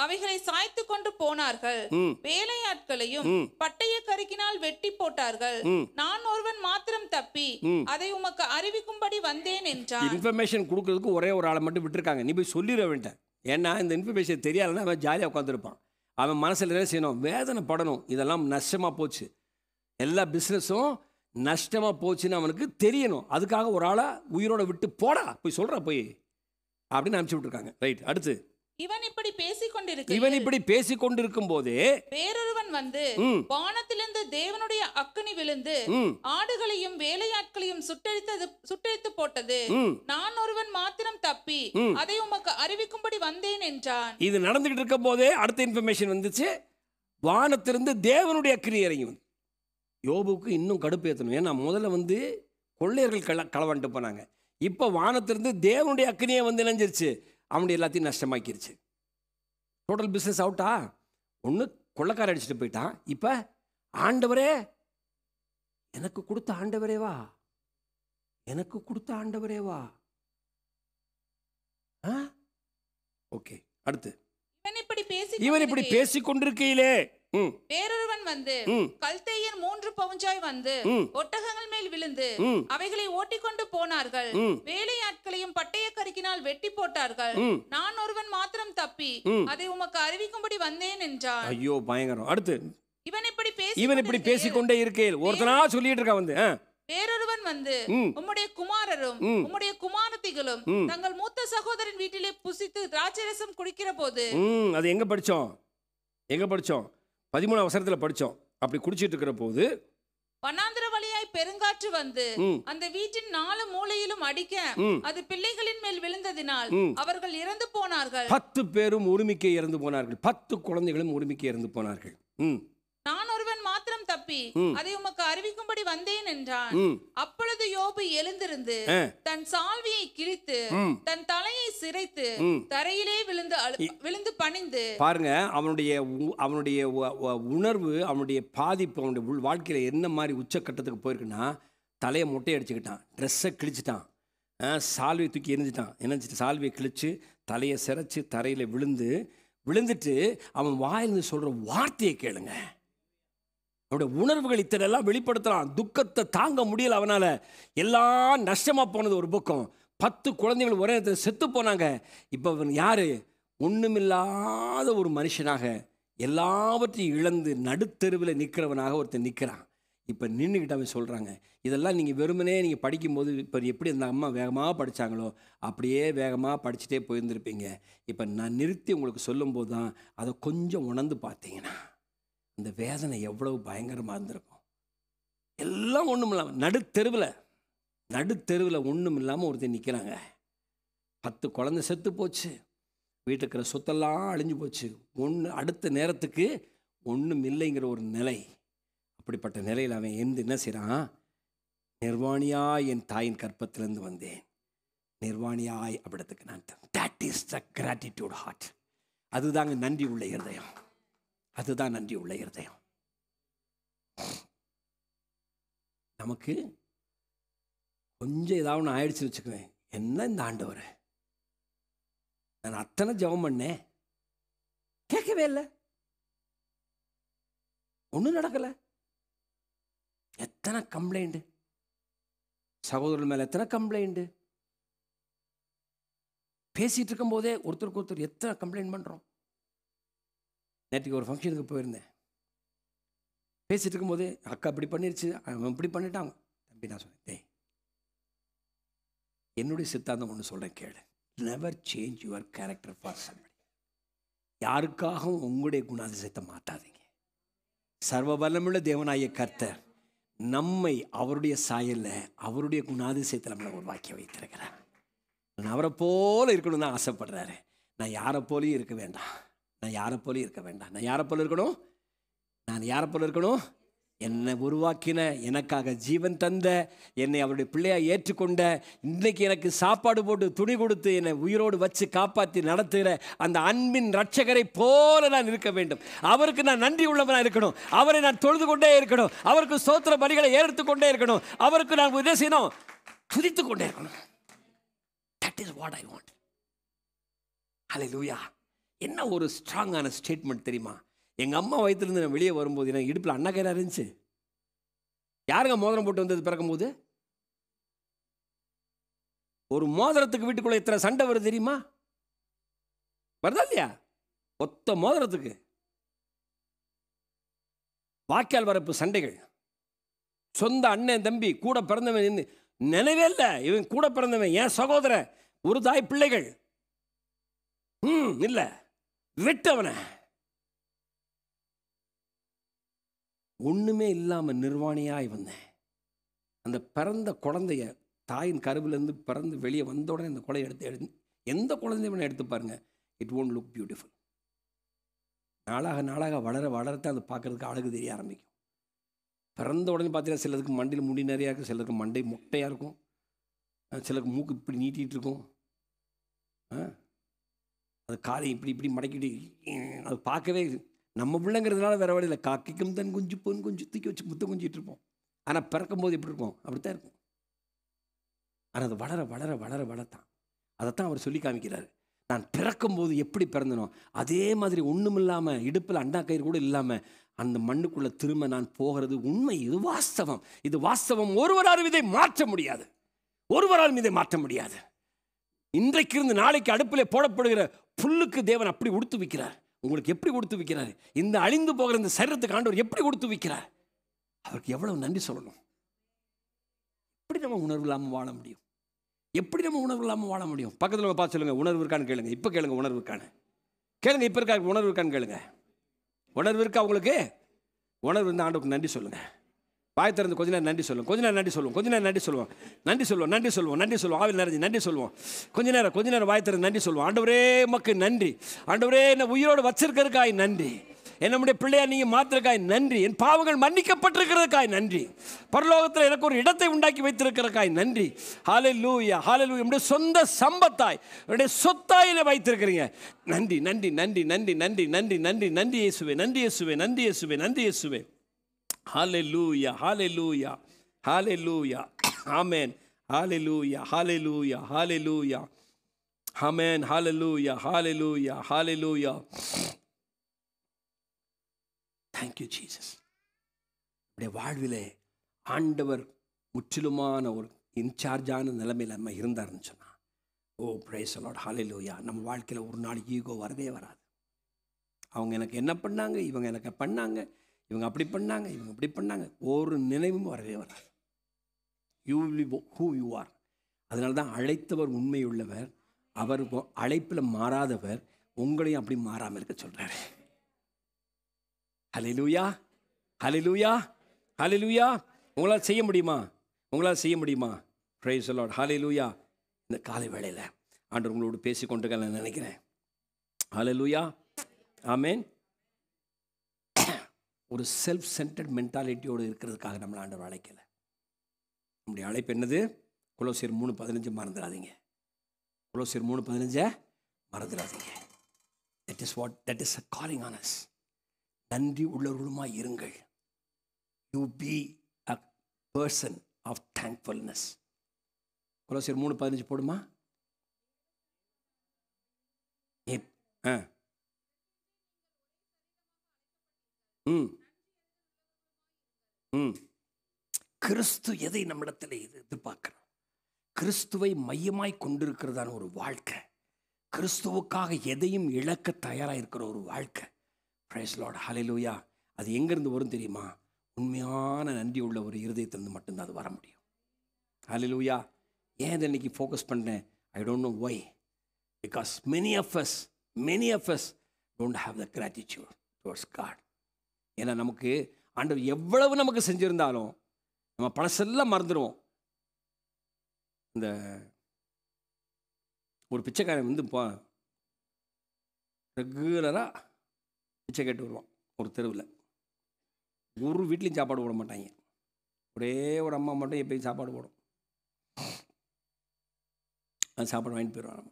அவைகளை சாய்த்து கொண்டு போனார்கள். வேலையாட்களையும் பட்டய கருக்கினால் வெட்டி போட்டார்கள். நான் ஒருவன் மாத்திரம் தப்பி அதை உமக்கு அறிவிக்கும்படி வந்தேன் என்றான். இன்ஃபர்மேஷன் கொடுக்கறதுக்கு ஒரே ஒரு ஆளை மட்டும் விட்டுருக்காங்க. நீ போய் சொல்லிட வேண்டாம். ஏன்னா இந்த இன்ஃபர்மேஷன் தெரியாதுன்னா அவன் ஜாலியாக உட்காந்துருப்பான். அவன் மனசில் என்ன செய்யணும்? வேதனை படணும். இதெல்லாம் நஷ்டமாக போச்சு, எல்லா பிஸ்னஸும் நஷ்டமாக போச்சுன்னு அவனுக்கு தெரியணும். அதுக்காக ஒரு ஆளை உயிரோட விட்டு போடா போய் சொல்கிறா போய் அப்படின்னு அனுப்பிச்சு விட்டுருக்காங்க. ரைட். அடுத்து இவன் இப்படி பேசிக் கொண்டிருக்கும் போதே வேறொருவன் வந்து வானத்திலிருந்து தேவனுடைய அக்கினி விழுந்து ஆடுகளையும் வேலையாட்களையும் சுட்டெரித்து போட்டது. நான் ஒருவன் மாத்திரம் தப்பி அதை உமக்கு அறிவிக்கும்படி வந்தேன் என்றான். இது நடந்துகிட்டு இருக்கும் போதே அடுத்த இன்ஃபர்மேஷன் வந்துச்சு. வானத்திலிருந்து தேவனுடைய அக்கினி இறங்கி வந்து யோபுக்கு இன்னும் கடுப்பு ஏற்றணும். ஏன்னா முதல்ல கொள்ளையர்கள் களவாண்டு போனாங்க. இப்போ வானத்திலிருந்து தேவனுடைய அக்கினியை இணைஞ்சிருச்சு. அவனுடைய எல்லாத்தையும் நஷ்டமாக்கிருச்சு. டோட்டல் பிஸ்னஸ் அவுட்டா. ஒன்று கொள்ளைக்கார அடிச்சுட்டு போயிட்டான். இப்போ ஆண்டவரே எனக்கு கொடுத்த ஆண்டவரே வா. ஓகே. அடுத்து இவன் இப்படி பேசிக் கொண்டிருக்கையிலே வேறொருவன் வந்து கல்தேயர் 3 பவுஞ்சாய் வந்து ஒட்டகங்கள் மேல் விழுந்து அவைகளை ஓட்டிக்கொண்டு போனார்கள். வேலையாட்களையும் பட்டய கருக்கினால் வெட்டி போட்டார்கள். நான் ஒருவன் மாத்திரம் தப்பி அதை உமக்கு அறிவிக்கும்படி வந்தேன் என்றான். ஐயோ பயங்கரம். அடுத்து இவன் இப்படி பேசிக்கொண்டே இருக்கையில் ஒருத்தனா சொல்லிட்டு இருக்கா வந்து வேறொருவன் வந்து உம்முடைய குமாரரும் உம்முடைய குமாரத்திகளும் தங்கள் மூத்த சகோதரன் வீட்டிலே புசித்து திராட்சைரசம் குடிக்கிற போது அது எங்க படிச்சோம் 13ஆம் வசனத்துல படிச்சோம். அப்படி குடிச்சிட்டு இருக்கிற போது வனாந்திர வழியாய் பெருங்காற்று வந்து அந்த வீட்டின் 4 மூலையிலும் அடிக்க அது பிள்ளைகளின் மேல் விழுந்ததினால் அவர்கள் இறந்து போனார்கள். 10 பேரும் ஒருமிக்க இறந்து போனார்கள். 10 குழந்தைகளும் ஒருமிக்க இறந்து போனார்கள். நான் ஒருவன் மாத்திரம் தப்பி அதை உமக்கு அறிவிக்கும்படி வந்தேன் என்றான். அப்பொழுது யோபு எழுந்திருந்து தன் சால்வியை கிழித்து தன் தலையை சிரைத்து தரையிலே விழுந்து பணிந்து. பாருங்க, அவனுடைய உணர்வு, அவனுடைய பாதிப்பு, அவனுடைய வாழ்க்கையில என்ன மாதிரி உச்சக்கட்டத்துக்கு போயிருக்குன்னா, தலையை மொட்டை அடிச்சுக்கிட்டான், ட்ரெஸ்ஸை கிழிச்சிட்டான், சால்வியை தூக்கி எரிஞ்சிட்டு சால்வியை கிழிச்சு தலையை சிரைச்சு தரையில் விழுந்துட்டு அவன் வாயிலிருந்து சொல்ற வார்த்தையை கேளுங்க. அவனுடைய உணர்வுகள் இத்தனையெல்லாம் வெளிப்படுத்தலாம். துக்கத்தை தாங்க முடியல அவனால. எல்லாம் நஷ்டமா போனது ஒரு பக்கம். 10 குழந்தைகள் ஒரே நேரத்தில் செத்து போனாங்க. இப்போ அவன் யாரு? ஒண்ணுமில்லாத ஒரு மனுஷனாக எல்லாவற்றையும் இழந்து நடுத்தெருவில் நிற்கிறவனாக ஒருத்தன் நிற்கிறான். இப்போ நின்றுக்கிட்டு அவன் சொல்கிறாங்க. இதெல்லாம் நீங்கள் வெறுமனே நீங்கள் படிக்கும்போது இப்போ எப்படி அந்த அம்மா வேகமாக படித்தாங்களோ அப்படியே வேகமாக படிச்சுட்டே போயிருந்துருப்பீங்க. இப்போ நான் நிறுத்தி உங்களுக்கு சொல்லும்போது தான் அதை கொஞ்சம் உணர்ந்து பார்த்தீங்கன்னா அந்த வேதனை எவ்வளவு பயங்கரமாக இருந்திருக்கும். எல்லாம் ஒன்றும் இல்லாமல் நடுத்தெருவில் ஒன்றும் இல்லாமல் ஒருத்தர் நிற்கிறாங்க. 10 குழந்தை செத்து போச்சு, வீட்டில் இருக்கிற சொத்தெல்லாம் அழிஞ்சு போச்சு, அடுத்த நேரத்துக்கு ஒன்றும் இல்லைங்கிற ஒரு நிலை. அப்படிப்பட்ட நிலையில் அவன் என்ன செய்கிறான்? நிர்வாணியாய் என் தாயின் கற்பத்திலிருந்து வந்தேன், நிர்வாணியாய் அப்படித்துக்கு நான். That is the gratitude heart. அதுதாங்க நன்றி உள்ள இருதயம். அதுதான் நன்றி உள்ள இருதயம். நமக்கு கொஞ்சம் ஏதாவது ஒன்று ஆயிடுச்சுன்னு வச்சுக்குவேன், என்ன இந்த ஆண்டவர், நான் அத்தனை ஜெபம் பண்ணேன், கேட்கவே இல்லை, ஒன்றும் நடக்கலை. எத்தனை கம்ப்ளைண்ட் சகோதரர் மேலே, எத்தனை கம்ப்ளைண்ட். பேசிகிட்டு இருக்கும் போதே ஒருத்தருக்கு ஒருத்தர் எத்தனை கம்ப்ளைண்ட் பண்ணுறோம். நேற்றுக்கு ஒரு ஃபங்க்ஷனுக்கு போயிருந்தேன். பேசிகிட்டு இருக்கும்போதே அக்கா இப்படி பண்ணிருச்சு, அவன் இப்படி பண்ணிட்டாங்க. தம்பி நான் சொன்னேன், டேய் என்னுடைய சித்தாந்தம் ஒன்று சொல்கிறேன் கேளு. Never change your character for somebody. யாருக்காகவும் உங்களுடைய குணாதிசயத்தை மாற்றாதீங்க. சர்வ வல்லமுள்ள தேவனாகிய கர்த்தர் நம்மை அவருடைய சாயலில் அவருடைய குணாதிசயத்தில் நம்மளை உருவாக்கி வைத்திருக்கிறார். நான் அவரை போல இருக்கணும்னு தான் ஆசைப்படுறாரு. நான் யாரை போலையும் இருக்க வேண்டாம். நான் யாரை போலையும் இருக்க வேண்டாம். நான் யாரை போல இருக்கணும்? நான் யாரை போல இருக்கணும்? என்னை உருவாக்கின, எனக்காக ஜீவன் தந்த, என்னை அவருடைய பிள்ளையாக ஏற்றுக்கொண்ட, இன்றைக்கு எனக்கு சாப்பாடு போட்டு துணி கொடுத்து என்னை உயிரோடு வச்சு காப்பாற்றி நடத்துகிற அந்த அன்பின் ரட்சகரை போல நான் இருக்க வேண்டும். அவருக்கு நான் நன்றி உள்ளவனாக இருக்கணும். அவரை நான் தொழுது கொண்டே இருக்கணும். அவருக்கு ஸ்தோத்திர பலிகளை ஏறுத்து கொண்டே இருக்கணும். அவருக்கு நான் உதவி செய்யணும், துதித்து கொண்டே இருக்கணும். That is what I want. Hallelujah. என்ன ஒரு ஸ்ட்ராங்கான ஸ்டேட்மெண்ட் தெரியுமா? எங்கள் அம்மா வயிற்றுலேருந்து நான் வெளியே வரும்போது எனக்கு இடுப்பில் அண்ணா கயிறா இருந்துச்சு. யாருங்க மோதிரம் போட்டு வந்தது பிறக்கும்போது? ஒரு மோதிரத்துக்கு வீட்டுக்குள்ளே இத்தனை சண்டை வருது தெரியுமா? வருதா இல்லையா? ஒத்த மோதிரத்துக்கு வாய்க்கால் வரப்பு சண்டைகள். சொந்த அண்ணன் தம்பி கூட பிறந்தவன் நினைவே இல்லை. இவன் கூட பிறந்தவன் என் சகோதரன், ஒரு தாய் பிள்ளைகள். இல்லை விட்டவனை ஒன்றுமே இல்லாமல் நிர்வாணியாய் வந்தேன். அந்த பிறந்த குழந்தைய தாயின் கருவிலேருந்து பிறந்து வெளியே வந்த உடனே அந்த குழையை எடுத்து எந்த குழந்தைய எடுத்து பாருங்க, இட் ஒன்ட் லுக் பியூட்டிஃபுல். நாளாக வளரத்தான் அதை பார்க்குறதுக்கு அழகு தெரிய ஆரம்பிக்கும். பிறந்த உடனே பார்த்தீங்கன்னா சிலருக்கு மண்டையில் முடி நிறையா இருக்கும், சிலருக்கு மண்டை மொட்டையாக இருக்கும், சிலருக்கு மூக்கு இப்படி நீட்டிகிட்டு இருக்கும், அது காலை இப்படி மடக்கிட்டு அது பார்க்கவே நம்ம பிள்ளைங்கிறதுனால வேறு வழியில் காக்கிக்கும் தன் குஞ்சு பொன் குஞ்சு தூக்கி வச்சு முத்த குஞ்சிட்டு இருப்போம். ஆனால் பிறக்கும்போது எப்படி இருக்கும்? அப்படித்தான் இருக்கும். ஆனால் அது வளரத்தான் அதைத்தான் அவர் சொல்லி காமிக்கிறார். நான் பிறக்கும்போது எப்படி பிறந்தனோ அதே மாதிரி ஒன்றும் இல்லாமல் இடுப்பில் அண்டா கயிறு கூட இல்லாமல் அந்த மண்ணுக்குள்ளே திரும்ப நான் போகிறது உண்மை. இது வாஸ்தவம். ஒருவராலும் இதை மாற்ற முடியாது. இன்றைக்கு இருந்து நாளைக்கு அடுப்பில் போடப்படுகிற புல்லுக்கு தேவன் அப்படி உடுத்து வைக்கிறார். உங்களுக்கு எப்படி கொடுத்து வைக்கிறார்? இந்த அழிந்து போகிற இந்த சரீரத்துக்கு ஆண்டவர் எப்படி கொடுத்து வைக்கிறார்? அவருக்கு எவ்வளவு நன்றி சொல்லணும். எப்படி நம்ம உணர்வு இல்லாமல் வாழ முடியும்? பக்கத்தில் நம்ம பார்த்து சொல்லுங்க, உணர்வு இருக்கான்னு கேளுங்க. இப்போ கேளுங்க, உணர்வு இருக்கான்னு கேளுங்க. இப்போ இருக்கா உணர்வு இருக்கான்னு கேளுங்க. உணர்வு இருக்கா உங்களுக்கு? உணர்வு இருந்தால் ஆண்டவருக்கு நன்றி சொல்லுங்க. வாய் திறந்து கொஞ்ச நேரம் நன்றி சொல்லுவோம். ஆவில் நிறைஞ்சு நன்றி சொல்லுவோம். கொஞ்ச நேரம் வாய் திறந்து நன்றி சொல்லுவோம். ஆண்டவரே உமக்கு நன்றி. ஆண்டவரே என்னை உயிரோடு வச்சிருக்கிறதுக்காய் நன்றி. என்னுடைய பிள்ளையா நீங்கள் மாத்திரக்காய் நன்றி. என் பாவங்கள் மன்னிக்கப்பட்டிருக்கிறதுக்காய் நன்றி. பரலோகத்தில் எனக்கு ஒரு இடத்தை உண்டாக்கி வைத்திருக்கிறதுக்காய் நன்றி. ஹல்லேலூயா. என்னுடைய சொந்த சம்பத்தாய், என்னுடைய சொத்தாய் என்னை வைத்திருக்கிறீங்க. நன்றி இயேசுவே. Hallelujah. Amen. Hallelujah. Amen. Hallelujah. Thank you Jesus. நம்முடைய வாழ்விலே ஆண்டவர் முற்றிலுமான ஒரு இன்சார்ஜான நிலைமையில் நம்ம இருந்தாருன்னு சொன்னா, ஓ பிரைஸ் தி லார்ட். ஹல்லேலூயா. நம்ம வாழ்க்கையில் ஒரு நாள் ஈகோ வரவே வராது. அவங்க எனக்கு என்ன பண்ணாங்க, இவங்க எனக்கு பண்ணாங்க, இவங்க அப்படி பண்ணாங்க, இவங்க இப்படி பண்ணாங்க, ஒரு நினைவும் வரவே வராது. You will who you are. அதனால தான் அழைத்தவர் உண்மையுள்ளவர், அவர் அழைப்பில் மாறாதவர், உங்களையும் அப்படி மாறாமல் இருக்க சொல்கிறாரு. ஹல்லேலூயா, ஹல்லேலூயா, ஹல்லேலூயா. உங்களால் செய்ய முடியுமா? உங்களால் செய்ய முடியுமா? பிரைஸ் தி லார்ட், ஹல்லேலூயா. இந்த காலை வேளையில் ஆண்டவர் உங்களோடு பேசி கொண்டு நான் நினைக்கிறேன். ஹல்லேலூயா, ஆமென். ஒரு செல்ஃப் சென்டர்ட் மென்டாலிட்டியோடு இருக்கிறதுக்காக நம்மளை ஆண்டவர் அழைக்கலை. நம்முடைய அழைப்பு என்னது? கொலோசியர் 3:15 மறந்துடாதீங்க. கொலோசியர் 3:15 மறந்துடாதீங்க. That is a calling on us. நன்றி உள்ளவர்களுமாய் இருங்கள். You be a person of thankfulness. கொலோசியர் 3:15 போடுமா? கிறிஸ்து எதை நம்மிடத்தில் எதிர்பார்க்கிறோம்? கிறிஸ்துவை மையமாய் கொண்டிருக்கிறதான ஒரு வாழ்க்கை, கிறிஸ்துவுக்காக எதையும் இழக்க தயாராக இருக்கிற ஒரு வாழ்க்கை. பிரைஸ் லார்ட், ஹல்லேலூயா. அது எங்கேருந்து வரும் தெரியுமா? உண்மையான நன்றி உள்ள ஒரு இருதயத்திலிருந்து மட்டும்தான் அது வர முடியும். ஹல்லேலூயா. ஏன் இதை இன்னைக்கு ஃபோக்கஸ் பண்ணேன்? I don't know Y. Because many of us don't have the gratitude towards God. ஏன்னா நமக்கு ஆண்டவர் எவ்வளவு நமக்கு செஞ்சுருந்தாலும் நம்ம பழசெல்லாம் மறந்துடுவோம். இந்த ஒரு பிச்சைக்காரன் வந்து ரெகுலராக பிச்சை கேட்டு வருவான். ஒரு தெருவில் ஒரு வீட்லேயும் சாப்பாடு போட மாட்டாங்க. ஒரே ஒரு அம்மா மட்டும் எப்பயும் சாப்பாடு போடும். அது சாப்பாடு வாங்கிட்டு போயிடுவான்.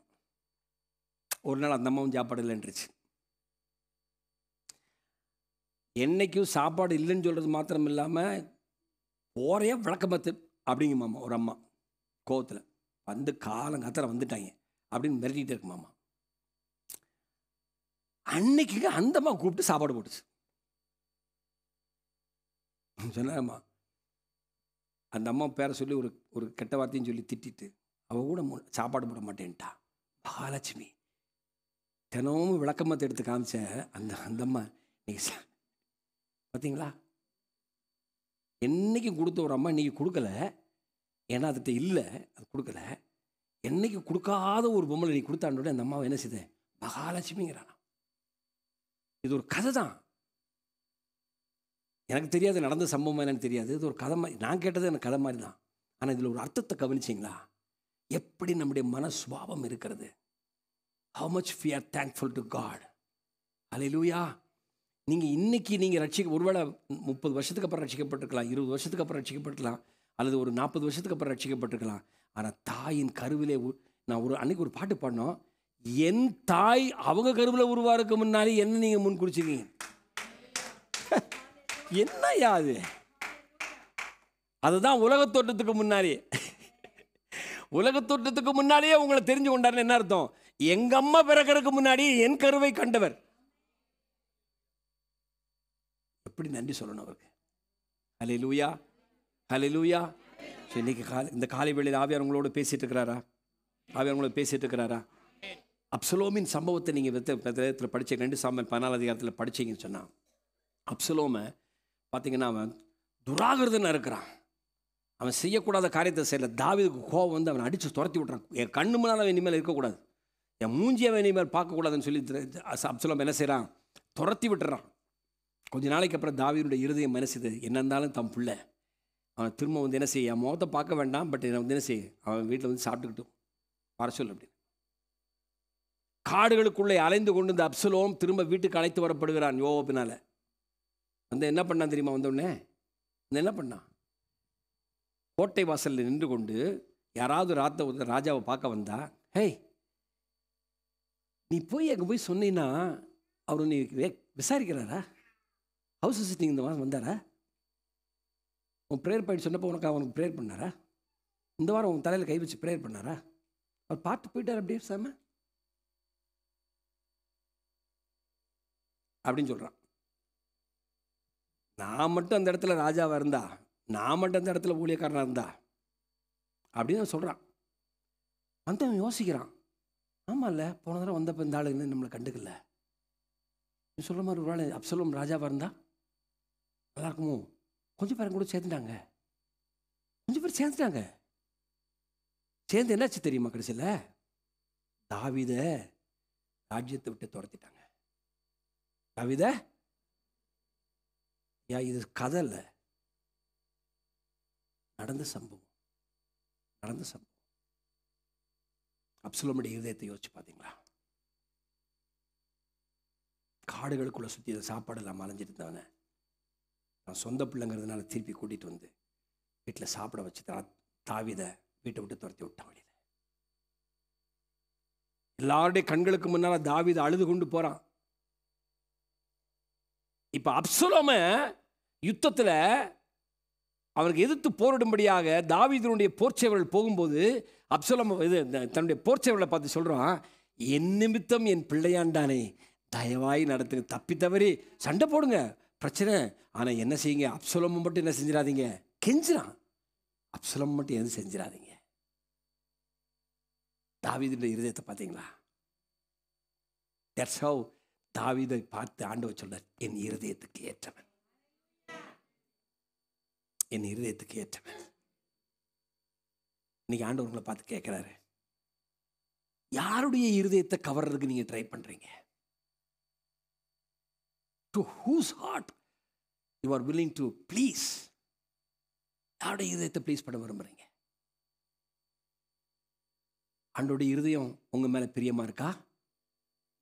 ஒரு நாள் அந்த அம்மாவும் சாப்பாடு இல்லைன்றுச்சு. என்னைக்கும் சாப்பாடு இல்லைன்னு சொல்கிறது மாத்திரம் இல்லாமல் ஒரே விளக்கமத்து அப்படிங்க மாமா. ஒரு அம்மா கோவத்தில் வந்து காலங்காத்திர வந்துட்டாங்க அப்படின்னு மிரட்டிகிட்டே இருக்கு மாமா. அன்னைக்கு அந்த அம்மா கூப்பிட்டு சாப்பாடு போட்டுச்சு. சொன்னாம்மா, அந்த அம்மா பேரை சொல்லி ஒரு கெட்ட வார்த்தையும் சொல்லி திட்டிட்டு அவள் கூட சாப்பாடு போட மாட்டேன்ட்டா. மகாலட்சுமி தினமும் விளக்கமத்தை எடுத்து காமிச்ச அந்த அம்மா இன்னைக்கு பார்த்தீங்களா? என்றைக்கும் கொடுத்த ஒரு அம்மா இன்றைக்கி கொடுக்கல. ஏன்னா அதுகிட்ட இல்லை, அது கொடுக்கல. என்றைக்கு கொடுக்காத ஒரு பொம்மலை நீ கொடுத்தாண்டோட அந்த அம்மாவை என்ன செய்தேன்? மகாலட்சுமிங்கிறான். இது ஒரு கதை தான். எனக்கு தெரியாது நடந்த சம்பவம் என்னன்னு தெரியாது. இது ஒரு கதை மாதிரி, நான் கேட்டது எனக்கு கதை மாதிரி தான். ஆனால் இதில் ஒரு அர்த்தத்தை கவனிச்சிங்களா? எப்படி நம்முடைய மனஸ்வாபம் இருக்கிறது. How much we are thankful to God. Hallelujah. நீங்கள் இன்றைக்கி நீங்கள் ஒருவேளை 30 வருஷத்துக்கு அப்புறம் ரட்சிக்கப்பட்டிருக்கலாம், 20 வருஷத்துக்கு அப்புறம் ரட்சிக்கப்பட்டிருக்கலாம், அல்லது ஒரு 40 வருஷத்துக்கு அப்புறம் ரட்சிக்கப்பட்டிருக்கலாம். ஆனால் தாயின் கருவிலே நான் அன்றைக்கி ஒரு பாட்டு பாடினோம். என் தாய் அவங்க கருவில் உருவாருக்கு முன்னாடி என்ன நீங்கள் முன் குறிச்சிருக்கீங்க? என்னையா அது? அதுதான் உலகத்தோட்டத்துக்கு முன்னாடியே, உலகத்தோட்டத்துக்கு முன்னாடியே உங்களை தெரிஞ்சு கொண்டாருன்னு என்ன அர்த்தம்? எங்க அம்மா பிறக்கிறதுக்கு முன்னாடி என் கருவை கண்டவர். எப்படி நன்றி சொல்லணும் அவருக்கு? ஹல்லேலூயா, ஹல்லேலூயா. இன்னைக்கு இந்த காலை வேளையில் ஆவியார் உங்களோட பேசிட்டு இருக்கிறாரா? ஆவியார் உங்களோட பேசிட்டு இருக்கிறாரா? அப்சலோமின் சம்பவத்தை நீங்கள் வேதத்தில் படிச்ச 2 சாமுவேல் 14 அதிகாரத்தில் படிச்சீங்கன்னு சொன்னான். அப்சலோமை பார்த்தீங்கன்னா அவன் துராகிருதனாக இருக்கிறான். அவன் செய்யக்கூடாத காரியத்தை செய்யல. தாவீதுக்கு கோபம் வந்து அவனை அடித்து துரத்தி விட்றான். என் கண்ணு முன்னால் அவன் இனிமேல் இருக்கக்கூடாது, என் மூஞ்சி அவன் இனிமேல் பார்க்கக்கூடாதுன்னு சொல்லி அப்சலோம் என்ன செய்கிறான்? துரத்தி விட்டுறான். கொஞ்ச நாளைக்கு அப்புறம் தாவீதுடைய இருதயம் மனசுது, என்ன இருந்தாலும் தம் பிள்ளை அவன் திரும்ப வந்து என்ன செய்ய, என் முகத்தை பார்க்க வேண்டாம், பட் என்னை வந்து என்ன செய்ய, அவன் வீட்டில் வந்து சாப்பிட்டுக்கிட்டும் வர சொல்லு அப்படின்னு. காடுகளுக்குள்ளே அலைந்து கொண்டு இந்த அப்சலோம் திரும்ப வீட்டுக்கு அழைத்து வரப்படுகிறான் யோவாபினால. வந்து என்ன பண்ணான் தெரியுமா? வந்தோடனே என்ன பண்ணான்? கோட்டை வாசலில் நின்று கொண்டு யாராவது ராஜாவை பார்க்க வந்தா, ஹேய் நீ போய் அங்கே போய் சொன்னீன்னா அவர் நீ விசாரிக்கிறாரா? ஹவுஸ் விசிட்டிங் இந்த வாரம் வந்தாரா? உன் ப்ரேயர் பாயிண்ட் சொன்னப்போ அவனுக்கு ப்ரேயர் பண்ணாரா? இந்த வாரம் உன் தலையில் கை வச்சு ப்ரேயர் பண்ணாரா? அவர் பார்த்து போயிட்டார் அப்படியே சாம அப்படின்னு சொல்கிறான். நான் மட்டும் அந்த இடத்துல ராஜாவாக இருந்தா, நான் மட்டும் அந்த இடத்துல ஊழியக்காரனாக இருந்தா அப்படின்னு சொல்கிறான். வந்தவன் யோசிக்கிறான், ஆமாம் இல்லை போன தடவை வந்தப்போ இந்த ஆள் என்ன நம்மளை கண்டுக்கல. நீ சொல்கிற மாதிரி ஒரு வேளை அப்சலோம் ராஜாவாக இருந்தா நல்லா இருக்குமோ? கொஞ்சம் பேர் கூட சேர்ந்துட்டாங்க. கொஞ்சம் பேர் சேர்ந்துட்டாங்க. சேர்ந்து என்னாச்சு தெரியுமா? கடைசியில் தாவீத ராஜ்யத்தை விட்டு துரத்திட்டாங்க. தாவீத இது கதை இல்லை, நடந்த சம்பவம். அப்சலோமுடைய இருதயத்தை யோசிச்சு பார்த்தீங்களா? காடுகளுக்குள்ள சுற்றி சாப்பாடு இல்லாமல் அலைஞ்சிட்டு இருந்தவனை நான் சொந்த பிள்ளைங்கிறதுனால திருப்பி கூட்டிகிட்டு வந்து வீட்டில் சாப்பிட வச்சு தாவீத வீட்டை விட்டு துரத்தி விட்டான் வெளியில். எல்லாருடைய கண்களுக்கு முன்னால் தாவீத அழுது கொண்டு போகிறான். இப்போ அப்சலோம யுத்தத்தில் அவனுக்கு எதிர்த்து போரிடும்படியாக தாவீதனுடைய போர்ச்சேவர்கள் போகும்போது அப்சலோம் தன்னுடைய போர்ச்சேவர்களை பார்த்து சொல்கிறான், என் நிமித்தம் என் பிள்ளையாண்டானே, தயவாய் நடத்துங்க, தப்பி தவறி சண்டை போடுங்க, பிரச்சனை, ஆனால் என்ன செய்யுங்க, அப்சலோம் மட்டும் என்ன செஞ்சிடாதீங்க, கெஞ்சிறான். அப்சலோம் மட்டும் எதுவும் செஞ்சிடாதீங்க. தாவீதுடைய இருதயத்தை பார்த்தீங்களா? தட்ஸ் ஹவ் தாவீதை பார்த்து ஆண்டவர் சொல்றார், என் இருதயத்துக்கு ஏற்றவன், என் இருதயத்துக்கு ஏற்றவன். இன்னைக்கு ஆண்டவர் உங்களை பார்த்து கேட்கிறாரு, யாருடைய இருதயத்தை கவர்றதுக்கு நீங்க ட்ரை பண்றீங்க? To whose heart you are willing to please? யாருடைய இருதயத்தை ப்ளீஸ் பண்ண விரும்புறீங்க? ஆண்டோடைய இருதயம் உங்க மேல பிரியமா இருக்கா?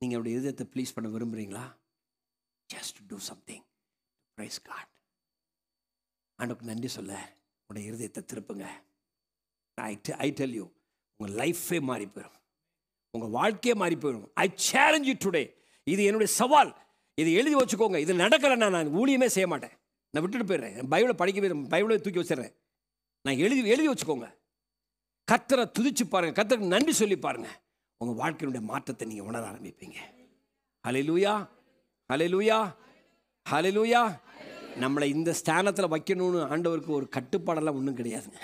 நீங்க அவருடைய இருதயத்தை ப்ளீஸ் பண்ண விரும்புறீங்களா? Just to do something. Praise God. ஆண்டவருக்கு நன்றி சொல்ல உங்களுடைய இருதயத்தை திருப்புங்க. I tell you, உங்கள் லைஃபே மாறி போயிடும், உங்கள் வாழ்க்கையே மாறி போயிடும். I challenge you today. இது என்னுடைய சவால். இது எழுதி வச்சுக்கோங்க. இது நடக்கலைன்னா நான் ஊழியமே செய்ய மாட்டேன், நான் விட்டுட்டு போயிடுறேன். பைபிளை படிக்கவே, பைபிளை தூக்கி வச்சிடுறேன். நான் எழுதி வச்சுக்கோங்க. கர்த்தரை துதிச்சு பாருங்க, கர்த்தருக்கு நன்றி சொல்லி பாருங்க, உங்கள் வாழ்க்கையினுடைய மாற்றத்தை நீங்கள் உணர ஆரம்பிப்பீங்க. ஹல்லேலூயா, ஹல்லேலூயா, ஹல்லேலூயா. நம்மளை இந்த ஸ்தானத்தில் வைக்கணும்னு ஆண்டவருக்கு ஒரு கட்டுப்பாடெல்லாம் ஒன்றும் கிடையாதுங்க.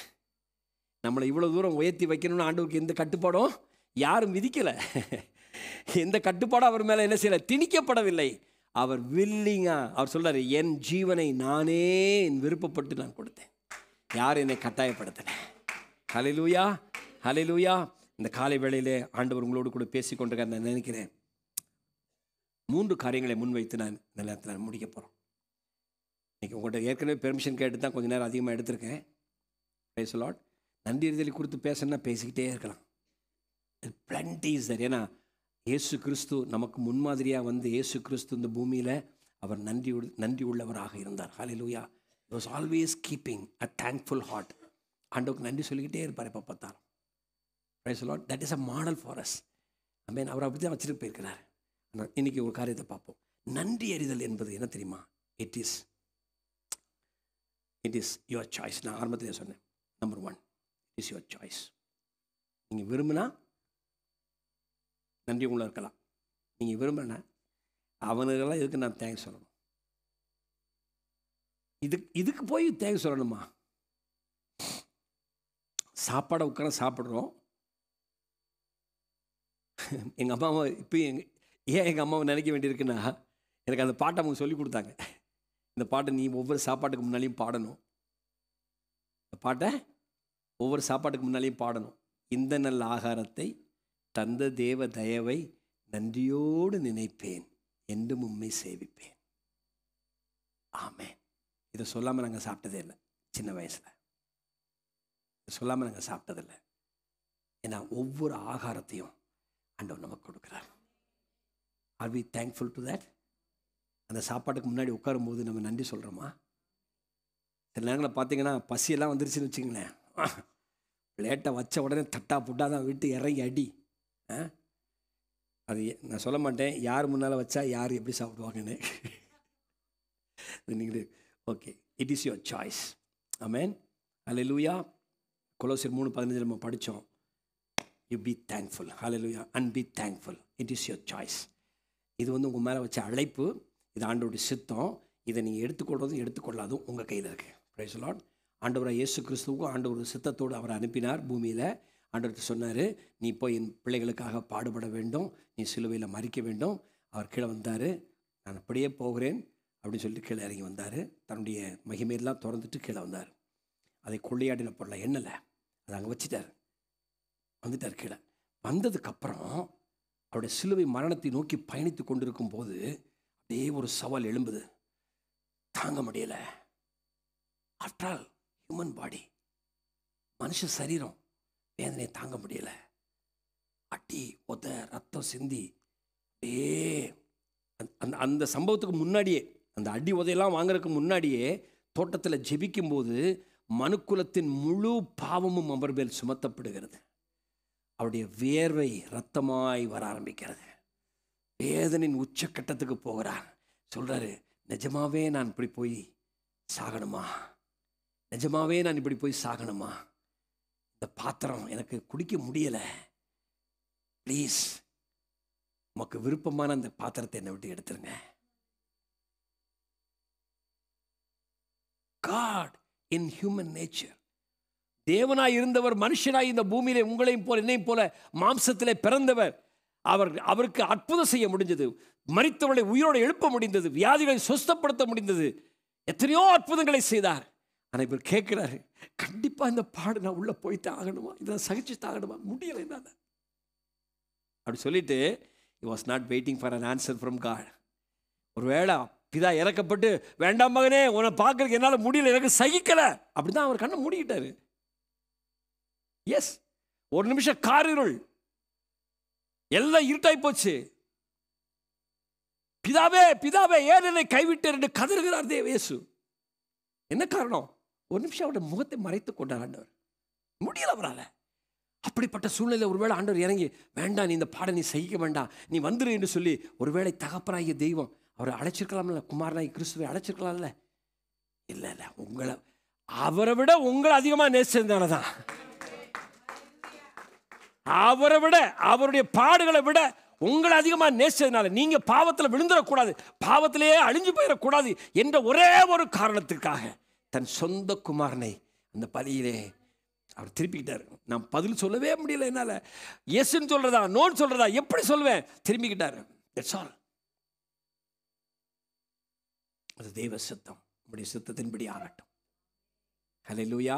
நம்மளை இவ்வளோ தூரம் உயர்த்தி வைக்கணும்னு ஆண்டவருக்கு எந்த கட்டுப்பாடும் யாரும் விதிக்கலை. எந்த கட்டுப்பாடும் அவர் மேலே என்ன செய்யலை, திணிக்கப்படவில்லை. அவர் வில்லிங்கா, அவர் சொல்றாரு, என் ஜீவனை நானே என் விருப்பப்பட்டு நான் கொடுத்தேன், யார் என்னை கட்டாயப்படுத்தலை. ஹல்லேலூயா, ஹல்லேலூயா. இந்த காலை வேளையிலே ஆண்டவர் உங்களோடு கூட பேசிக்கொண்டிருக்கார். நான் நினைக்கிறேன் 3 காரியங்களை முன்வைத்து நான் இந்த நேரத்தில் முடிக்க போகிறோம். இன்றைக்கி உங்கள்கிட்ட ஏற்கனவே பெர்மிஷன் கேட்டு தான் கொஞ்சம் நேரம் அதிகமாக எடுத்திருக்கேன். Praise the Lord. நன்றி அறிதலை குறித்து பேசணும்னா பேசிக்கிட்டே இருக்கலாம். Plenty is there. ஏன்னா இயேசு கிறிஸ்து நமக்கு முன்மாதிரியாக வந்து இயேசு கிறிஸ்து இந்த பூமியில் அவர் நன்றி உள்ளவராக இருந்தார். ஹல்லேலூயா. He was always keeping a thankful heart. ஆண்டவருக்கு நன்றி சொல்லிக்கிட்டே இருப்பார் எப்போ பார்த்தாலும். Praise the Lord. That is a model for us. ஆமென். அவர் அப்படி தான் வச்சுட்டு போயிருக்கிறார். ஆனால் இன்றைக்கி ஒரு காரியத்தை பார்ப்போம். நன்றி அறிதல் என்பது என்ன தெரியுமா? It is your choice. நான் ஆரம்பத்திலே சொன்னேன், நம்பர் 1 இஸ் யுவர் சாய்ஸ். நீங்கள் விரும்பினா நன்றி உங்களை இருக்கலாம். நீங்கள் விரும்பினா அவனுக்கெல்லாம் எதுக்கு நான் தேங்க்ஸ் சொல்லணும்? இதுக்கு போய் தேங்க்ஸ் சொல்லணுமா? சாப்பாடை உட்கார சாப்பிட்றோம். எங்கள் அம்மாவை இப்போ ஏன் எங்கள் அம்மாவை நினைக்க வேண்டியிருக்குன்னா, எனக்கு அந்த பாட்டை அவங்க சொல்லி கொடுத்தாங்க. இந்த பாட்டை நீ ஒவ்வொரு சாப்பாட்டுக்கு முன்னாலேயும் பாடணும். இந்த பாட்டை ஒவ்வொரு சாப்பாட்டுக்கு முன்னாலேயும் பாடணும். இந்த நல்ல ஆகாரத்தை தந்த தேவ தயவை நன்றியோடு நினைப்பேன், என்றும் உம்மை சேவிப்பேன். ஆமென். இதை சொல்லாமல் நாங்கள் சாப்பிட்டதே இல்லை. சின்ன வயசில் இதை சொல்லாமல் நாங்கள் சாப்பிட்டதில்லை. ஏன்னா ஒவ்வொரு ஆகாரத்தையும் ஆண்டவர் நமக்கு கொடுக்குறார். Are we thankful to that? அந்த சாப்பாட்டுக்கு முன்னாடி உட்காரும்போது நம்ம நன்றி சொல்கிறோமா? சில நேரங்களில் பார்த்தீங்கன்னா பசியெல்லாம் வந்துருச்சுன்னு வச்சுங்களேன், லேட்டை வச்ச உடனே தட்டா புட்டா தான் விட்டு இறங்கி அடி. அது நான் சொல்ல மாட்டேன் யார் முன்னால் வச்சா யார் எப்படி சாப்பிடுவாங்கன்னு. நீங்கள் okay, it is your choice. ஆமென். ஹல்லேலூயா. கொலோசியர் 3:15 நம்ம படித்தோம். You be thankful. ஹல்லேலூயா. And be thankful. It is your choice. இது வந்து உங்கள் மேலே வச்ச அழைப்பு. இது ஆண்டவருடைய சித்தம். இதை நீங்கள் எடுத்துக்கொள்வதும் எடுத்துக்கொள்ளாதும் உங்கள் கையில் இருக்குது. Price the Lord. ஆண்டவராக இயேசு கிறிஸ்துவுக்கும் ஆண்டவர் சித்தத்தோடு அவரை அனுப்பினார் பூமியில். ஆண்டவர்கிட்ட சொன்னார், நீ போய் என் பிள்ளைகளுக்காக பாடுபட வேண்டும், நீ சிலுவையில் மரிக்க வேண்டும். அவர் கீழே வந்தார். நான் அப்படியே போகிறேன், அப்படின்னு சொல்லிட்டு கீழே இறங்கி வந்தார். தன்னுடைய மகிமையெல்லாம் திறந்துட்டு கீழே வந்தார். அதை கொள்ளையாடின பொருளை எண்ணலை, அதை அங்கே வச்சுட்டார். வந்துட்டார் கீழே. வந்ததுக்கப்புறம் அவருடைய சிலுவை மரணத்தை நோக்கி பயணித்து கொண்டிருக்கும் போது அப்படியே ஒரு சவால் எழும்புது. தாங்க முடியலை. ஆஃப்டர் ஆல் ஹியூமன் பாடி, மனுஷ சரீரம், வேதனையை தாங்க முடியலை. அட்டி ஒத்த ரத்தம் சிந்தி அப்படியே அந்த அந்த சம்பவத்துக்கு முன்னாடியே, அந்த அடி உதையெல்லாம் வாங்குறதுக்கு முன்னாடியே தோட்டத்தில் ஜெபிக்கும்போது மனுக்குலத்தின் முழு பாவமும் அவர் மேல் சுமத்தப்படுகிறது. அவருடைய வேர்வை ரத்தமாய் வர ஆரம்பிக்கிறது. வேதனின் உச்சக்கட்டத்துக்கு போகிறார். சொல்கிறாரு, நிஜமாவே நான் இப்படி போய் சாகணுமா? நிஜமாவே நான் இப்படி போய் சாகணுமா? இந்த பாத்திரம் எனக்கு குடிக்க முடியலை. ப்ளீஸ், உமக்கு விருப்பமான அந்த பாத்திரத்தை என்னை விட்டு எடுத்துருங்க. God in human nature, தேவனாய் இருந்தவர் மனுஷனாய் இந்த பூமியிலே உங்களையும் போல என்னையும் போல மாம்சத்திலே பிறந்தவர். அவருக்கு அற்புதம் செய்ய முடிந்தது. மரித்தவர்களை உயிரோடு எழுப்ப முடிந்தது. வியாதிகளை சுஸ்தப்படுத்த முடிந்தது. எத்தனையோ அற்புதங்களை செய்தார். ஆனால் இவர் கேட்கிறாரு, கண்டிப்பாக இந்த பாடு நான் உள்ளே போயிட்டு ஆகணுமா? இதை சகிச்சு ஆகணுமா? முடியலை என்னால். அப்படி சொல்லிட்டு he was not waiting for an answer from God. ஒருவேளை பிதா இறக்கப்பட்டு, வேண்டாம் மகனே, உன்னை பார்க்கறதுக்கு என்னால் முடியல, எனக்கு சகிக்கலை, அப்படிதான் அவர் கண்ணை மூடிக்கிட்டாரு. எஸ், ஒரு நிமிஷம் காரிருள், எல்லாம் இருட்டாய் போச்சு. பிதாவே பிதாவே ஏன் என்னை கைவிட்டார் என்று கதறுகிறார் இயேசு. என்ன காரணம்? ஒரு நிமிஷம் அவருடைய முகத்தை மறைத்து கொண்டார் ஆண்டவர். முடியல அவரால். அப்படிப்பட்ட சூழ்நிலை ஒருவேளை ஆண்டவர் இறங்கி, வேண்டாம், நீ இந்த பாட நீ சகிக்க வேண்டாம், நீ வந்துரு என்று சொல்லி ஒருவேளை தகப்பனாகிய தெய்வம் அவரை அழைச்சிருக்கலாம்ல, குமாரனாகி கிறிஸ்துவை அழைச்சிருக்கலாம்ல. இல்லை இல்லை, உங்களை அவரை விட உங்களை அதிகமாக நேசிச்சதுனால தான், அவரை விட அவருடைய பாடுகளை விட உங்களை அதிகமாக நேசிச்சதுனால, நீங்க பாவத்தில் விழுந்துடக்கூடாது, பாவத்திலேயே அழிஞ்சு போயிடக்கூடாது என்ற ஒரே ஒரு காரணத்துக்காக தன் சொந்த குமாரனை அந்த பலியிலே அவர் திருப்பிக்கிட்டார். நான் பதில் சொல்லவே முடியல என்னால். எஸ்ன்னு சொல்றதா நோன்னு சொல்றதா எப்படி சொல்வேன்? திரும்பிக்கிட்டார். That's all. அது தெய்வ சித்தம். நம்முடைய சித்தத்தின்படி ஆகட்டும். ஹல்லேலூயா.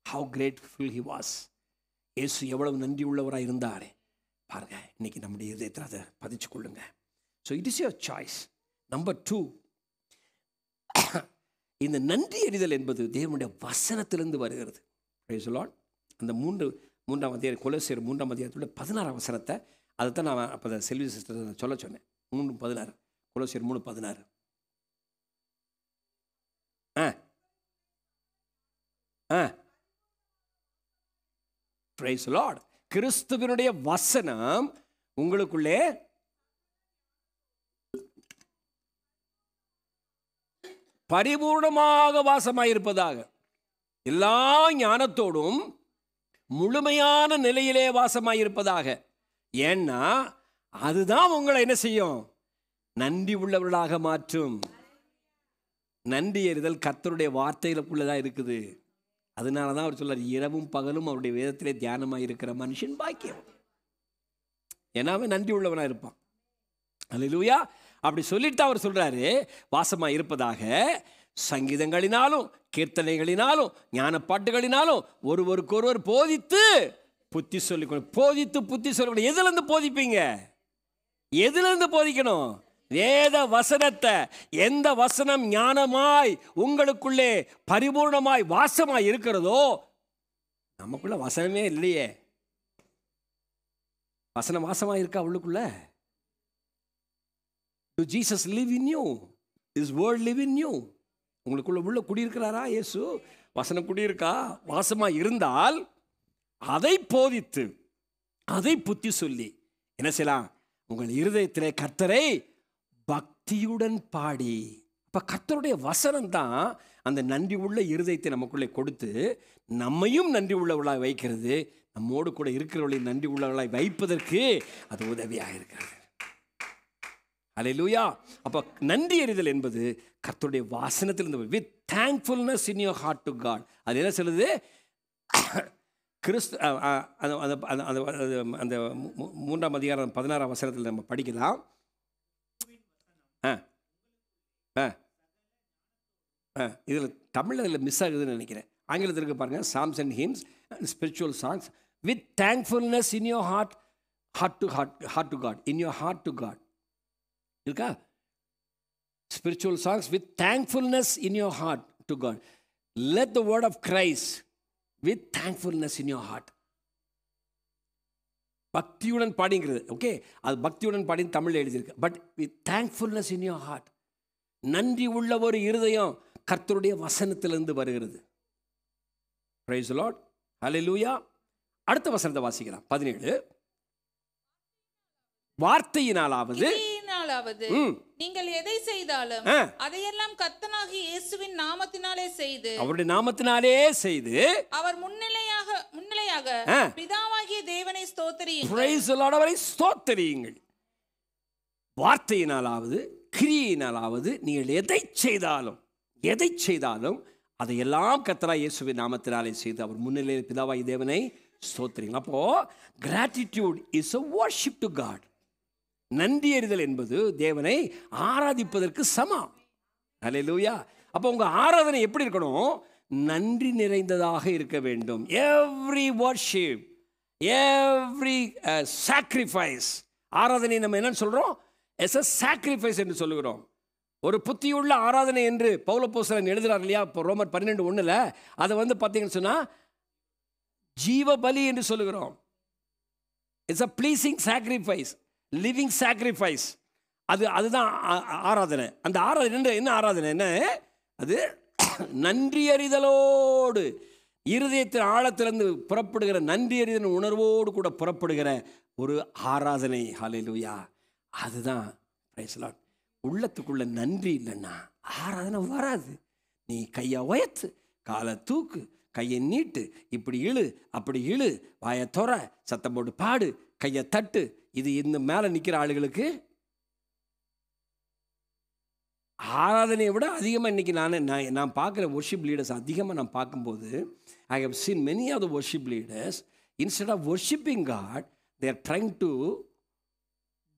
How grateful he was. இயேசு எவ்வளவு நன்றி உள்ளவராக இருந்தாரே பாருங்க. இன்னைக்கு நம்முடைய இதயத்தில் அதை பதிச்சு கொள்ளுங்க. So it is your choice. Number 2, இந்த நன்றி அறிதல் என்பது தேவனுடைய வசனத்திலிருந்து வருகிறது. Praise the Lord. அந்த மூன்றாம் அதிகாரம், கொலோசியர் 3ஆம் அதிகாரத்தோட 16ஆம் வசனத்தை, அதை தான் நான் அப்போ செல்வி சிஸ்டர் சொல்ல சொன்னேன். 3:16, கொலோசியர் 3:16. Price the Lord. கிறிஸ்துவினுடைய வசனம் உங்களுக்குள்ளே பரிபூர்ணமாக வாசமாயிருப்பதாக, எல்லா ஞானத்தோடும் முழுமையான நிலையிலே வாசமாயிருப்பதாக. ஏன்னா அதுதான் உங்களை என்ன செய்யும்? நன்றி உள்ளவர்களாக மாற்றும். நன்றி அறிதல் கர்த்தருடைய வார்த்தைகளுக்குள்ளதான் இருக்குது. அதனால தான் அவர் சொல்றார், இரவும் பகலும் அவருடைய வேதத்திலே தியானமாக இருக்கிற மனுஷன் பாக்கியம். ஏன்னா அவன் நன்றி உள்ளவனாக இருப்பான். அல்லேலூயா. அப்படி சொல்லிட்டு அவர் சொல்றாரு, வாசமாக இருப்பதாக சங்கீதங்களினாலும் கீர்த்தனைகளினாலும் ஞான பாட்டுகளினாலும் ஒருவருக்கொருவர் போதித்து புத்தி சொல்லிக்கணும். போதித்து புத்தி சொல்லணும். எதுலேருந்து போதிப்பீங்க? எதுலேருந்து போதிக்கணும்? வேத வசனத்தை. எந்த வசனம் ஞானமாய் உங்களுக்குள்ளே பரிபூர்ணமாய் வாசமாய் இருக்கிறதோ, நமக்குள்ள வசனமே இல்லையே. வசனம் வாசமாய் இருக்கா உள்ளுக்குள்ள? Do Jesus live in you? His word live in you? உங்களுக்குள்ள உள்ள குடியிருக்கிறாரா இயேசு? வசனம் குடியிருக்கா? வாசமாய் இருந்தால் அதை போதித்து அதை புத்தி சொல்லி என்ன செய்யலாம்? உங்கள் இருதயத்திலே கர்த்தரை பக்தியுடன் பாடி. அப்போ கர்த்தருடைய வசனம் தான் அந்த நன்றி உள்ள இருதயத்தை நமக்குள்ளே கொடுத்து நம்மையும் நன்றி உள்ளவர்களாய் வைக்கிறது. நம்மோடு கூட இருக்கிறவர்களையும் நன்றி உள்ளவர்களாய் வைப்பதற்கு அது உதவியாக இருக்கிறது. அல்லேலூயா. அப்போ நன்றி அறிதல் என்பது கர்த்தருடைய வாசனத்திலிருந்து, with thankfulness in your heart to God. அது என்ன சொல்லுது? கிறிஸ்து அந்த 3ஆம் அதிகாரம் 16ஆம் வசனத்தில் நம்ம படிக்கலாம். ஆ இதில் தமிழில் இதில் மிஸ் ஆகுதுன்னு நினைக்கிறேன். ஆங்கிலத்தில் இருக்க பாருங்கள், psalms and hymns and spiritual songs with thankfulness in your heart, heart to God, in your heart to God இருக்கா? Spiritual songs with thankfulness in your heart to God. Let the word of Christ with thankfulness in your heart. பக்தியுடன் பாடிங்கிறது, okay, அது பக்தியுடன் பாடின்னு தமிழில் எழுதியிருக்கு. But with thankfulness in your heart, நன்றி உள்ள ஒரு இருதயம் கர்த்தருடைய வசனத்திலிருந்து வருகிறது. பிரைஸ் தி லார்ட், ஹல்லேலூயா. அடுத்த வசனத்தை வாசிக்கலாம், 17. வார்த்தையினாலாவது நீங்கள் எதை செய்தாலும் அதையெல்லாம் கர்த்தனாகிய இயேசுவின் நாமத்தினாலே செய்து, அவருடைய நாமத்தினாலே செய்து, அவர் முன்னிலையாக பிதாவாகிய தேவனை ஸ்தோத்திரியுங்கள். பிரைஸ் தி லார்ட், அவரை ஸ்தோத்திரியுங்கள். வார்த்தையினாலாவது கிரியையினாலாவது நீங்கள் எதை செய்தாலும் அதையெல்லாம் கர்த்தராகிய இயேசுவின் நாமத்தினாலே செய்து அவர் முன்னிலையில் பிதாவாகிய தேவனை ஸ்தோத்திரியுங்கள். அப்போ gratitude is a worship to God. நன்றி அறிதல் என்பது தேவனை ஆராதிப்பதற்கு சமம். ஹல்லேலூயா. அப்போ உங்க ஆராதனை எப்படி இருக்கணும்? நன்றி நிறைந்ததாக இருக்க வேண்டும். எவ்ரி worship, எவ்ரி sacrifice, ஆராதனை நம்ம என்னன்னு சொல்றோம்? as a sacrifice என்று சொல்லுகிறோம். ஒரு புத்தியுள்ள ஆராதனை என்று பவுலப்போஸ்தலன் எழுதுறார் இல்லையா? இப்போ ரோமர் 12:1 அதை பார்த்தீங்கன்னு சொன்னா ஜீவ பலி என்று சொல்லுகிறோம். It's a pleasing sacrifice, living sacrifice. அதுதான் ஆராதனை. அந்த ஆராதனை என்ன ஆராதனை? என்ன அது? நன்றி அறிதலோடு, இருதயத்தின் ஆழத்திலிருந்து புறப்படுகிற நன்றி அறிதல் உணர்வோடு கூட புறப்படுகிற ஒரு ஆராதனை. ஹல்லேலூயா. அதுதான் பிரைஸ் தி லார்ட். உள்ளத்துக்குள்ள நன்றி இல்லைன்னா ஆராதனை வராது. நீ கையை உயர்த்து, காலை தூக்கு, கையை நீட்டு, இப்படி இழு, அப்படி இழு, வாயை தொற, சத்தம் போட்டு பாடு, கையை தட்டு. இது இந்த மேலே நிற்கிற ஆளுகளுக்கு ஆராதனையை விட அதிகமாக இன்றைக்கி நான் பார்க்குற worship leaders அதிகமாக நான் பார்க்கும்போது, I have seen many of the worship leaders, instead of worshiping God, they are trying to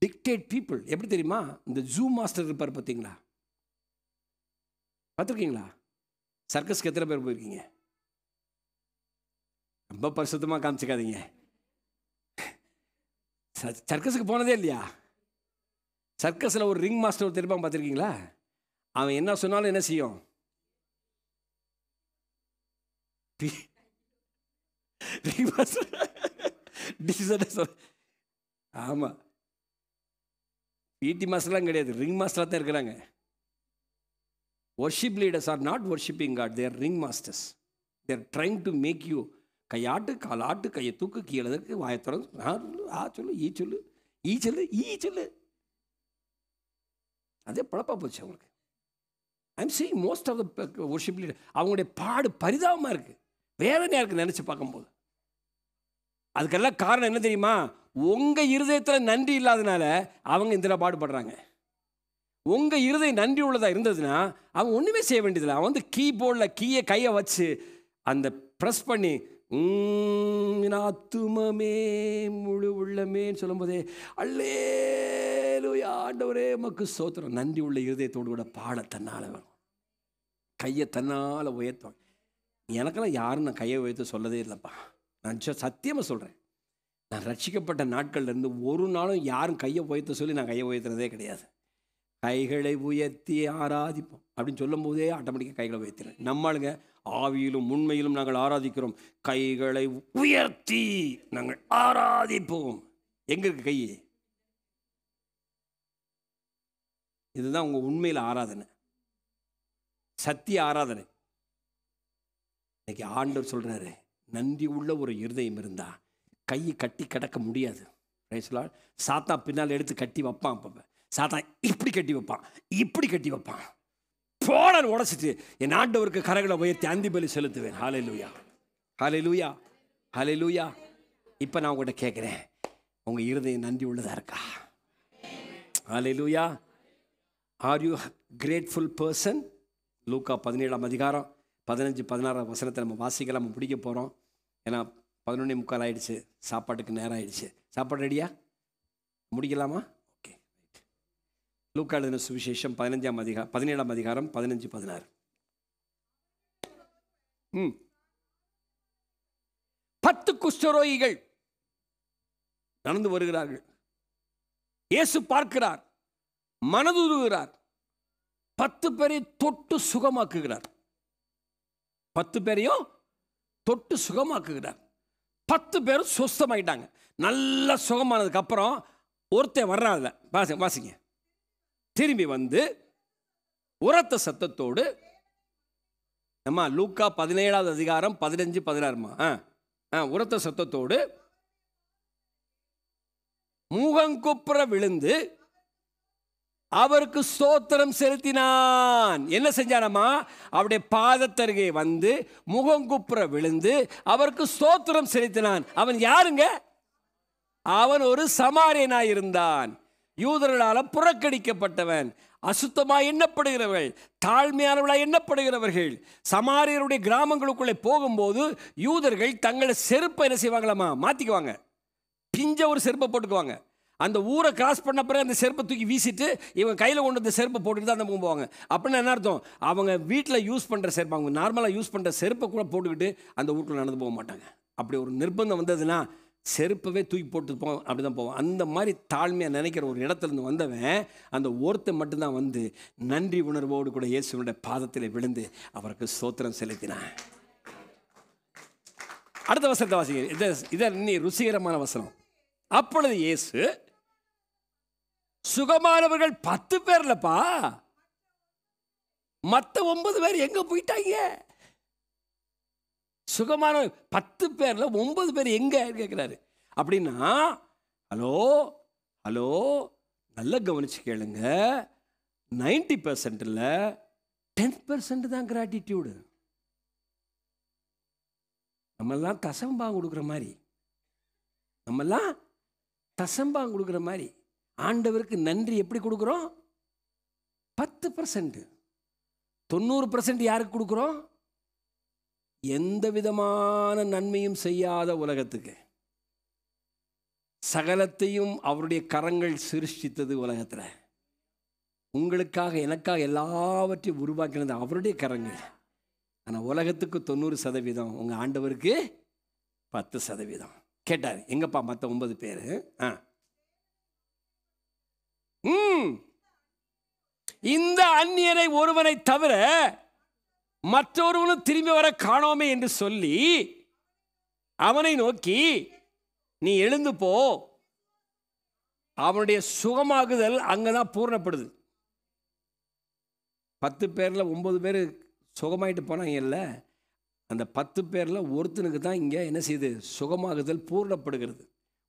dictate people. எப்படி தெரியுமா? இந்த ஜூ மாஸ்டர் இருப்பார் பார்த்தீங்களா? பார்த்துருக்கீங்களா? சர்க்கஸ்க்கு எத்தனை பேர் போயிருக்கீங்க? ரொம்ப பரிசுத்தமாக காமிச்சிக்காதீங்க. சர்க்கஸுக்கு போனதே இல்லையா? சர்க்கஸில் ஒரு ரிங் மாஸ்டர் ஒரு தெரியுமா, பார்த்துருக்கீங்களா? அவன் என்ன சொன்னாலும் என்ன செய்யும்? Ring master. ஆமாம், பிடி மாஸ்டர்லாம் கிடையாது, ரிங் மாஸ்டராக தான் இருக்கிறாங்க. worship leaders are not worshiping God, they are ring masters. They are trying to make you கையாட்டு, காலாட்டு, கையை தூக்கு, கீழதற்கு, வாயை திறந்து, ஆ சொல்லு, ஈ சொல்லு, ஈ சொல்லு, ஈ சொல்லு. அதே பழப்பா போச்சு அவங்களுக்கு. I'm seeing most of the worship leader, அவங்களுடைய பாடு பரிதாபமாக இருக்குது, வேதனையாக இருக்குது நினச்சி பார்க்கும்போது. அதுக்கெல்லாம் காரணம் என்ன தெரியுமா? உங்கள் இருதயத்தில் நன்றி இல்லாதனால அவங்க இந்த பாடுபடுறாங்க. உங்கள் இருதயம் நன்றி உள்ளதாக இருந்ததுன்னா அவங்க ஒன்றுமே செய்ய வேண்டியதில்லை. அவன் கீபோர்டில் கையை வச்சு அந்த ப்ரெஸ் பண்ணி ஆத்துமமே முழு உள்ளமேன்னு சொல்லும்போதே அல்லேலூயா ஆண்டவரே உமக்கு ஸ்தோத்திரம், நன்றி உள்ள இருதயத்தோடு கூட பாட தன்னால் வரும். கையை தன்னால் உயர்த்துவாங்க. எனக்கெல்லாம் யாரும் நான் கையை உயர்த்த சொல்லதே இல்லைப்பா. நான் சத்தியமாக சொல்கிறேன், நான் ரட்சிக்கப்பட்ட நாட்கள்லேருந்து ஒரு நாளும் யாரும் கையை உயர்த்த சொல்லி நான் கையை உயர்த்துறதே கிடையாது. கைகளை உயர்த்தி ஆராதிப்போம் அப்படின்னு சொல்லும் போதே ஆட்டோமேட்டிக்காக கைகளை உயர்த்தினேன். நம்மளுங்க ஆவியிலும் உண்மையிலும் நாங்கள் ஆராதிக்கிறோம், கைகளை உயர்த்தி நாங்கள் ஆராதிப்போம். எங்க இருக்கு கை? இதுதான் உங்க உண்மையில் ஆராதனை, சத்திய ஆராதனை. இன்னைக்கு ஆண்டவர் சொல்றாரு, நன்றி உள்ள ஒரு இருதயம் இருந்தா கையை கட்டி கிடக்க முடியாது. சாத்தா பின்னால் எடுத்து கட்டி வைப்பான். அப்ப சாத்தா இப்படி கட்டி வைப்பான், இப்படி கட்டி வைப்பான். போடான்னு உடச்சிட்டு என் ஆண்டவருக்கு கரங்களை உயர்த்தி அந்தி பலி செலுத்துவேன். ஹல்லேலூயா, ஹல்லேலூயா, ஹல்லேலூயா. இப்போ நான் உங்கள்கிட்ட கேட்குறேன், உங்கள் இருதயம் நன்றி உள்ளதா இருக்கா? ஹல்லேலூயா. Are you grateful person? லூக்கா 17 15-16 வசனத்தை நம்ம வாசிக்கலாம், நம்ம பிடிக்க போகிறோம். ஏன்னா 11:45 ஆயிடுச்சு, சாப்பாட்டுக்கு நேரம் ஆயிடுச்சு. சாப்பாடு ரெடியா? முடிக்கலாமா? ஓகே. லூக்கா எழுதின சுவிசேஷம் 17ஆம் அதிகாரம் 15-16. 10 குஷ்டரோகிகள் நடந்து வருகிறார்கள். இயேசு பார்க்கிறார், மனதுருகிறார், 10 பேரை தொட்டு சுகமாக்குகிறார். 10 பேரையும் தொட்டு சுகமாக்குகிறார். 10 பேரும் சுஸ்தமாயிட்டாங்க. நல்லா சுகமானதுக்கு அப்புறம் ஒருத்தன் வர்றாங்க, வாசிங்க. திரும்பி வந்து உரத்த சத்தத்தோடு, நம்ம லூக்கா 17ஆவது அதிகாரம் 15-16 உரத்த சத்தத்தோடு முகங்குப்புற விழுந்து அவருக்கு ஸ்தோத்திரம் செலுத்தினான். என்ன செஞ்சானம்மா? அவருடைய பாதத்தருகே வந்து முகங்குப்புற விழுந்து அவருக்கு ஸ்தோத்திரம் செலுத்தினான். அவன் யாருங்க? அவன் ஒரு சமாரியனாய் இருந்தான். யூதர்களால் புறக்கணிக்கப்பட்டவன், அசுத்தமாய் எண்ணப்படுகிறவர்கள், தாழ்மையானவர்களாய் எண்ணப்படுகிறவர்கள். சமாரியருடைய கிராமங்களுக்குள்ளே போகும்போது யூதர்கள் தங்களை செருப்பை என்ன செய்வாங்களாமா? மாற்றிக்குவாங்க. பிஞ்ச ஒரு செருப்பை போட்டுக்குவாங்க. அந்த ஊரை கிராஸ் பண்ண பிறகு அந்த செருப்பை தூக்கி வீசிட்டு இவங்க கையில் கொண்டு அந்த செருப்பை போட்டுட்டு தான் அந்த போவாங்க. அப்படின்னா என்ன அர்த்தம்? அவங்க வீட்டில் யூஸ் பண்ணுற செருப்பு, அவங்க நார்மலாக யூஸ் பண்ணுற செருப்பை கூட போட்டுக்கிட்டு அந்த ஊருக்குள்ள நடந்து போக மாட்டாங்க. அப்படி ஒரு நிர்பந்தம் வந்ததுன்னா செருப்பவே தூக்கி போட்டு போவோம், அப்படி தான் போவோம். அந்த மாதிரி தாழ்மையாக நினைக்கிற ஒரு இடத்துலேருந்து வந்தவன் அந்த ஒருத்தன் மட்டும்தான் வந்து நன்றி உணர்வோடு கூட இயேசுவினுடைய பாதத்தில் விழுந்து அவருக்கு ஸ்தோத்திரம் செலுத்தினான். அடுத்த வசனத்தை வாசிங்க. இதை இன்னி ருசிகரமான வசனம். அப்பொழுது இயேசு, சுகமானவர்கள் 10 பேர்லப்பா, மற்ற 9 பேர் எங்க போயிட்டாங்க? சுகமான 10 பேர்ல 9 பேர் எங்க கேட்கிறாரு. அப்படின்னா ஹலோ ஹலோ நல்லா கவனிச்சு கேளுங்க. 90% 10% தான் கிராட்டிடியூடு. நம்மெல்லாம் தசம்பாங்க கொடுக்குற மாதிரி, நம்மெல்லாம் தசம்பாங்க கொடுக்குற மாதிரி ஆண்டவருக்கு நன்றி எப்படி கொடுக்குறோம்? 10%. 90% யாருக்கு கொடுக்குறோம்? எந்த விதமான நன்மையும் செய்யாத உலகத்துக்கு. சகலத்தையும் அவருடைய கரங்கள் சிருஷ்டித்தது உலகத்தில். உங்களுக்காக எனக்காக எல்லாவற்றையும் உருவாக்கினது அவருடைய கரங்கள். ஆனால் உலகத்துக்கு 90%, உங்கள் ஆண்டவருக்கு 10%. கேட்டார், எங்கப்பா மற்ற 9 பேர்? இந்த அந்நியனை ஒருவனை தவிர மற்றொருவனும் திரும்பி வர காணோமே என்று சொல்லி அவனை நோக்கி, நீ எழுந்து போ, அவனுடைய சுகமாகுதல் அங்கதான் பூர்ணப்படுது. 10 பேர்ல 9 பேர் சுகமாயிட்டு போனாங்க இல்ல, அந்த 10 பேர்ல ஒருத்தனுக்கு தான் இங்க என்ன செய்யுது? சுகமாகுதல் பூர்ணப்படுகிறது.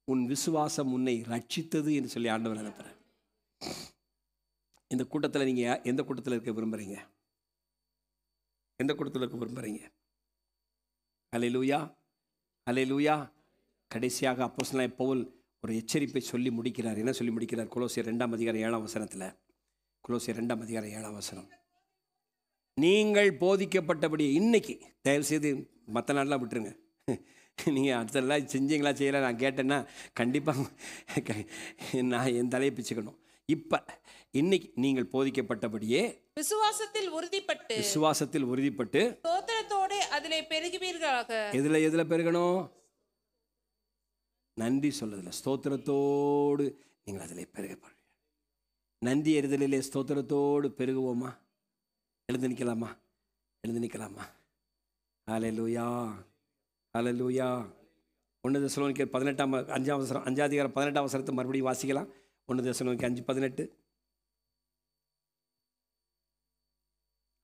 உன் விசுவாசம் உன்னை ரட்சித்தது என்று சொல்லி ஆண்டவர் அனுப்புறார். இந்த கூட்டத்தில் நீங்க எந்த கூட்டத்தில் இருக்க விரும்புறீங்க? எந்த கூட்டத்தில் இருக்க விரும்புறீங்க? அல்லேலூயா, அல்லேலூயா. கடைசியாக அப்போஸ்தலனாகிய பவுல் ஒரு எச்சரிப்பை சொல்லி முடிக்கிறார். என்ன சொல்லி முடிக்கிறார்? கொலோசியர் 2ஆம் அதிகாரம் 7ஆம் வசனத்தில். கொலோசியர் 2ஆம் அதிகாரம் 7ஆம் வசனம். நீங்கள் போதிக்கப்பட்டபடி, இன்னைக்கு தயவு செய்து மற்ற நாளெலாம் விட்டுருங்க. நீங்கள் அடுத்தெல்லாம் செஞ்சீங்களா செய்யலை நான் கேட்டேன்னா கண்டிப்பாக நான் என் தலையை பிச்சுக்கணும். இப்போ இன்னைக்கு நீங்கள் போதிக்கப்பட்டபடியே விசுவாசத்தில் உறுதிப்பட்டு ஸ்தோத்திரத்தோடு அதிலே பெருகுவீர்களாக. எதில் பெருகணும்? நன்றி சொல்றதில்ல, ஸ்தோத்திரத்தோடு நீங்கள் அதில் பெருகப்படுவீங்க. நன்றி எறிதலிலே ஸ்தோத்திரத்தோடு பெருகுவோமா? எழுந்து நிற்கலாமா? ஹல்லேலூயா, ஹல்லேலூயா. 1 தெசலோனிக்கேயர் 5ஆம் அதிகாரம் 18ஆம் வசனத்தை மறுபடியும் வாசிக்கலாம். 1 தெசலோனிக்கேயர் 5:18.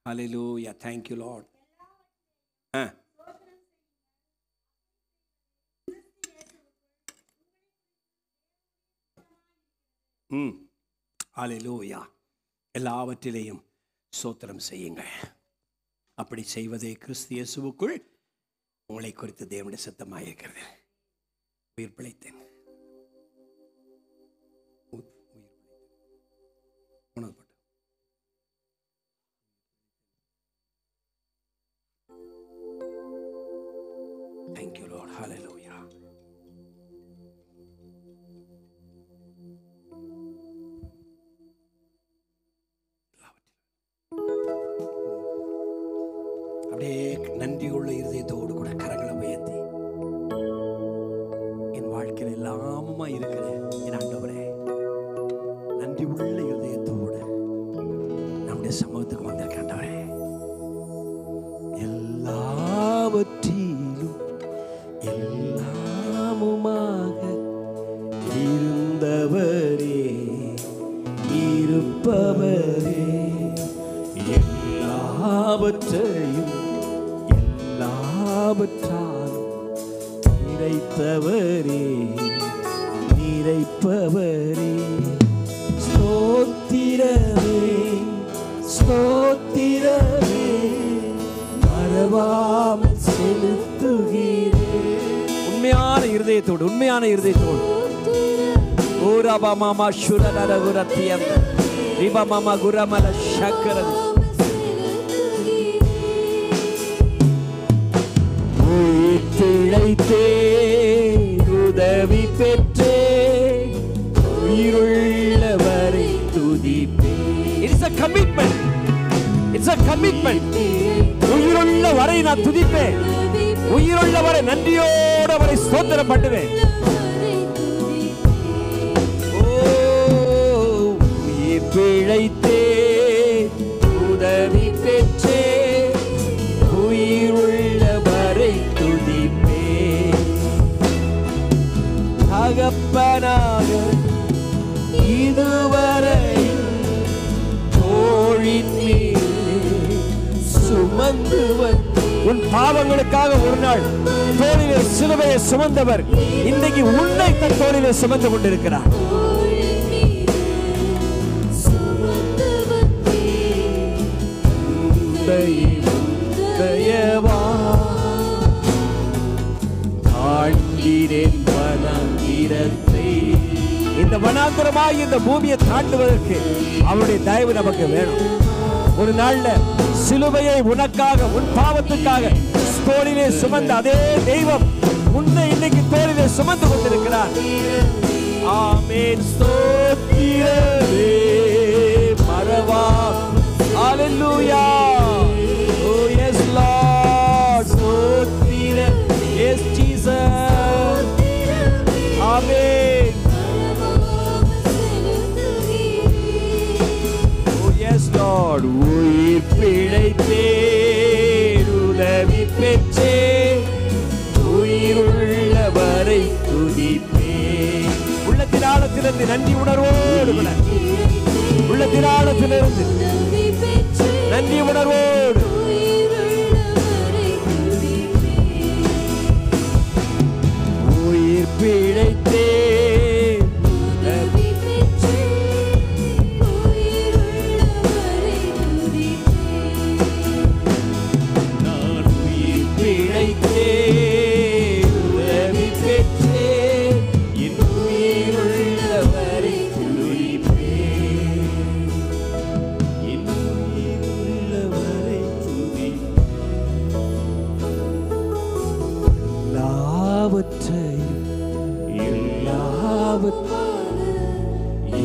ஹல்லேலூயா, thank you Lord. ஹல்லேலூயா. எல்லாவற்றிலேயும் ஸ்தோத்திரம் செய்யுங்கள். அப்படி செய்வதே கிறிஸ்து இயேசுவுக்குள் உங்களை குறித்து தேவனுடைய சித்தமாக இருக்கிறது. உயிர் பிழைத்தேன். Thank you Lord. Hallelujah. நன்றியுள்ள இருதயத்தோடு கூட கரங்களை உயர்த்தி, என் வாழ்க்கையில் எல்லாமுமா இருக்கிற என் ஆண்டவரே, நன்றி உள்ள இருதயத்தோடு நம்முடைய சமூகத்துக்கு வந்திருக்க ஆண்டவரே, எல்லாவற்றிலும் எல்லாமுமாக இருந்தவரே, இருப்பவரே, எல்லாவற்றையும் எல்லாவற்றாலும் நிறைத்தவரே, நிறைப்பவரே, ஸ்தோத்திரமே, ஸ்தோத்திரமே, மறவாமல் செலுத்துகிறேன். உண்மையான இருதயத்தோடு, உண்மையான இருதயத்தோடு. ஓரபா மாமா சுரநர குரத்தியம் ரிபா மாமா குரமல சக்கரதி. பிழைத்தே உதவி பெற்றே உயிருள்ளவரை துதிப்பே. It's a commitment. It's a commitment. உயிருள்ள வரை நான் துதிப்பேன், உயிருள்ள வரை நன்றியோடு அவரை ஸ்தோத்திரம் பண்ணுவேன். உயிர் பிழைத்தே உதவி பெற்றே உயிருள்ளவரை துதிப்பே. தகப்பனாக இதுவரை தோளின் மீது சுமந்து உன் பாவங்களுக்காக ஒரு நாள் தோளிலே சிலுவையை சுமந்தவர் இன்றைக்கு உன்னை தன் தோளிலே சுமந்து கொண்டிருக்கிறார். இந்த வனாந்தரமாய் இந்த பூமியை தாண்டுவதற்கு அவருடைய தயவு நமக்கு வேணும். ஒரு நாள்ல சிலுவையை உனக்காக உன் பாவத்துக்காக தோளிலே சுமந்த அதே தெய்வம் உன்னை இன்னைக்கு தோளிலே சுமந்து கொண்டிருக்கிறார். ஆமென். ஸ்தோத்திரமே மறவா. ஹalleluya. Oh yes Lord. ஸ்தோத்திரம். Yes Jesus. ஆமென். Oh yes Lord. உயிர் பிழைத்தே உதவி பெற்றே உயிருள்ளவரை துதிப்பே. உள்ளத்தின் ஆழத்திலிருந்து நன்றி உணர்வோடு, உள்ளத்தின் ஆழத்திலிருந்து நன்றி உணர்வோடு உயிர் பிழைத்தே நான் உயிர் பிழைத்தே உதவி பெற்றே என் உயிருள்ளவரை துதிப்பே. என் உயிருள்ளவரை துதிப்பே. எல்லாவற்றையும்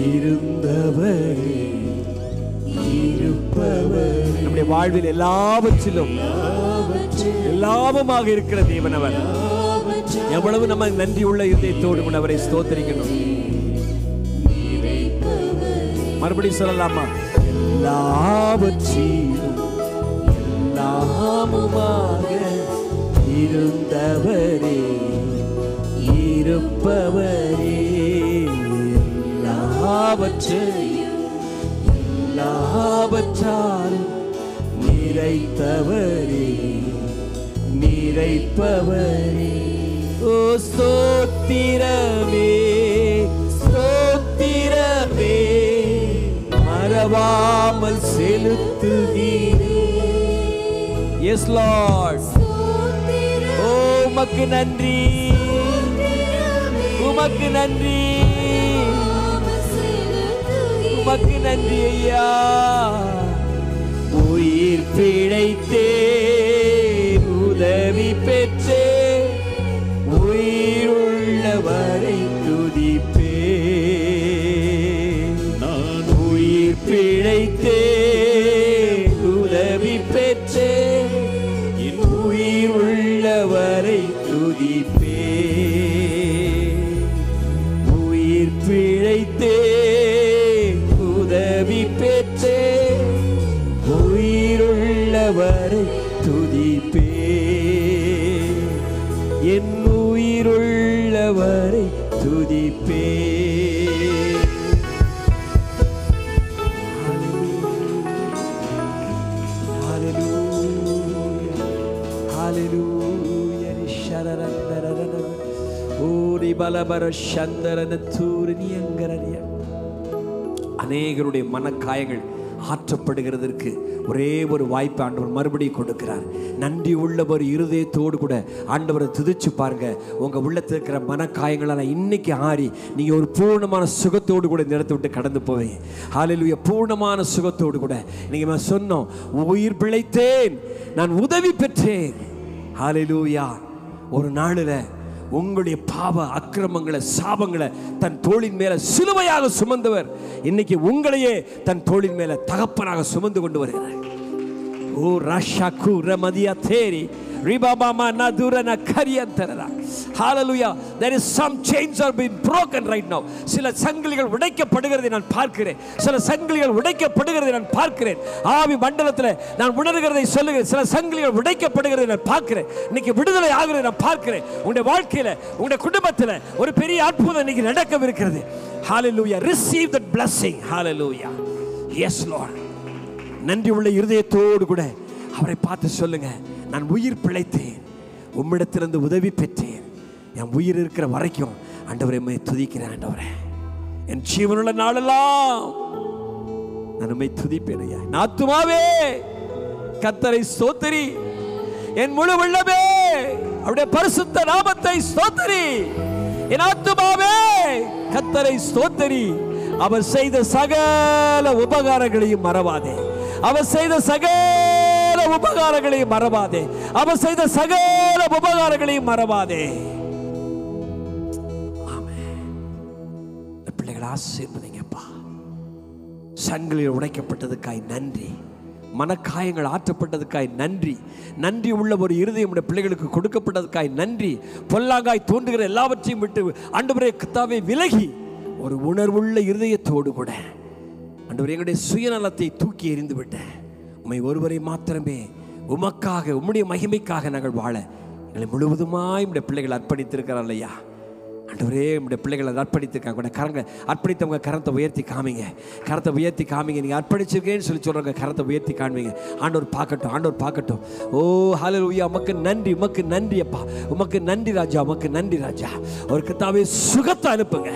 இருந்தவரே, இருப்பவர். நம்முடைய வாழ்வில் எல்லாவற்றிலும் எல்லாமுமாக இருக்கிற தேவனவர். எவ்வளவு நம்ம நன்றி உள்ள இதயத்தோடு அவரை ஸ்தோத்திரிக்கணும். மறுபடியும் சொல்லலாமா? எல்லாவற்றிலும் எல்லாமுமாக இருந்தவரே, இருப்பவரே, எல்லாவற்றையும் எல்லாவற்றாலும் நிறைத்தவரே, நிறைப்பவரே. ஓ ஸ்தோத்திரமே, ஸ்தோத்திரமே, மறவாமல் செலுத்துகிறேன். S Lord. ஓ உமக்கு நன்றி, உமக்கு நன்றி, உமக்கு நன்றி ஐயா. உயிர் பிழைத்தே உதவி பெற்றே உயிருள்ளவரை துதிப்பே. நான் உயிர் பிழைத்தே உதவி பெற்றே என் பிழைத்தேன், உதவி பெற்றேன், உயிருள்ளவரை துதிப்பேன், என் உயிருள்ளவரை துதிப்பேன். ஹalleluya ஹalleluya ஷரரரரரர ஓரி பலபர சந்தரன தூரனியங்கரனிய. அநேகருடைய மனக்காயங்கள் ஆற்றப்படுகிறதற்கு ஒரே ஒரு வாய்ப்பு ஆண்டவர் மறுபடியும் கொடுக்கிறார். நன்றி உள்ளவர் இருதயத்தோடு கூட ஆண்டவரை துதிச்சு பாருங்க. உங்க உள்ளத்தில் இருக்கிற மனக்காயங்களால் இன்னைக்கு ஆறி நீங்க ஒரு பூர்ணமான சுகத்தோடு கூட இந்த இடத்தை விட்டு கடந்து போவீங்க. ஹalleluya, பூர்ணமான சுகத்தோடு கூட நீங்க சொன்னோம், உயிர் பிழைத்தேன், நான் உதவி பெற்றேன். ஹalleluya. ஒரு நாளில் உங்களுடைய பாவ அக்கிரமங்களை சாபங்களை தன் தோளின் மேல சிலுவையாக சுமந்தவர் இன்னைக்கு உங்களையே தன் தோளின் மேல தகப்பனாக சுமந்து கொண்டு வருகிறார். ஓ ராஷாக்கு ரமதியா தேரி ரிபாபாமா நதுரன கரியந்தரா. Hallelujah. There is some chains are being broken right now. சில சங்கிலிகள் உடைக்கப்படுகிறதை நான் பார்க்கிறேன். சில சங்கிலிகள் உடைக்கப்படுகிறதை நான் பார்க்கிறேன். ஆவி மண்டலத்தில் நான் உணர்கிறதை சொல்லுகிறேன். சில சங்கிலிகள் உடைக்கப்படுகிறதை நான் பார்க்கிறேன். இன்னைக்கு விடுதலை ஆகிறதை நான் பார்க்கிறேன். உங்களுடைய வாழ்க்கையில, உங்களுடைய குடும்பத்தில் ஒரு பெரிய அற்புதம் இன்னைக்கு நடக்கவிருக்கிறது. Hallelujah. Receive that blessing. Hallelujah. Yes Lord. நன்றி உள்ள இருதயத்தோடு கூட அவரை பார்த்து சொல்லுங்க, நான் உயிர் பிழைத்தேன், உம்மிடத்திலிருந்து உதவி பெற்றேன், என் உயிர் இருக்கிற வரைக்கும் ஆண்டவரை உம்மை துதிக்கிறேன். ஆண்டவரே, என் ஜீவனுள்ள நாளெல்லாம் நான் உம்மை துதிப்பேன். ஐயா, என் ஆத்துமாவே கர்த்தரை ஸ்தோத்திரி, என் முழு உள்ளமே அவருடைய பரிசுத்த நாமத்தை ஸ்தோத்திரி. என் ஆத்துமாவே கர்த்தரை ஸ்தோத்திரி, அவர் செய்த சகல உபகாரங்களையும் மறவாதே. அவர் செய்த சகல உபகாரங்களையும் மறவாதே. அவர் செய்த சகல உபகாரங்களையும் மறவாதே. ஆமென். பிள்ளைகளை ஆசீர்வதிங்கப்பா. சங்கிலிகள் உடைக்கப்பட்டதுக்காய் நன்றி. மனக்காயங்கள் ஆற்றப்பட்டதுக்காய் நன்றி. நன்றி உள்ள ஒரு இருதயம் உடைய பிள்ளைகளுக்கு கொடுக்கப்பட்டதுக்காய் நன்றி. பொல்லாங்காய் தோன்றுகிற எல்லாவற்றையும் விட்டு ஆண்டவரே கர்த்தாவே விலகி ஒரு உணர்வுள்ள இருதயத்தோடு கூட ஆண்டவரே எங்களுடைய சுயநலத்தை தூக்கி எறிந்து விட்டேன். உம்மை ஒருவரை மாத்திரமே உமக்காக, உம்முடைய மகிமைக்காக நாங்கள் வாழ எங்களை முழுவதுமாய் உம்முடைய பிள்ளைகள் அர்ப்பணித்திருக்கிறார் ஐயா. ஆண்டவரே, உம்முடைய பிள்ளைகளை அர்ப்பணித்திருக்காங்க. கூட கரங்களை அர்ப்பணித்தவங்க கரத்தை உயர்த்தி காமிங்க. கரத்தை உயர்த்தி காமிங்க. நீங்கள் அர்ப்பணிச்சிருக்கேன்னு சொல்லி சொல்கிறவங்க கரத்தை உயர்த்தி காமிங்க. ஆண்டவர் பார்க்கட்டும், ஆண்டவர் பார்க்கட்டும். ஓ ஹல்லேலூயா, உமக்கு நன்றி, உமக்கு நன்றி அப்பா, உமக்கு நன்றி ராஜா, உமக்கு நன்றி ராஜா. ஒரு கர்த்தாவே சுகத்தை அனுப்புங்க.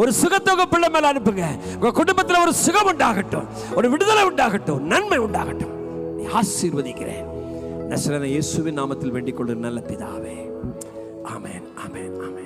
ஒரு சுகத்தை உங்க பிள்ளை மேல அனுப்புங்க. உங்க குடும்பத்தில் ஒரு சுகம் உண்டாகட்டும், ஒரு விடுதலை உண்டாகட்டும், நன்மை உண்டாகட்டும். ஆசீர்வதிக்கிறேன் நசரேயனான இயேசுவின் நாமத்தில் வேண்டிக் கொள்ளும் நல்ல பிதாவே. ஆமென், ஆமென், ஆமென்.